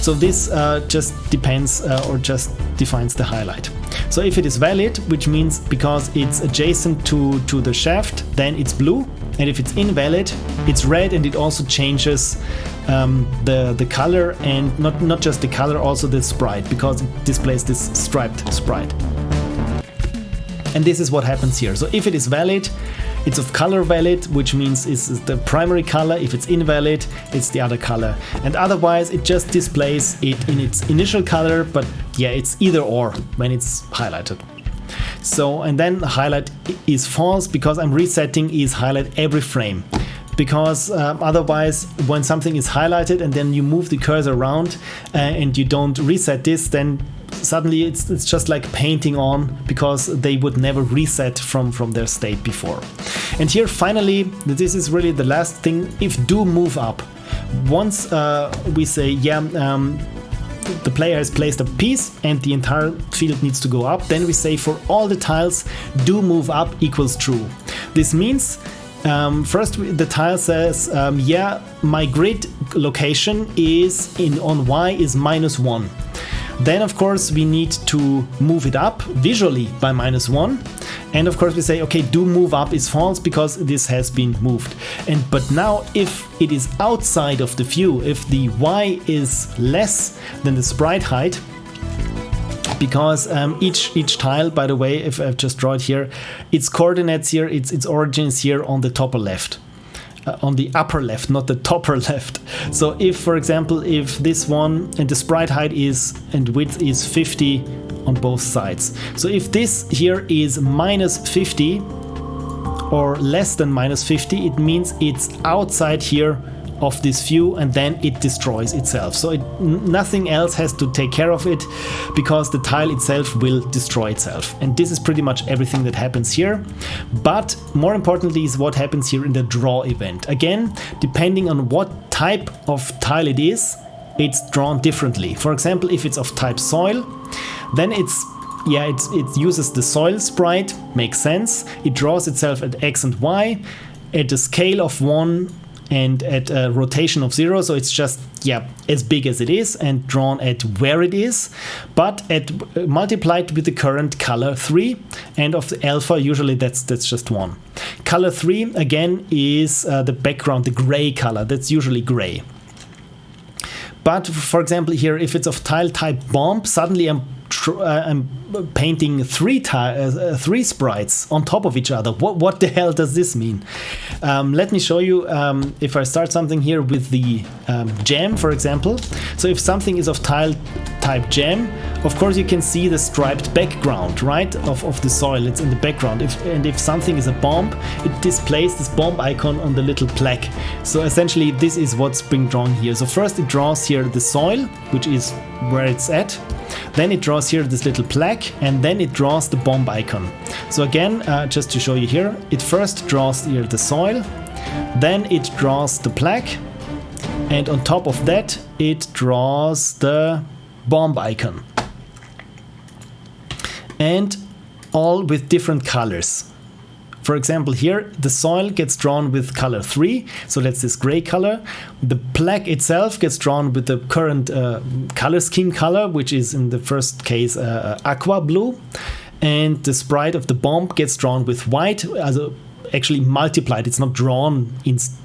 So this just depends or just defines the highlight. So if it is valid, which means because it's adjacent to the shaft, then it's blue. And if it's invalid, it's red, and it also changes the color, and not just the color, also the sprite, because it displays this striped sprite. And this is what happens here. So if it is valid, it's of color valid, which means it's the primary color. If it's invalid, it's the other color. And otherwise, it just displays it in its initial color, but yeah, it's either or when it's highlighted. So, and then highlight is false because I'm resetting is highlight every frame. Because otherwise, when something is highlighted and then you move the cursor around and you don't reset this, then suddenly it's just like painting on, because they would never reset from their state before. And here finally, this is really the last thing, if do move up. Once we say, yeah, the player has placed a piece and the entire field needs to go up, then we say for all the tiles, do move up equals true. This means first the tile says, yeah, my grid location is on Y is -1. Then of course we need to move it up visually by -1. And of course we say, okay, do move up is false because this has been moved. But now if it is outside of the view, if the Y is less than the sprite height, because each tile, by the way, if I've just drawn it here, its coordinates here, its origins here on the topper left. On the upper left, not the topper left. So if, for example, if this one and the sprite height is and width is 50 on both sides. So if this here is -50 or less than -50, it means it's outside here of this view, and then it destroys itself. So nothing else has to take care of it, because the tile itself will destroy itself. And this is pretty much everything that happens here. But more importantly is what happens here in the draw event. Again, depending on what type of tile it is, it's drawn differently. For example, if it's of type soil, then it uses the soil sprite, makes sense. It draws itself at X and Y at a scale of 1 and at a rotation of 0, so it's just, yeah, as big as it is and drawn at where it is, but at multiplied with the current color 3, and of the alpha usually that's just 1. Color 3 again is the background, the gray color, that's usually gray. But for example here, if it's of tile type bomb, suddenly I'm painting three sprites on top of each other. What the hell does this mean? Let me show you. If I start something here with the jam, for example. So if something is of tile type jam, of course you can see the striped background, right, of the soil. It's in the background. If something is a bomb, it displays this bomb icon on the little plaque. So essentially this is what's being drawn here. So first it draws here the soil, which is where it's at. Then it draws here this little plaque, and then it draws the bomb icon. So again, just to show you here, it first draws here the soil, then it draws the plaque, and on top of that it draws the bomb icon. And all with different colors. For example, here the soil gets drawn with color 3, so that's this gray color. The plaque itself gets drawn with the current color scheme color, which is in the first case aqua blue, and the sprite of the bomb gets drawn with white, actually multiplied. It's not drawn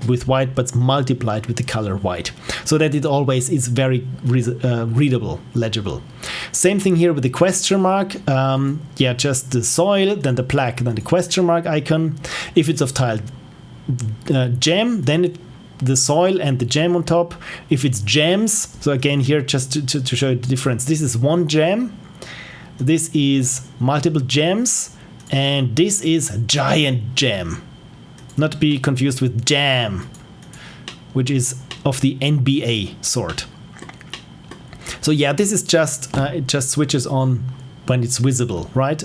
with white, but it's multiplied with the color white, so that it always is very readable, legible. Same thing here with the question mark. Yeah, just the soil, then the plaque, then the question mark icon. If it's of tile gem, then the soil and the gem on top. If it's gems, so again here just to show you the difference, this is one gem, this is multiple gems, and this is giant gem. Not to be confused with jam, which is of the NBA sort. So yeah, this is just, it just switches on when it's visible, right?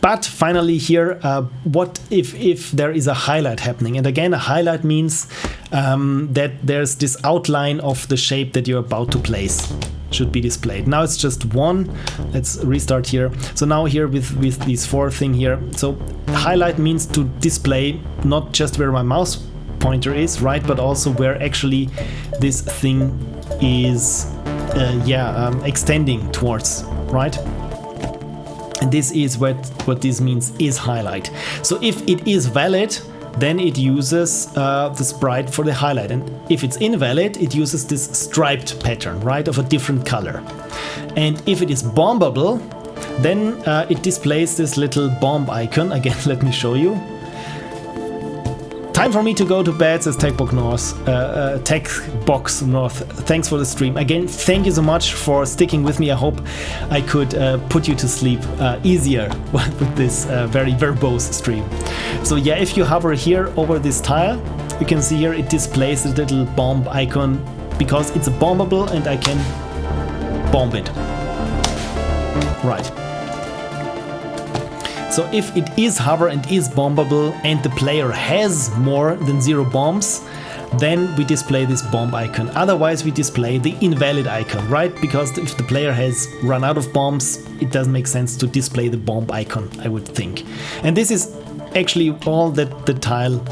But finally here, what if there is a highlight happening? And again, a highlight means that there's this outline of the shape that you're about to place should be displayed. Now it's just one. Let's restart here. So now here with these 4 thing here. So highlight means to display not just where my mouse pointer is, right, but also where actually this thing is extending towards, right? And this is what this means, is highlight. So if it is valid, then it uses the sprite for the highlight, and if it's invalid, it uses this striped pattern, right, of a different color. And if it is bombable, then it displays this little bomb icon. Again, let me show you. Time for me to go to bed, says TechBox North. Thanks for the stream. Again, thank you so much for sticking with me. I hope I could put you to sleep easier with this very verbose stream. So yeah, if you hover here over this tile, you can see here it displays the little bomb icon because it's a bombable and I can bomb it. Right. So if it is hover and is bombable and the player has more than 0 bombs, then we display this bomb icon. Otherwise we display the invalid icon, right? Because if the player has run out of bombs, it doesn't make sense to display the bomb icon, I would think. And this is actually all that the tile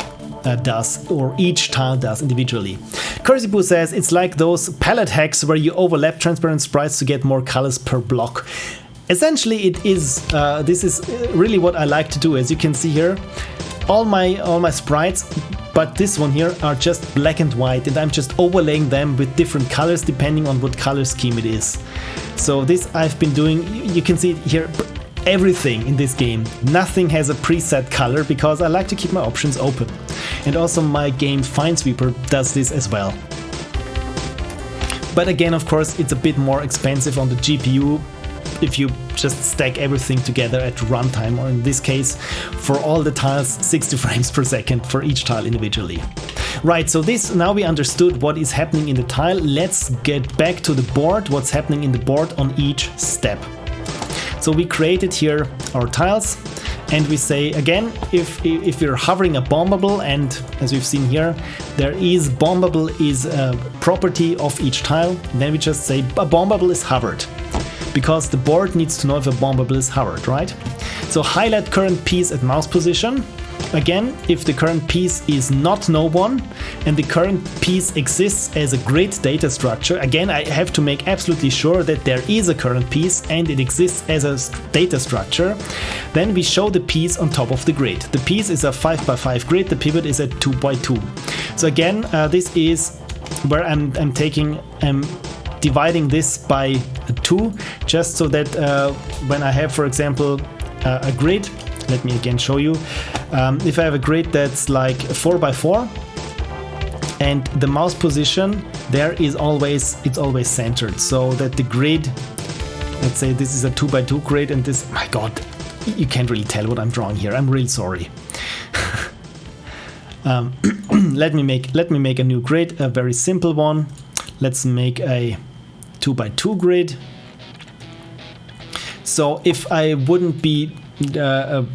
does, or each tile does individually. Cursipoo says it's like those palette hacks where you overlap transparent sprites to get more colors per block. Essentially, it is. This is really what I like to do. As you can see here, all my sprites, but this one here are just black and white, and I'm just overlaying them with different colors depending on what color scheme it is. So this I've been doing. You can see here everything in this game. Nothing has a preset color because I like to keep my options open. And also my game Finesweeper does this as well. But again, of course, it's a bit more expensive on the GPU if you just stack everything together at runtime, or in this case, for all the tiles, 60 frames per second for each tile individually. Right, so now we understood what is happening in the tile. Let's get back to the board, what's happening in the board on each step. So we created here our tiles, and we say again, if you're hovering a bombable, and as we've seen here, there is bombable is a property of each tile, then we just say a bombable is hovered, because the board needs to know if a bombable is hovered, right? So highlight current piece at mouse position. Again, if the current piece is not no one and the current piece exists as a grid data structure, again, I have to make absolutely sure that there is a current piece and it exists as a data structure, then we show the piece on top of the grid. The piece is a 5x5 grid, the pivot is a 2x2. So again, this is where I'm dividing this by 2, just so that when I have, for example, a grid, let me again show you. If I have a grid that's like 4x4 and the mouse position there is always centered, so that the grid, let's say this is a 2x2 grid, and this, my god, you can't really tell what I'm drawing here. I'm really sorry. Let me make a new grid, a very simple one. Let's make a 2x2 grid. So if I wouldn't be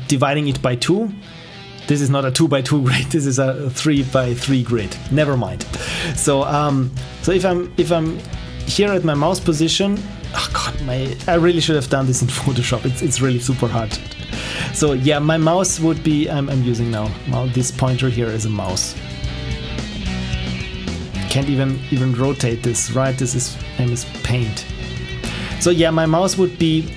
dividing it by 2, this is not a 2x2 grid, this is a 3x3 grid. Never mind. So so if I'm here at my mouse position, oh god, I really should have done this in Photoshop. It's really super hard. So yeah, my mouse would be, I'm using now this pointer here as a mouse. Can't even rotate this, right? This is MS Paint. So yeah, my mouse would be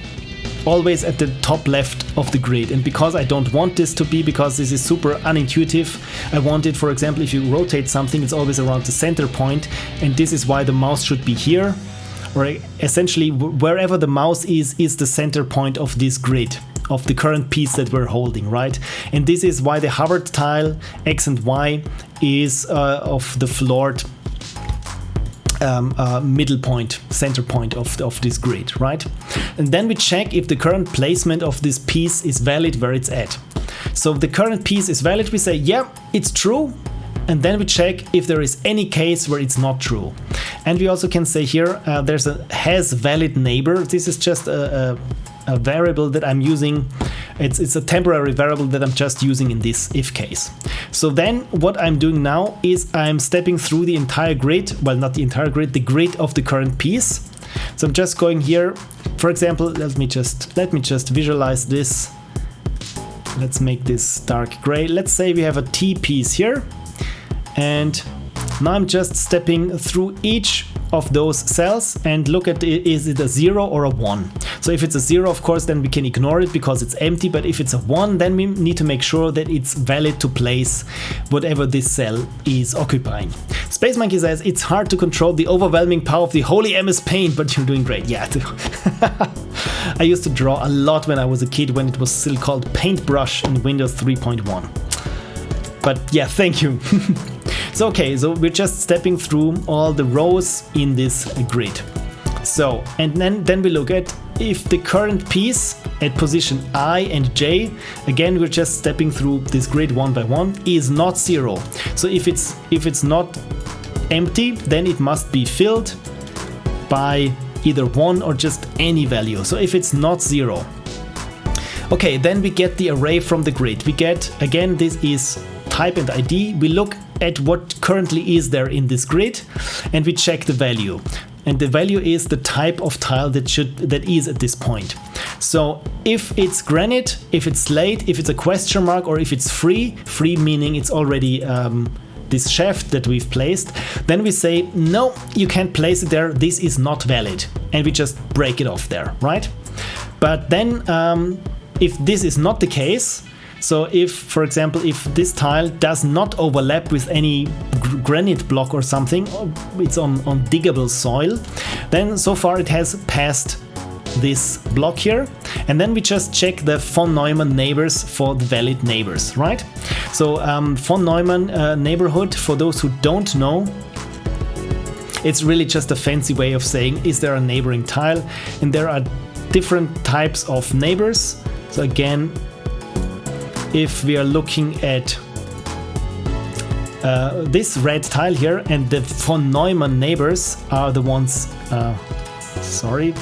always at the top left of the grid, and because I don't want this to be, because this is super unintuitive, I want it, for example, if you rotate something, it's always around the center point, and this is why the mouse should be here, or essentially wherever the mouse is the center point of this grid, of the current piece that we're holding, right? And this is why the hovered tile X and Y is of the floored middle point, center point of this grid, right? And then we check if the current placement of this piece is valid where it's at. So if the current piece is valid, we say, yeah, it's true. And then we check if there is any case where it's not true. And we also can say here, there's a has valid neighbor. This is just a variable that I'm using. It's a temporary variable that I'm just using in this if case. So then what I'm doing now is I'm stepping through the entire grid, well, not the entire grid, the grid of the current piece. So I'm just going here, for example, let me just visualize this. Let's make this dark gray. Let's say we have a T piece here, and now I'm just stepping through each of those cells and look at is it a 0 or a 1. So if it's a 0, of course, then we can ignore it because it's empty, but if it's a 1, then we need to make sure that it's valid to place whatever this cell is occupying. Space Monkey says it's hard to control the overwhelming power of the holy MS Paint, but you're doing great. Yeah, I used to draw a lot when I was a kid, when it was still called Paintbrush in Windows 3.1. But yeah, thank you. So okay, so we're just stepping through all the rows in this grid. So, and then we look at if the current piece at position I and J, again we're just stepping through this grid one by one, is not 0. So if it's not empty, then it must be filled by either 1 or just any value. So if it's not 0. Okay, then we get the array from the grid. We get, again, this is type and ID. We look at what currently is there in this grid and we check the value. And the value is the type of tile that is at this point. So if it's granite, if it's slate, if it's a question mark, or if it's free meaning it's already this shaft that we've placed, then we say, no, you can't place it there, this is not valid. And we just break it off there, right? But then if this is not the case, so if, for example, if this tile does not overlap with any granite block or something, it's on diggable soil, then so far it has passed this block here. And then we just check the von Neumann neighbors for the valid neighbors, right? So von Neumann neighborhood, for those who don't know, it's really just a fancy way of saying, is there a neighboring tile? And there are different types of neighbors. So again, if we are looking at this red tile here, and the von Neumann neighbors are the ones, sorry,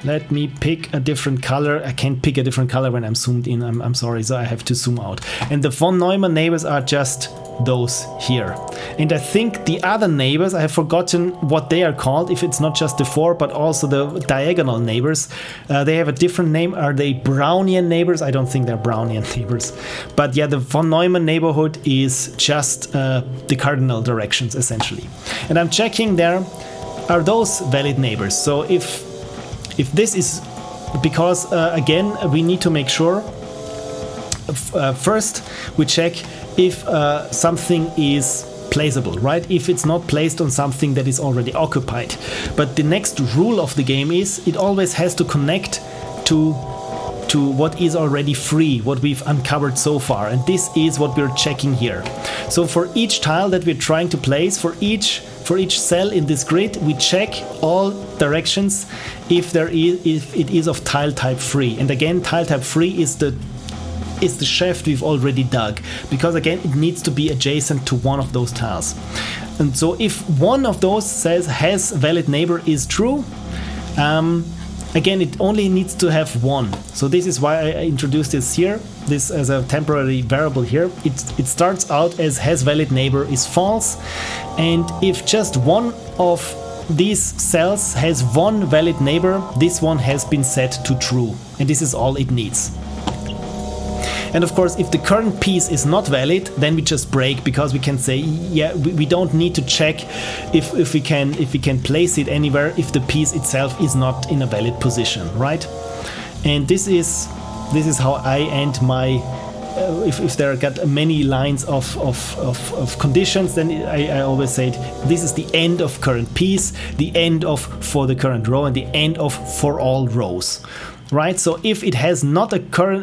let me pick a different color. I can't pick a different color when I'm zoomed in, I'm sorry, so I have to zoom out. And the von Neumann neighbors are just those here. And I think the other neighbors, I have forgotten what they are called, if it's not just the 4 but also the diagonal neighbors. They have a different name. Are they Brownian neighbors? I don't think they're Brownian neighbors. But yeah, the von Neumann neighborhood is just the cardinal directions essentially. And I'm checking there, are those valid neighbors? So if this is, because again, we need to make sure, first we check if something is placeable, right? If it's not placed on something that is already occupied. But the next rule of the game is it always has to connect to what is already free, what we've uncovered so far. And this is what we're checking here. So for each tile that we're trying to place, for each cell in this grid, we check all directions if it is of tile type free. And again, tile type free is the shaft we've already dug, because again it needs to be adjacent to one of those tiles. And so if one of those says has valid neighbor is true, again it only needs to have one. So this is why I introduced this as a temporary variable here. It starts out as has valid neighbor is false, and if just one of these cells has one valid neighbor, this one has been set to true, and this is all it needs. And of course, if the current piece is not valid, then we just break, because we can say, yeah, we don't need to check if we can place it anywhere if the piece itself is not in a valid position, right? And this is how I end my. If there are many lines of conditions, then I always say this is the end of current piece, the end of for the current row, and the end of for all rows. Right, so if it has not a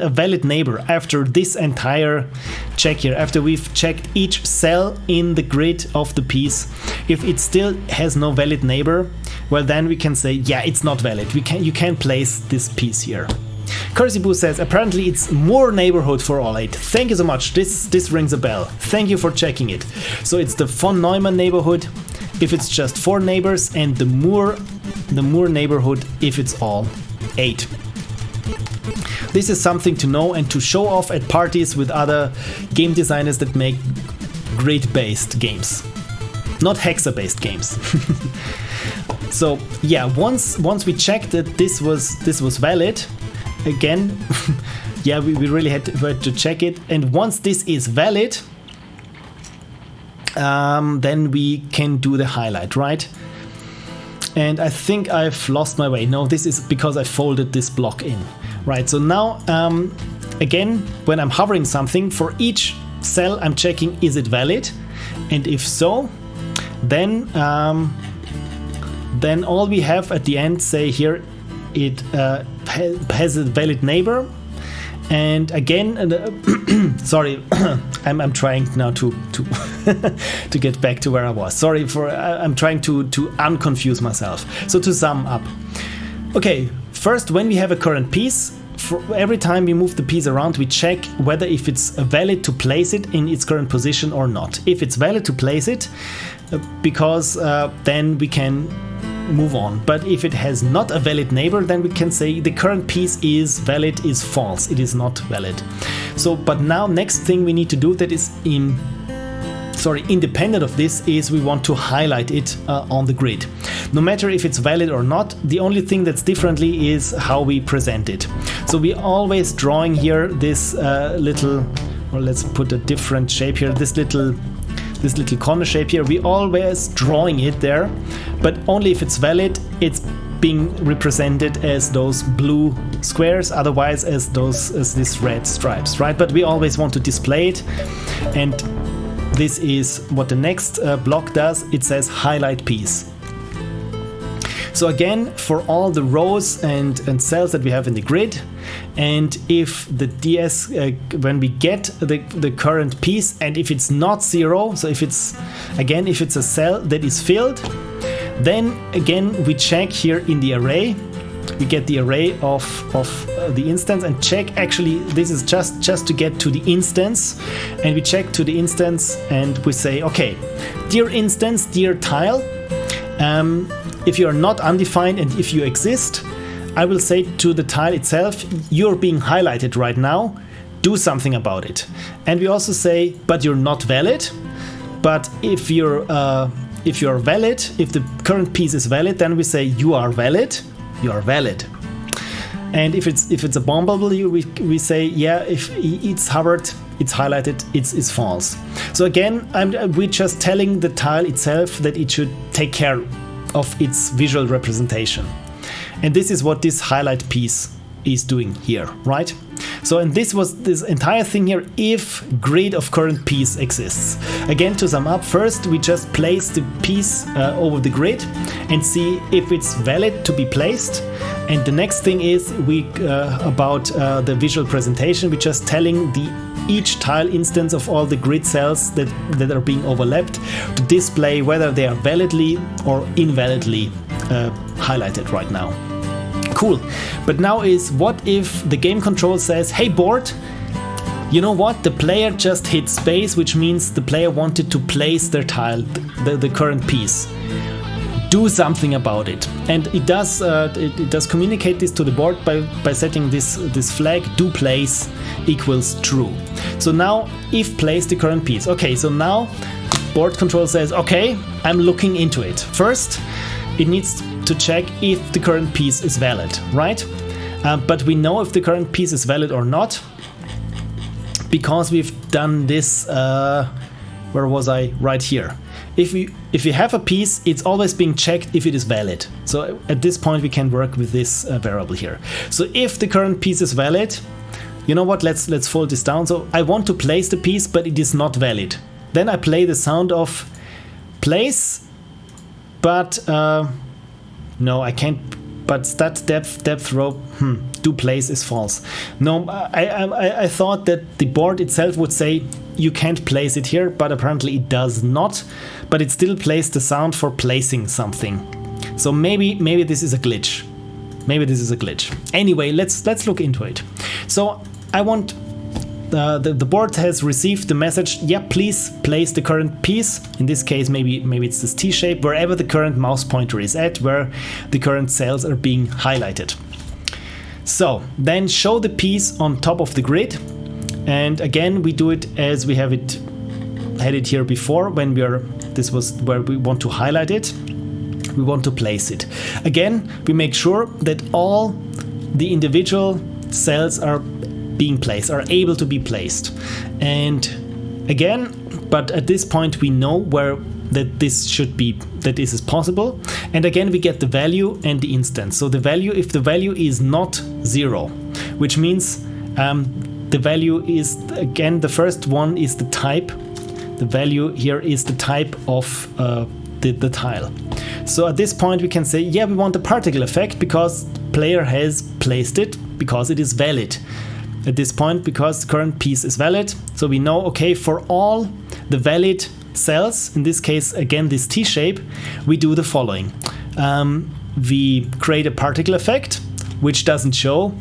valid neighbor after this entire check here, after we've checked each cell in the grid of the piece, if it still has no valid neighbor, well then we can say, yeah, it's not valid. You can't place this piece here. Cursey Boo says, apparently it's more neighborhood for all 8. Thank you so much. This rings a bell. Thank you for checking it. So it's the von Neumann neighborhood if it's just 4 neighbors, and the Moore neighborhood if it's all 8. This is something to know and to show off at parties with other game designers that make grid-based games, not hexa-based games. So yeah, once we checked that this was valid, again, yeah, we really had to check it. And once this is valid, then we can do the highlight, right? And I think I've lost my way. No, this is because I folded this block in. Right, so now, again, when I'm hovering something, for each cell I'm checking, is it valid? And if so, then all we have at the end, say here, it has a valid neighbor. And again, sorry, I'm trying now to to get back to where I was. Sorry for, I'm trying to unconfuse myself. So to sum up, okay, first, when we have a current piece, for every time we move the piece around, we check whether if it's valid to place it in its current position or not. If it's valid to place it, because then we can move on. But if it has not a valid neighbor, then we can say the current piece is valid, is false, it is not valid. So, but now next thing we need to do that is independent of this is we want to highlight it on the grid. No matter if it's valid or not, the only thing that's differently is how we present it. So we always drawing here this little, or let's put a different shape here, this little corner shape here. We always drawing it there, but only if it's valid, it's being represented as those blue squares, otherwise as these red stripes, right? But we always want to display it, and this is what the next block does. It says highlight piece. So again, for all the rows and cells that we have in the grid, and if the DS, when we get the current piece, and if it's not 0, so if it's a cell that is filled, then again we check here in the array. We get the array of the instance and check, actually this is just to get to the instance, and we check to the instance and we say, okay, dear instance, dear tile, if you are not undefined and if you exist, I will say to the tile itself, you're being highlighted right now, do something about it. And we also say, but you're not valid. But if you're valid, if the current piece is valid, then we say you are valid. You are valid. And if it's a bumblebee, we say, yeah, if it's hovered, it's highlighted, it's false. So again, we're just telling the tile itself that it should take care of its visual representation. And this is what this highlight piece is doing here, right? So, and this was this entire thing here if grid of current piece exists. Again, to sum up, first we just place the piece over the grid and see if it's valid to be placed. And the next thing is about the visual presentation. We're just telling each tile instance of all the grid cells that are being overlapped to display whether they are validly or invalidly highlighted right now. Cool. But now is, what if the game control says, hey board, you know what, the player just hit space, which means the player wanted to place their tile, the current piece. Do something about it. And it does communicate this to the board by setting this flag, do place equals true. So now if place the current piece. Okay, so now board control says, okay, I'm looking into it. First, it needs to check if the current piece is valid, right? But we know if the current piece is valid or not because we've done this, where was I? Right here. If you have a piece, it's always being checked if it is valid. So at this point we can work with this variable here. So if the current piece is valid, you know what, let's fold this down. So I want to place the piece, but it is not valid. Then I play the sound of place, but no, I can't. But stat depth row do place is false. No, I thought that the board itself would say you can't place it here, but apparently it does not. But it still plays the sound for placing something. So maybe this is a glitch. Maybe this is a glitch. Anyway, let's look into it. So I want the board has received the message, yeah, please place the current piece. In this case, maybe it's this T shape, wherever the current mouse pointer is at, where the current cells are being highlighted. So then show the piece on top of the grid. And again, we do it as we had it here before, when this was where we want to highlight it. We want to place it. Again, we make sure that all the individual cells are being placed, are able to be placed. And again, but at this point we know that this is possible. And again, we get the value and the instance. So the value, if the value is not 0, which means the value is, again, the first one is the type. The value here is the type of the tile. So at this point we can say, yeah, we want a particle effect because player has placed it because it is valid. At this point, because the current piece is valid, so we know, okay, for all the valid cells, in this case, again, this T shape, we do the following. We create a particle effect, which doesn't show,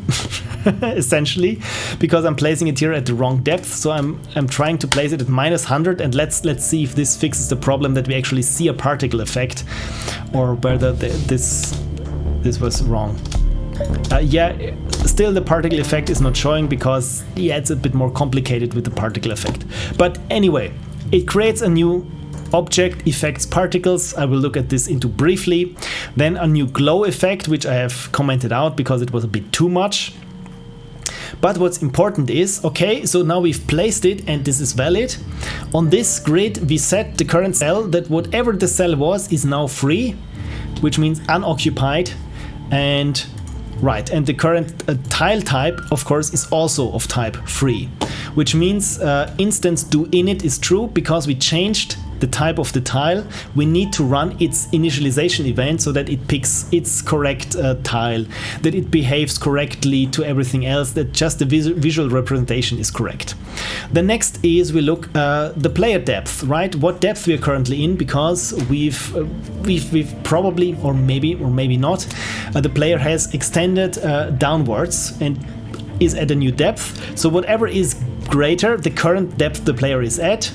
essentially, because I'm placing it here at the wrong depth. So I'm trying to place it at -100, and let's see if this fixes the problem that we actually see a particle effect, or whether this was wrong. Yeah, still the particle effect is not showing because, yeah, it's a bit more complicated with the particle effect. But anyway, it creates a new object, effects particles. I will look at this into briefly. Then a new glow effect, which I have commented out because it was a bit too much. But what's important is, okay, so now we've placed it and this is valid. On this grid, we set the current cell that whatever the cell was is now free, which means unoccupied. And right, and the current tile type, of course, is also of type free, which means instance do init is true because we changed the type of the tile. We need to run its initialization event so that it picks its correct tile, that it behaves correctly to everything else, that just the visual representation is correct. The next is we look the player depth, right? What depth we are currently in, because we've probably, or maybe not, the player has extended downwards and is at a new depth. So whatever is greater, the current depth the player is at,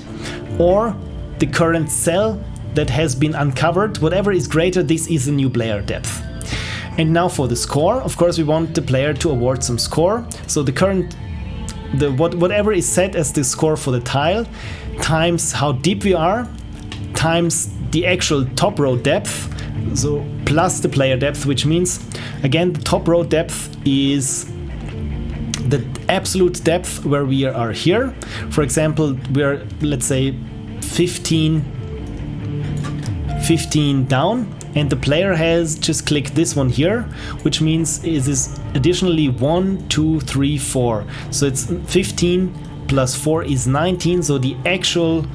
or the current cell that has been uncovered, whatever is greater, this is a new player depth. And now for the score, of course we want the player to award some score. So the current, whatever is set as the score for the tile, times how deep we are, times the actual top row depth, so plus the player depth, which means, again, the top row depth is the absolute depth where we are here. For example, we're, let's say, 15 down, and the player has just clicked this one here, which means it is additionally 1, 2, 3, 4. So it's 15 plus 4 is 19. So the actual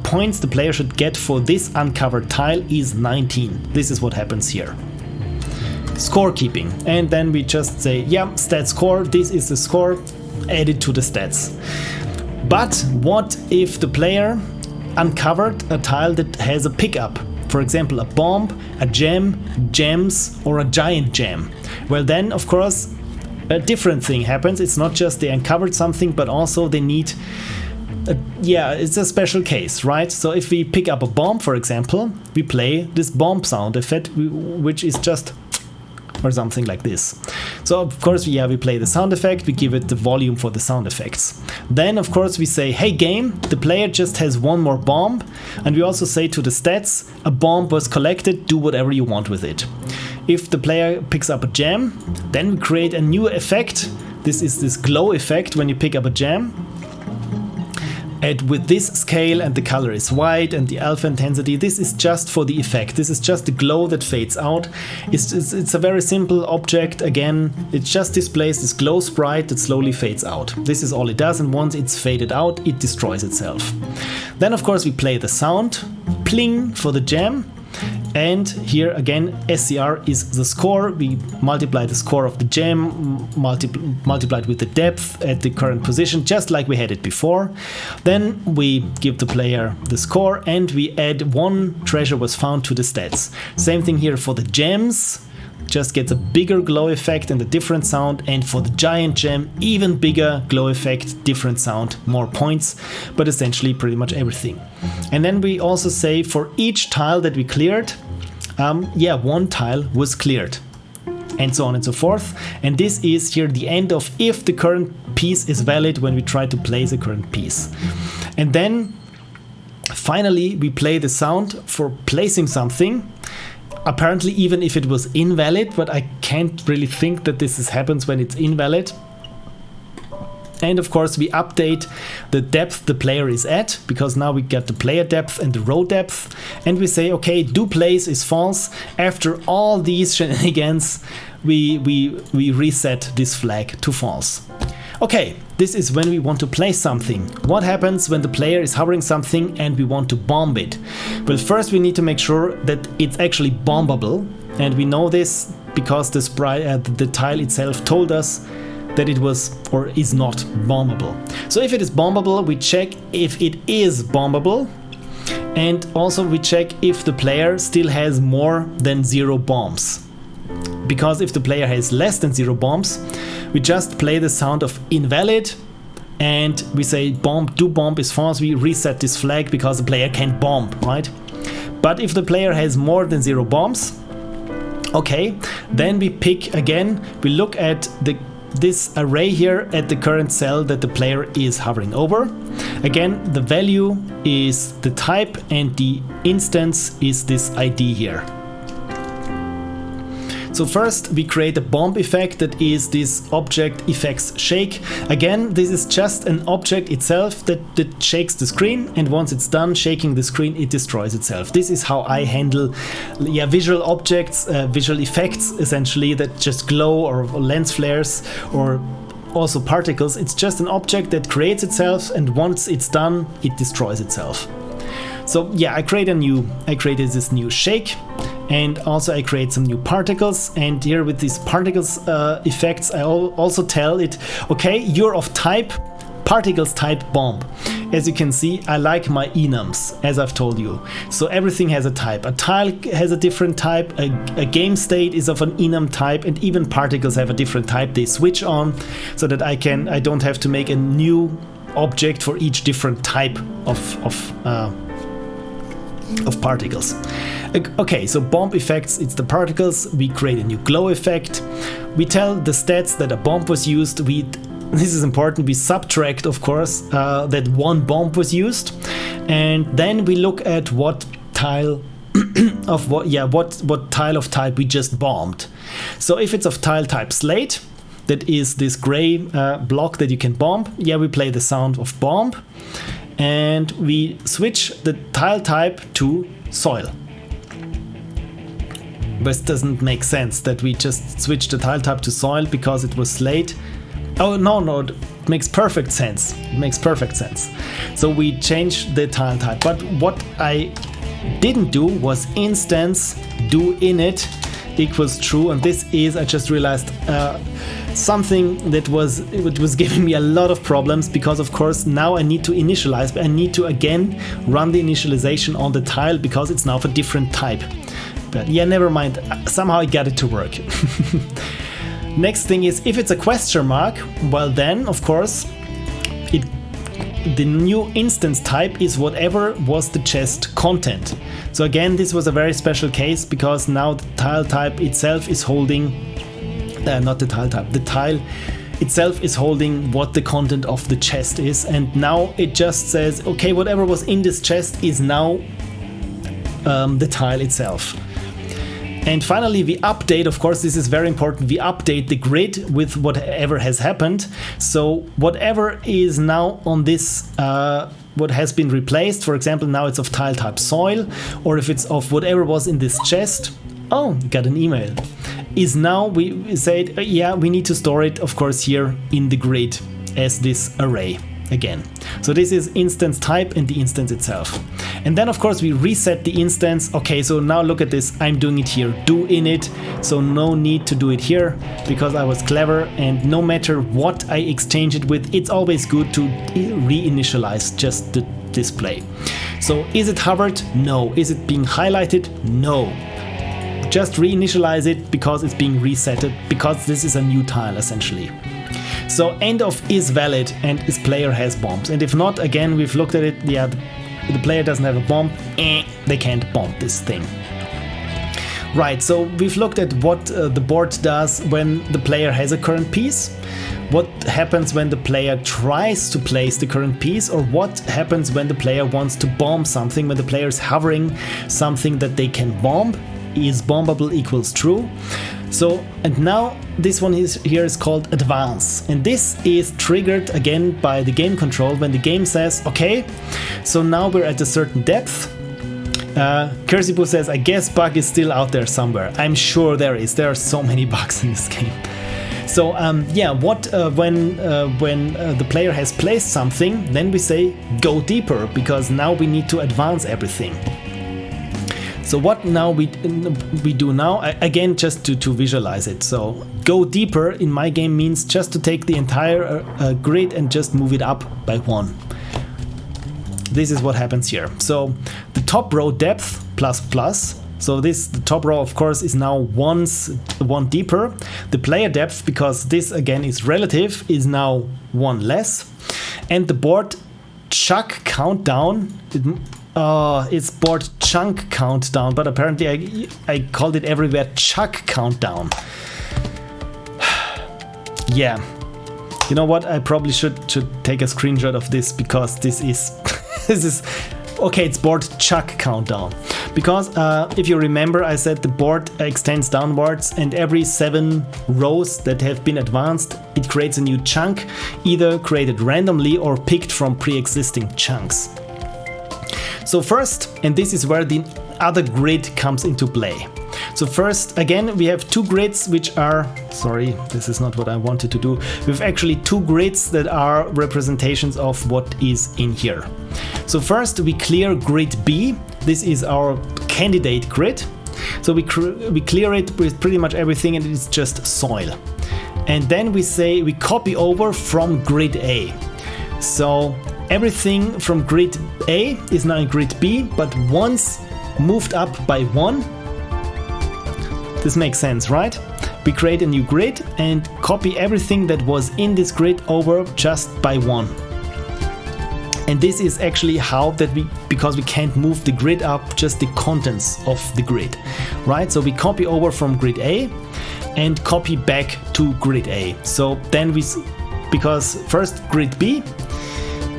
points the player should get for this uncovered tile is 19. This is what happens here. Score keeping, and then we just say, yeah, stat score, this is the score, add it to the stats. But what if the player uncovered a tile that has a pickup? For example, a bomb, a gem, gems, or a giant gem. Well, then, of course, a different thing happens. It's not just they uncovered something, but also they need... yeah, it's a special case, right? So if we pick up a bomb, for example, we play this bomb sound effect, which is just or something like this. So of course, we play the sound effect, we give it the volume for the sound effects. Then of course we say, hey game, the player just has one more bomb, and we also say to the stats, a bomb was collected, do whatever you want with it. If the player picks up a gem, then we create a new effect. This is this glow effect when you pick up a gem. And with this scale, and the color is white, and the alpha intensity, this is just for the effect. This is just the glow that fades out. It's a very simple object. Again, it just displays this glow sprite that slowly fades out. This is all it does, and once it's faded out, it destroys itself. Then of course we play the sound, pling for the gem. And here again, SCR is the score. We multiply the score of the gem, multiplied with the depth at the current position, just like we had it before. Then we give the player the score, and we add one treasure was found to the stats. Same thing here for the gems. Just gets a bigger glow effect and a different sound, and for the giant gem, even bigger glow effect, different sound, more points, but essentially pretty much everything. And then we also say for each tile that we cleared, one tile was cleared, and so on and so forth. And this is here the end of if the current piece is valid when we try to place a current piece. And then finally we play the sound for placing something. Apparently even if it was invalid, but I can't really think that this happens when it's invalid. And of course we update the depth the player is at, because now we get the player depth and the row depth, and we say, okay, do place is false. After all these shenanigans, we reset this flag to false. Okay, this is when we want to place something. What happens when the player is hovering something and we want to bomb it? Well, first we need to make sure that it's actually bombable, and we know this because the tile itself told us that it was or is not bombable. So if it is bombable, we check if it is bombable, and also we check if the player still has more than 0 bombs. Because if the player has less than 0 bombs, we just play the sound of invalid, and we say bomb is false. We reset this flag because the player can't bomb, right? But if the player has more than 0 bombs, okay, then we pick again. We look at this array here at the current cell that the player is hovering over. Again, the value is the type, and the instance is this ID here. So first we create a bomb effect that is this object effects shake. Again, this is just an object itself that shakes the screen, and once it's done shaking the screen, it destroys itself. This is how I handle visual objects, visual effects essentially, that just glow or lens flares or also particles. It's just an object that creates itself, and once it's done, it destroys itself. So yeah, I created this new shake, and also I create some new particles, and here with these particles effects I also tell it, okay, you're of type particles type bomb. As you can see, I like my enums, as I've told you. So everything has a type. A tile has a different type, a game state is of an enum type, and even particles have a different type. They switch on so that I don't have to make a new object for each different type of particles. Okay, so bomb effects, it's the particles. We create a new glow effect. We tell the stats that a bomb was used. This is important. We subtract, of course, that one bomb was used, and then we look at what tile of what tile of type we just bombed. So if it's of tile type slate, that is this gray block that you can bomb. Yeah, we play the sound of bomb, and we switch the tile type to soil. But it doesn't make sense that we just switch the tile type to soil because it was slate. Oh no, it makes perfect sense. It makes perfect sense. So we change the tile type. But what I didn't do was instance do init equals true, and this is, I just realized, something that was giving me a lot of problems, because of course now I need to initialize, but I need to again run the initialization on the tile because it's now of a different type. But yeah, never mind, somehow I got it to work. Next thing is, if it's a question mark, well then of course the new instance type is whatever was the chest content. So again, this was a very special case because now the tile type itself is holding, not the tile type, the tile itself is holding what the content of the chest is, and now it just says, okay, whatever was in this chest is now the tile itself. And finally, we update, of course, this is very important, we update the grid with whatever has happened. So whatever is now on this, what has been replaced, for example, now it's of tile type soil, or if it's of whatever was in this chest, oh, got an email, is now, we said, yeah, we need to store it, of course, here in the grid as this array again. So this is instance type and the instance itself. And then of course we reset the instance. Okay, so now look at this, I'm doing it here, do init, so no need to do it here because I was clever, and no matter what I exchange it with, it's always good to reinitialize just the display. So is it hovered? No. Is it being highlighted? No. Just reinitialize it because it's being resetted, because this is a new tile essentially. So end of is valid and is player has bombs, and if not, again, we've looked at it, yeah, the player doesn't have a bomb, they can't bomb this thing. Right, so we've looked at what the board does when the player has a current piece, what happens when the player tries to place the current piece, or what happens when the player wants to bomb something, when the player is hovering something that they can bomb, is bombable equals true. So, and now this one here is called advance, and this is triggered again by the game control when the game says, okay, so now we're at a certain depth. Kersibu says, I guess bug is still out there somewhere. I'm sure there is. There are so many bugs in this game. So yeah, when the player has placed something, then we say go deeper, because now we need to advance everything. So what now we do now, again, just to visualize it. So go deeper in my game means just to take the entire grid and just move it up by 1. This is what happens here. So the top row depth plus plus. So the top row, of course, is now one deeper. The player depth, because this again is relative, is now 1 less. And the board chuck countdown. It's board chunk countdown, but apparently I called it everywhere chuck countdown. Yeah, you know what? I probably should take a screenshot of this, because this is this is okay. It's board chuck countdown, because if you remember, I said the board extends downwards, and every 7 rows that have been advanced, it creates a new chunk, either created randomly or picked from pre-existing chunks. So first, and this is where the other grid comes into play. So first, again, we have 2 grids which are, sorry, this is not what I wanted to do. We have actually 2 grids that are representations of what is in here. So first we clear grid B. This is our candidate grid. So we clear it with pretty much everything, and it's just soil. And then we say we copy over from grid A. So everything from grid A is now in grid B, but once moved up by 1. This makes sense, right? We create a new grid and copy everything that was in this grid over just by 1. And this is actually how that because we can't move the grid up, just the contents of the grid, right? So we copy over from grid A and copy back to grid A. So then because first grid B,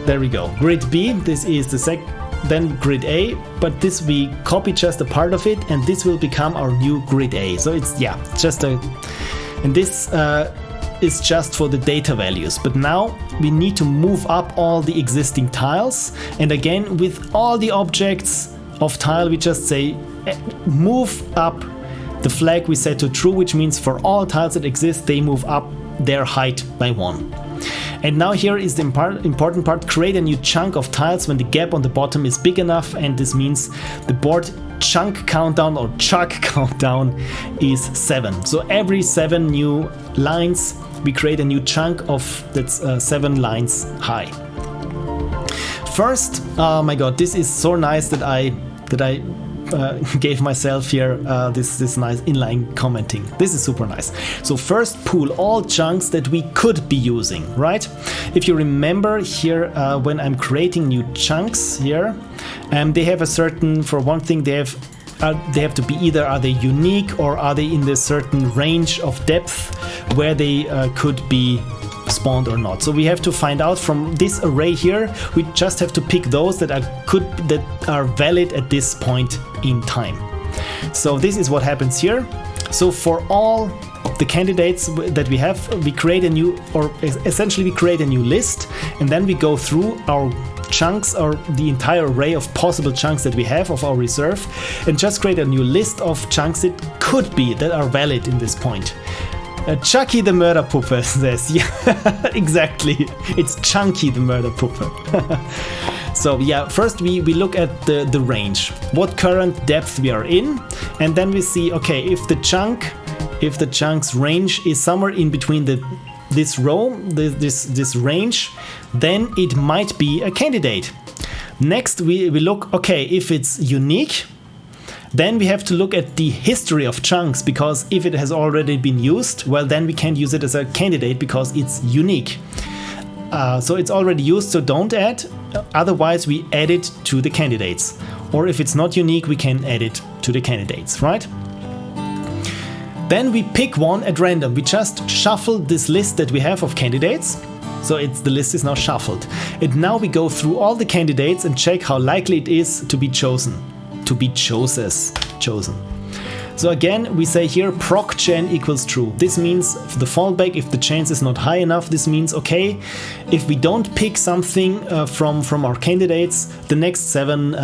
there we go, grid B, this is the then grid A, but this we copy just a part of it, and this will become our new grid A. So it's, yeah, just and this is just for the data values, but now we need to move up all the existing tiles, and again with all the objects of tile we just say move up the flag we set to true, which means for all tiles that exist they move up their height by 1. And now here is the important part, create a new chunk of tiles when the gap on the bottom is big enough, and this means the board chunk countdown or chuck countdown is 7. So every 7 new lines we create a new chunk of that's 7 lines high. First, oh my god, this is so nice that I gave myself here this nice inline commenting. This is super nice. So first pool all chunks that we could be using, right? If you remember here, when I'm creating new chunks here, they have a certain, for one thing, they have to be either are they unique or are they in the certain range of depth where they could be spawned or not. So we have to find out from this array here. We just have to pick those that are valid at this point in time. So this is what happens here. So for all the candidates that we have, we create a new, or essentially we create a new list, and then we go through our chunks, or the entire array of possible chunks that we have of our reserve, and just create a new list of chunks that could be, that are valid in this point. Chucky the Mörderpuppe says, yeah, exactly. It's Chunky the Mörderpuppe. So yeah, first we look at the range, what current depth we are in, and then we see, okay, if the chunk's range is somewhere in between this row, this range, then it might be a candidate. Next we look, okay, if it's unique, then we have to look at the history of chunks, because if it has already been used, well, then we can't use it as a candidate because it's unique. So it's already used, so don't add, otherwise we add it to the candidates. Or if it's not unique, we can add it to the candidates, right? Then we pick one at random. We just shuffle this list that we have of candidates. So the list is now shuffled. And now we go through all the candidates and check how likely it is to be chosen. Chosen. So again, we say here procgen equals true. This means the fallback, if the chance is not high enough, this means, okay, if we don't pick something from our candidates, the next 7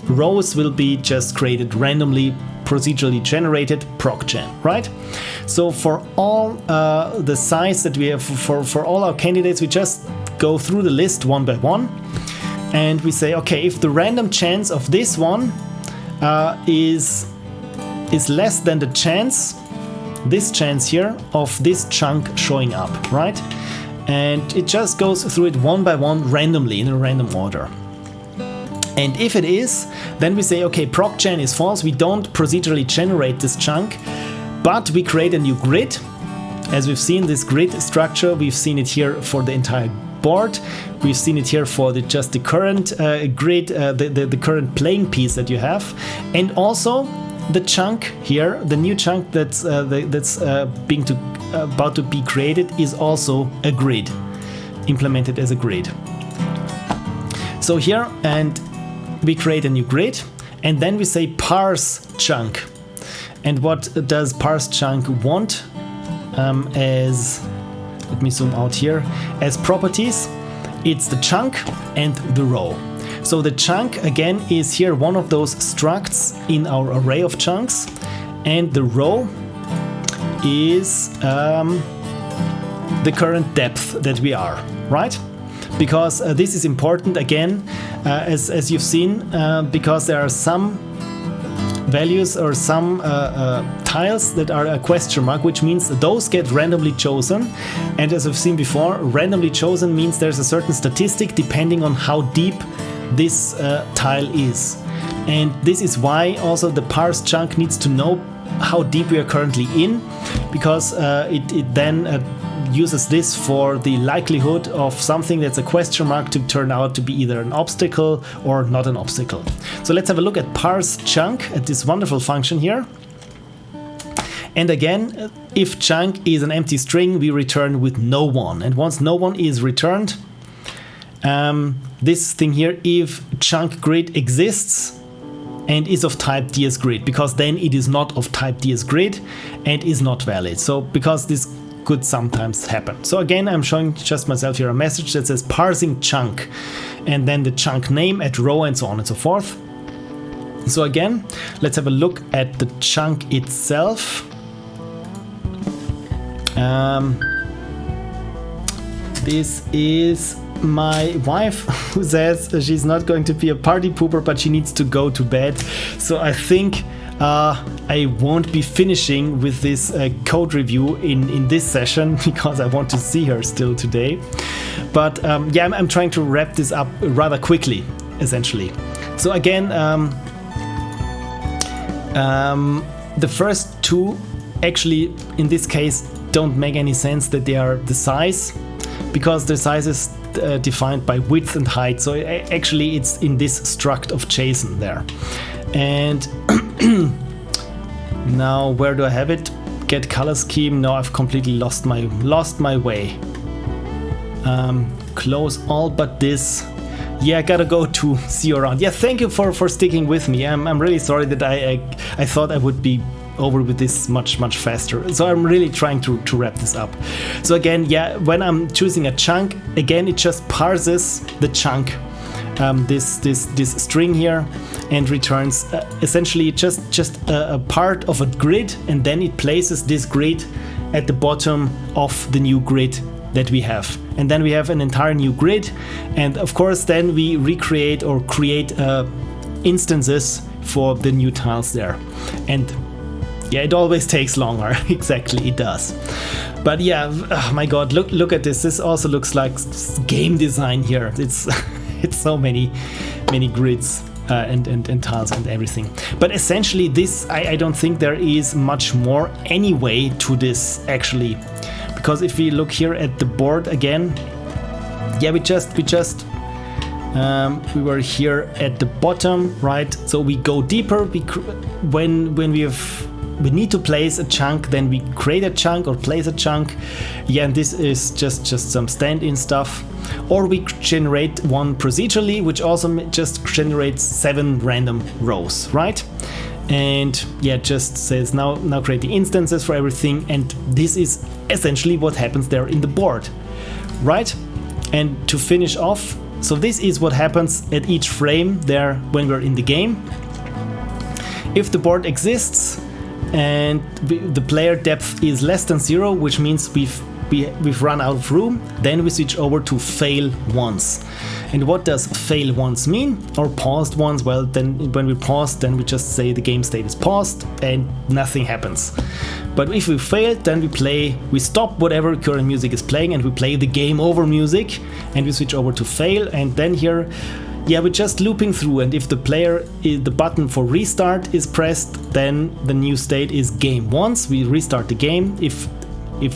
rows will be just created randomly, procedurally generated procgen, right? So for all the size that we have for all our candidates, we just go through the list one by one, and we say, okay, if the random chance of this one is less than the chance, this chance here, of this chunk showing up, right? And it just goes through it one by one randomly in a random order. And if it is, then we say, okay, procgen is false, we don't procedurally generate this chunk, but we create a new grid. As we've seen this grid structure, we've seen it here for the entire board, we've seen it here for just the current grid, the current playing piece that you have, and also the chunk here, the new chunk that's about to be created, is also a grid, implemented as a grid. So here, and we create a new grid, and then we say parse chunk. And what does parse chunk want as, let me zoom out here, as properties? It's the chunk and the row. So the chunk again is here one of those structs in our array of chunks, and the row is the current depth that we are, right? Because this is important again, as you've seen, because there are some values or some tiles that are a question mark, which means those get randomly chosen. And as I've seen before, randomly chosen means there's a certain statistic depending on how deep this tile is. And this is why also the parse chunk needs to know how deep we are currently in, because it then uses this for the likelihood of something that's a question mark to turn out to be either an obstacle or not an obstacle. So let's have a look at parse chunk, at this wonderful function here. And again, if chunk is an empty string, we return with no one. And once no one is returned, this thing here, if chunk grid exists and is of type dsGrid, because then it is not of type dsGrid and is not valid. So because this could sometimes happen. So again, I'm showing just myself here a message that says parsing chunk, and then the chunk name at row and so on and so forth. So again, let's have a look at the chunk itself. This is my wife who says she's not going to be a party pooper, but she needs to go to bed. So I think I won't be finishing with this code review in this session, because I want to see her still today. But yeah, I'm trying to wrap this up rather quickly, essentially. So again, The first two actually in this case don't make any sense, that they are the size, because the size is defined by width and height, so actually it's in this struct of JSON there. And now where do I have it? Get color scheme. No, I've completely lost my way. Close all but this. Yeah, I gotta go to see you around. Yeah, thank you for sticking with me. I'm really sorry that I thought I would be over with this much faster. So I'm really trying to wrap this up. So again, yeah, when I'm choosing a chunk, again it just parses the chunk, this string here, and returns essentially just a part of a grid, and then it places this grid at the bottom of the new grid that we have. And then we have an entire new grid, and of course then we recreate or create instances for the new tiles there. And yeah, it always takes longer. Exactly, it does. But yeah, oh my god, look at this. This also looks like game design here. It's it's so many grids and tiles and everything. But essentially this, I don't think there is much more anyway to this actually, because if we look here at the board again, yeah, we were here at the bottom, right? So we go deeper. When we need to place a chunk, then we create a chunk or place a chunk. Yeah, and this is just some stand-in stuff. Or we generate one procedurally, which also just generates 7 random rows, right? And yeah, just says now create the instances for everything, and this is essentially what happens there in the board, right? And to finish off, so this is what happens at each frame there when we're in the game. If the board exists and the player depth is less than 0, which means we've run out of room, then we switch over to fail once. And what does fail once mean? Or paused once? Well, then when we pause, then we just say the game state is paused and nothing happens. But if we failed, then we stop whatever current music is playing and we play the game over music, and we switch over to fail. And then here, yeah, we're just looping through, and if the button for restart is pressed, then the new state is game once. We restart the game. If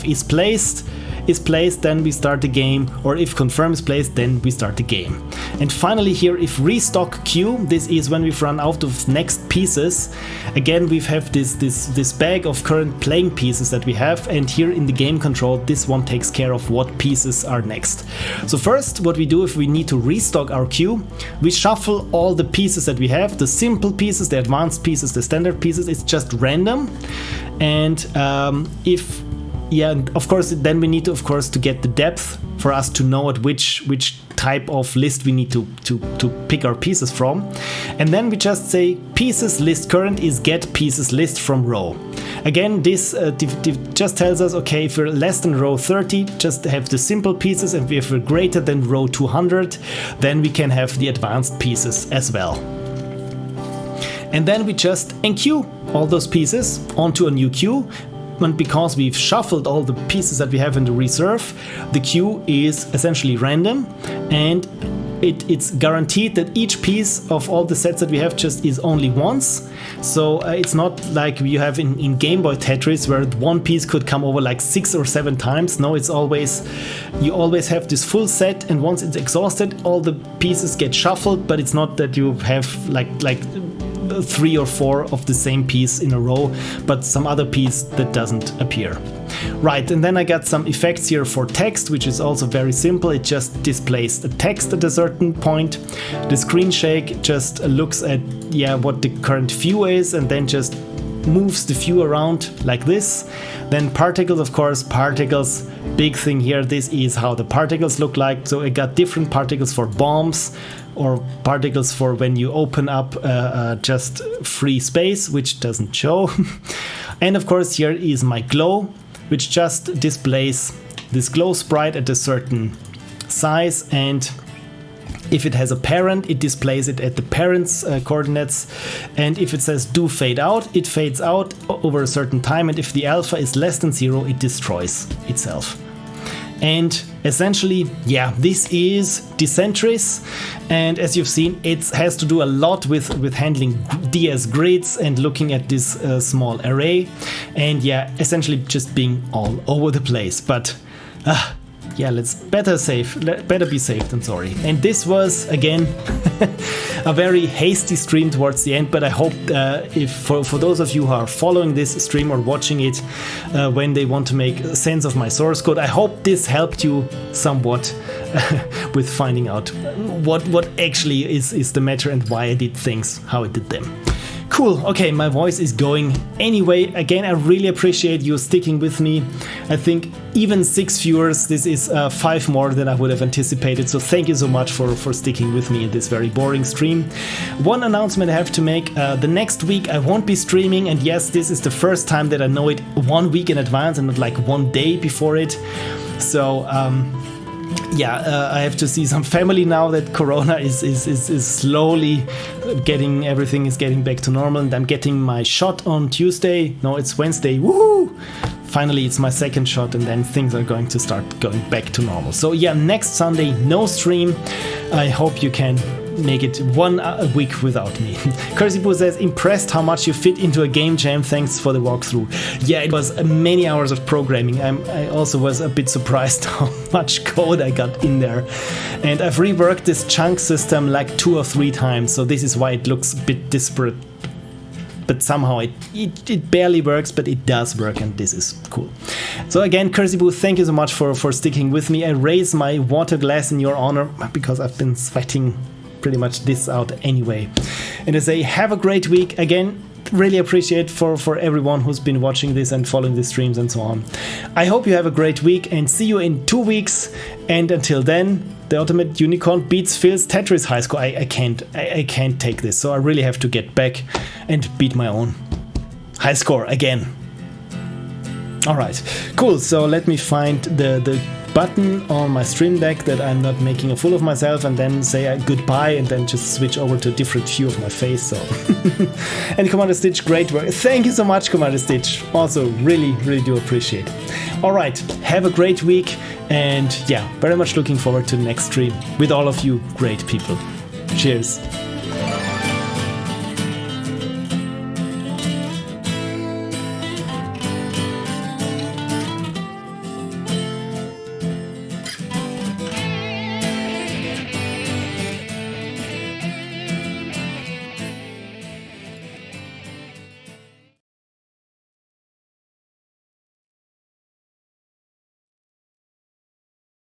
is placed, then we start the game, or if confirm is placed, then we start the game. And finally here, if restock queue, this is when we've run out of next pieces. Again, we have this bag of current playing pieces that we have, and here in the game control, this one takes care of what pieces are next. So first, what we do if we need to restock our queue, we shuffle all the pieces that we have, the simple pieces, the advanced pieces, the standard pieces. It's just random. And yeah, and of course, then we need to, of course, to get the depth for us to know at which type of list we need to pick our pieces from. And then we just say pieces list current is get pieces list from row. Again, this just tells us, okay, if we're less than row 30, just have the simple pieces, and if we're greater than row 200, then we can have the advanced pieces as well. And then we just enqueue all those pieces onto a new queue. And because we've shuffled all the pieces that we have in the reserve, the queue is essentially random, and it's guaranteed that each piece of all the sets that we have just is only once. So it's not like you have in Game Boy Tetris, where one piece could come over like 6 or 7 times. No, it's always, you always have this full set, and once it's exhausted, all the pieces get shuffled, but it's not that you have like 3 or 4 of the same piece in a row, but some other piece that doesn't appear. Right, and then I got some effects here for text, which is also very simple. It just displays the text at a certain point. The screen shake just looks at what the current view is, and then just moves the view around like this. Then particles, of course, particles, big thing here. This is how the particles look like. So I got different particles for bombs, or particles for when you open up just free space, which doesn't show. And of course here is my glow, which just displays this glow sprite at a certain size, and if it has a parent, it displays it at the parent's coordinates, and if it says do fade out, it fades out over a certain time, and if the alpha is less than 0, it destroys itself. And essentially, yeah, this is Descentris, and as you've seen, it has to do a lot with handling DS grids and looking at this small array, and yeah, essentially just being all over the place. But yeah, let's better be safe than sorry. And this was again a very hasty stream towards the end, but I hope if for those of you who are following this stream or watching it when they want to make sense of my source code, I hope this helped you somewhat with finding out what actually is the matter and why I did things how I did them. Cool, okay, my voice is going anyway. Again, I really appreciate you sticking with me. I think even 6 viewers, this is 5 more than I would have anticipated, so thank you so much for sticking with me in this very boring stream. One announcement I have to make, the next week I won't be streaming, and yes, this is the first time that I know it 1 week in advance and not like 1 day before it. So yeah, I have to see some family now that Corona is slowly everything is getting back to normal, and I'm getting my shot on Tuesday. No, it's Wednesday. Woohoo! Finally, it's my second shot, and then things are going to start going back to normal. So yeah, next Sunday, no stream. I hope you can make it 1 week without me. Cursipu says, impressed how much you fit into a game jam, thanks for the walkthrough. Yeah, it was many hours of programming. I also was a bit surprised how much code I got in there. And I've reworked this chunk system like 2 or 3 times, so this is why it looks a bit disparate. But somehow it barely works, but it does work, and this is cool. So again, Cursipu, thank you so much for sticking with me. I raise my water glass in your honor because I've been sweating pretty much this out anyway. And I say have a great week. Again, really appreciate for everyone who's been watching this and following the streams and so on. I hope you have a great week and see you in 2 weeks. And until then, the Ultimate Unicorn beats Phil's Tetris high score. I can't take this, so I really have to get back and beat my own high score again. All right, cool. So let me find the button on my stream deck that I'm not making a fool of myself, and then say goodbye, and then just switch over to a different view of my face. So and Commander Stitch, great work. Thank you so much, Commander Stitch. Also really do appreciate it. All right, have a great week, and yeah, very much looking forward to the next stream with all of you great people. Cheers.